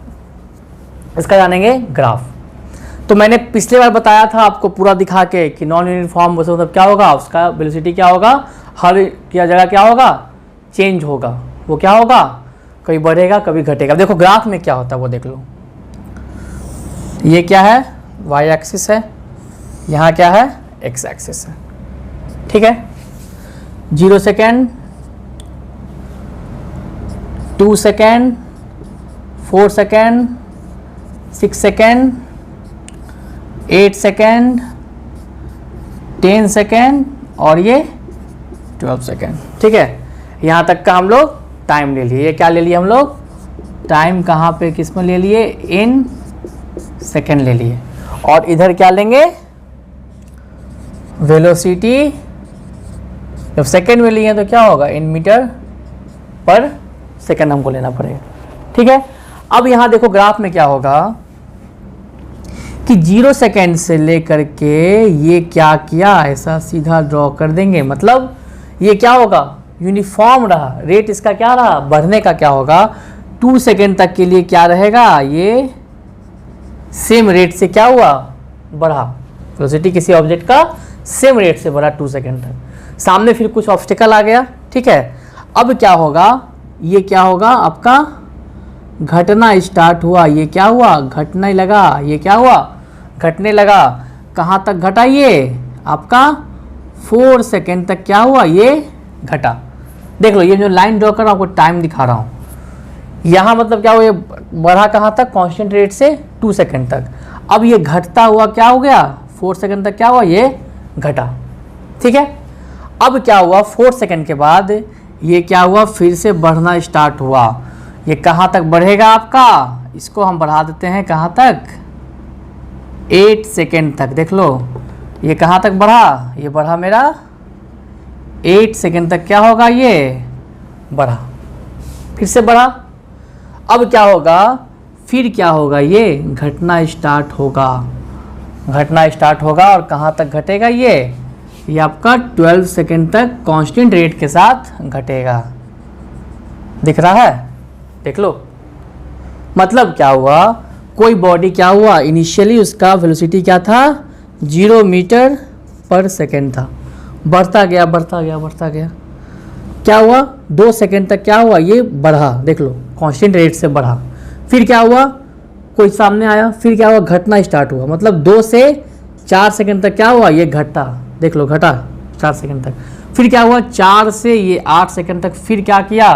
इसका जानेंगे ग्राफ। तो मैंने पिछले बार बताया था आपको पूरा दिखा के कि नॉन यूनिफॉर्म मोशन मतलब क्या होगा, उसका वेलोसिटी क्या होगा, हर क्या जगह क्या होगा, चेंज होगा। वो क्या होगा, कभी बढ़ेगा कभी घटेगा। देखो ग्राफ में क्या होता है वो देख लो। ये क्या है, वाई एक्सिस है, यहाँ क्या है, एक्स एक्सिस है, ठीक है। 0 second, 2 second, 4 second, 6 second, 8 second, 10 second और ये 12 सेकेंड, ठीक है। यहाँ तक का हम लोग टाइम ले लिए। ये क्या ले लिए हम लोग, टाइम कहाँ पे किस में ले लिए, इन सेकेंड ले लिए। और इधर क्या लेंगे, वेलोसिटी, जब सेकेंड में लिए तो क्या होगा, इन मीटर पर सेकेंड हमको लेना पड़ेगा, ठीक है। अब यहाँ देखो ग्राफ में क्या होगा कि 0 सेकेंड से लेकर के ये क्या किया, ऐसा सीधा ड्रॉ कर देंगे। मतलब ये क्या होगा, यूनिफॉर्म रहा, रेट इसका क्या रहा, बढ़ने का क्या होगा, 2 सेकेंड तक के लिए क्या रहेगा, ये सेम रेट से क्या हुआ, बढ़ा। वेलोसिटी किसी ऑब्जेक्ट का सेम रेट से बढ़ा 2 सेकेंड तक। सामने फिर कुछ ऑब्स्टिकल आ गया, ठीक है। अब क्या होगा, ये क्या होगा आपका, घटना स्टार्ट हुआ। ये क्या हुआ, घटने लगा। ये क्या हुआ, घटने लगा। कहाँ तक घटा, ये आपका 4 सेकेंड तक क्या हुआ, ये घटा। देख लो ये जो लाइन ड्रॉ कर रहा हूँ आपको टाइम दिखा रहा हूँ। यहाँ मतलब क्या हुआ, ये बढ़ा कहाँ तक, कांस्टेंट रेट से 2 सेकेंड तक। अब ये घटता हुआ क्या हो गया, 4 सेकेंड तक क्या हुआ, ये घटा, ठीक है। अब क्या हुआ, 4 सेकेंड के बाद ये क्या हुआ, फिर से बढ़ना स्टार्ट हुआ। ये कहाँ तक बढ़ेगा आपका, इसको हम बढ़ा देते हैं कहाँ तक, 8 सेकेंड तक। देख लो ये कहाँ तक बढ़ा, ये बढ़ा मेरा 8 सेकेंड तक क्या होगा, ये बढ़ा, फिर से बढ़ा। अब क्या होगा, फिर क्या होगा, ये घटना स्टार्ट होगा। घटना स्टार्ट होगा और कहाँ तक घटेगा, ये आपका 12 सेकेंड तक कांस्टेंट रेट के साथ घटेगा। दिख रहा है, देख लो। मतलब क्या हुआ, कोई बॉडी क्या हुआ, इनिशियली उसका वेलोसिटी क्या था, 0 मीटर पर सेकेंड था, बढ़ता गया बढ़ता गया बढ़ता गया। क्या हुआ, 2 सेकेंड तक क्या हुआ, ये बढ़ा, देख लो कांस्टेंट रेट से बढ़ा। फिर क्या हुआ, कोई सामने आया, फिर क्या हुआ, घटना स्टार्ट हुआ। मतलब 2 से 4 सेकेंड तक क्या हुआ, ये घटता, देख लो घटा 4 सेकेंड तक। फिर क्या हुआ, 4 से ये 8 सेकेंड तक, फिर क्या किया,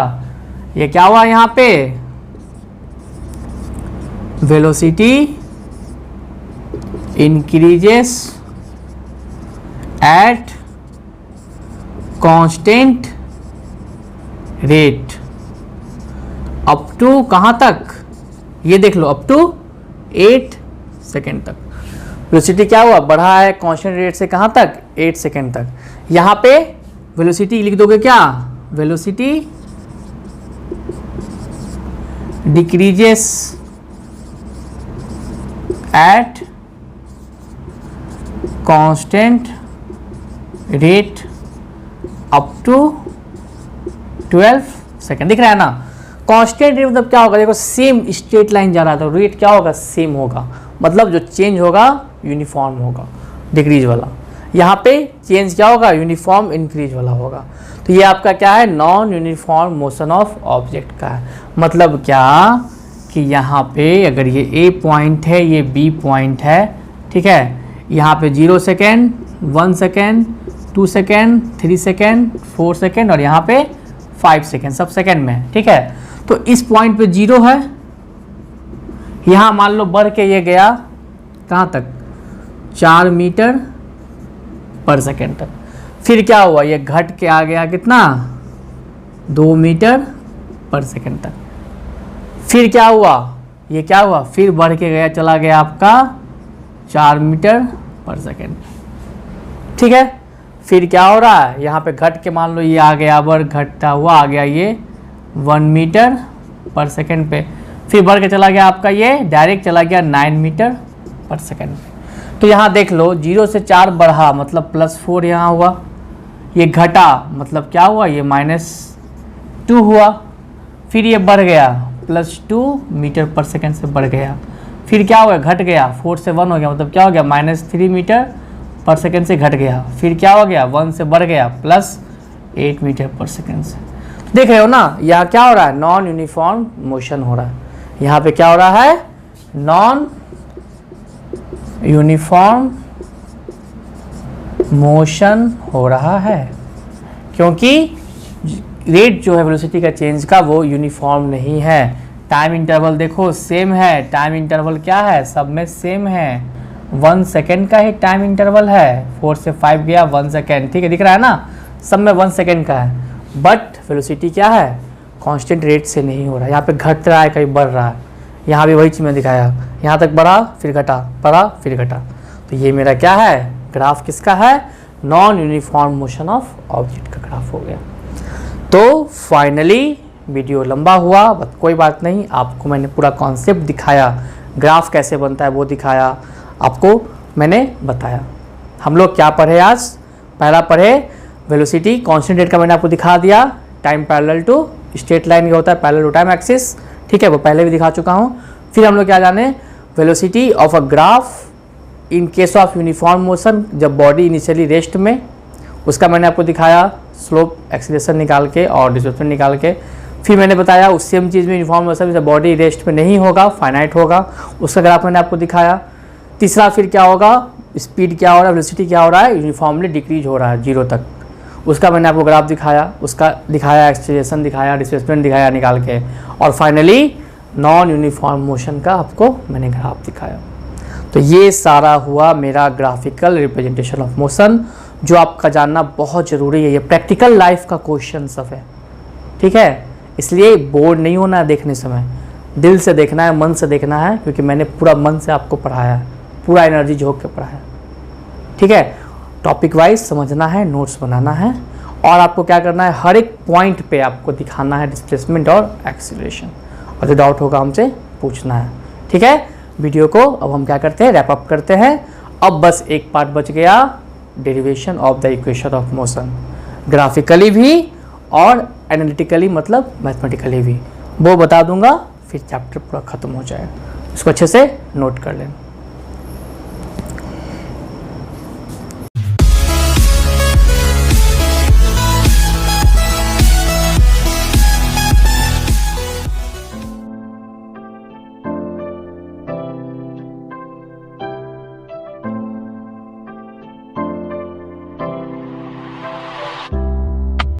ये क्या हुआ, यहाँ पे velocity increases at constant rate up to कहाँ तक, ये देख लो, अप टू 8 सेकेंड तक। वेलोसिटी क्या हुआ, बढ़ा है कांस्टेंट रेट से कहाँ तक, 8 सेकेंड तक। यहाँ पे वेलोसिटी लिख दोगे क्या, velocity decreases at constant rate up to 12 second. दिख रहा है ना, कांस्टेंट रेट मतलब क्या होगा, देखो सेम स्ट्रेट लाइन जा रहा था, रेट क्या होगा, सेम होगा, मतलब जो चेंज होगा यूनिफॉर्म होगा, डिक्रीज वाला। यहाँ पे चेंज क्या होगा, यूनिफॉर्म इंक्रीज वाला होगा। तो ये आपका क्या है, non uniform motion of object का है। मतलब क्या कि यहाँ पे अगर ये ए पॉइंट है, ये बी पॉइंट है, ठीक है, यहाँ पे 0 second, 1 second, 2 second, 3 second, 4 second और यहाँ पे 5 सेकेंड, सब सेकेंड में है, ठीक है। तो इस पॉइंट पे 0 है, यहाँ मान लो बढ़ के ये गया कहाँ तक, 4 मीटर पर सेकेंड तक। फिर क्या हुआ, ये घट के आ गया कितना, 2 मीटर पर सेकेंड तक। फिर क्या हुआ, ये क्या हुआ, फिर बढ़ के गया, चला गया आपका 4 मीटर पर सेकेंड, ठीक है। फिर क्या हो रहा है, यहाँ पे घट के मान लो ये आ गया, बढ़ घटता हुआ आ गया ये 1 मीटर पर सेकेंड पे। फिर बढ़ के चला गया आपका ये डायरेक्ट चला गया 9 मीटर पर सेकेंड पे। तो यहाँ देख लो 0 से 4 बढ़ा मतलब +4 यहाँ हुआ, ये घटा मतलब क्या हुआ, ये -2 हुआ। फिर ये बढ़ गया +2 मीटर पर सेकेंड से बढ़ गया। फिर क्या हुआ, घट गया, 4 से 1 हो गया, मतलब क्या हो गया, -3 मीटर पर सेकेंड से घट गया। फिर क्या हो गया, 1 से बढ़ गया +8 मीटर पर सेकेंड से। देख रहे हो ना, यहाँ क्या हो रहा है, नॉन यूनिफॉर्म मोशन हो रहा है। यहाँ पे क्या हो रहा है, नॉन यूनिफॉर्म मोशन हो रहा है, क्योंकि रेट जो है वेलोसिटी का चेंज का वो यूनिफॉर्म नहीं है। टाइम इंटरवल देखो सेम है, टाइम इंटरवल क्या है, सब में सेम है, 1 सेकेंड का ही टाइम इंटरवल है। 4 से 5 गया 1 सेकेंड, ठीक है, दिख रहा है ना, सब में 1 सेकेंड का है। बट वेलोसिटी क्या है, कांस्टेंट रेट से नहीं हो रहा है, यहाँ पे घट रहा है, कहीं बढ़ रहा है। यहाँ भी वही चीज़ में दिखाया, यहाँ तक बढ़ा फिर घटा, बढ़ा फिर घटा। तो ये मेरा क्या है, ग्राफ किसका है, non uniform motion of object का ग्राफ हो गया। तो फाइनली वीडियो लंबा हुआ बट कोई बात नहीं, आपको मैंने पूरा कॉन्सेप्ट दिखाया, ग्राफ कैसे बनता है वो दिखाया, आपको मैंने बताया। हम लोग क्या पढ़े आज, पहला पढ़े वेलोसिटी कांस्टेंट रेट का मैंने आपको दिखा दिया, time parallel to straight line का होता है, पैरेलल टू टाइम एक्सिस, ठीक है, वो पहले भी दिखा चुका हूँ। फिर हम लोग क्या जाने, velocity of a graph in case of uniform motion, जब बॉडी इनिशियली रेस्ट में, उसका मैंने आपको दिखाया स्लोप एक्सीलरेशन निकाल के और डिस्प्लेसमेंट निकाल के। फिर मैंने बताया उस सेम चीज़ में यूनिफॉर्म मोशन जब बॉडी रेस्ट में नहीं होगा, फाइनाइट होगा, उसका ग्राफ मैंने आपको दिखाया। तीसरा फिर क्या होगा, स्पीड क्या हो रहा है, वेलोसिटी क्या हो रहा है, यूनिफॉर्मली डिक्रीज हो रहा है 0 तक, उसका मैंने आपको ग्राफ दिखाया, उसका दिखाया एक्सीलरेशन दिखाया, डिस्प्लेसमेंट दिखाया निकाल के, और फाइनली नॉन यूनिफॉर्म मोशन का आपको मैंने ग्राफ दिखाया। तो ये सारा हुआ मेरा ग्राफिकल रिप्रेजेंटेशन ऑफ मोशन, जो आपका जानना बहुत ज़रूरी है। ये प्रैक्टिकल लाइफ का क्वेश्चन सब है, ठीक है, इसलिए बोर्ड नहीं होना है देखने समय, दिल से देखना है, मन से देखना है, क्योंकि मैंने पूरा मन से आपको पढ़ाया है, पूरा एनर्जी झोंक के पढ़ाया, ठीक है। टॉपिक वाइज समझना है, नोट्स बनाना है, और आपको क्या करना है, हर एक पॉइंट पे आपको दिखाना है डिस्प्लेसमेंट और एक्सीलरेशन, और जो डाउट होगा हमसे पूछना है, ठीक है। वीडियो को अब हम क्या करते हैं, रैप अप करते हैं। अब बस एक पार्ट बच गया, derivation of the equation of motion, graphically भी और एनालिटिकली मतलब मैथमेटिकली भी, वो बता दूंगा, फिर चैप्टर पूरा ख़त्म हो जाएगा। इसको अच्छे से नोट कर लें।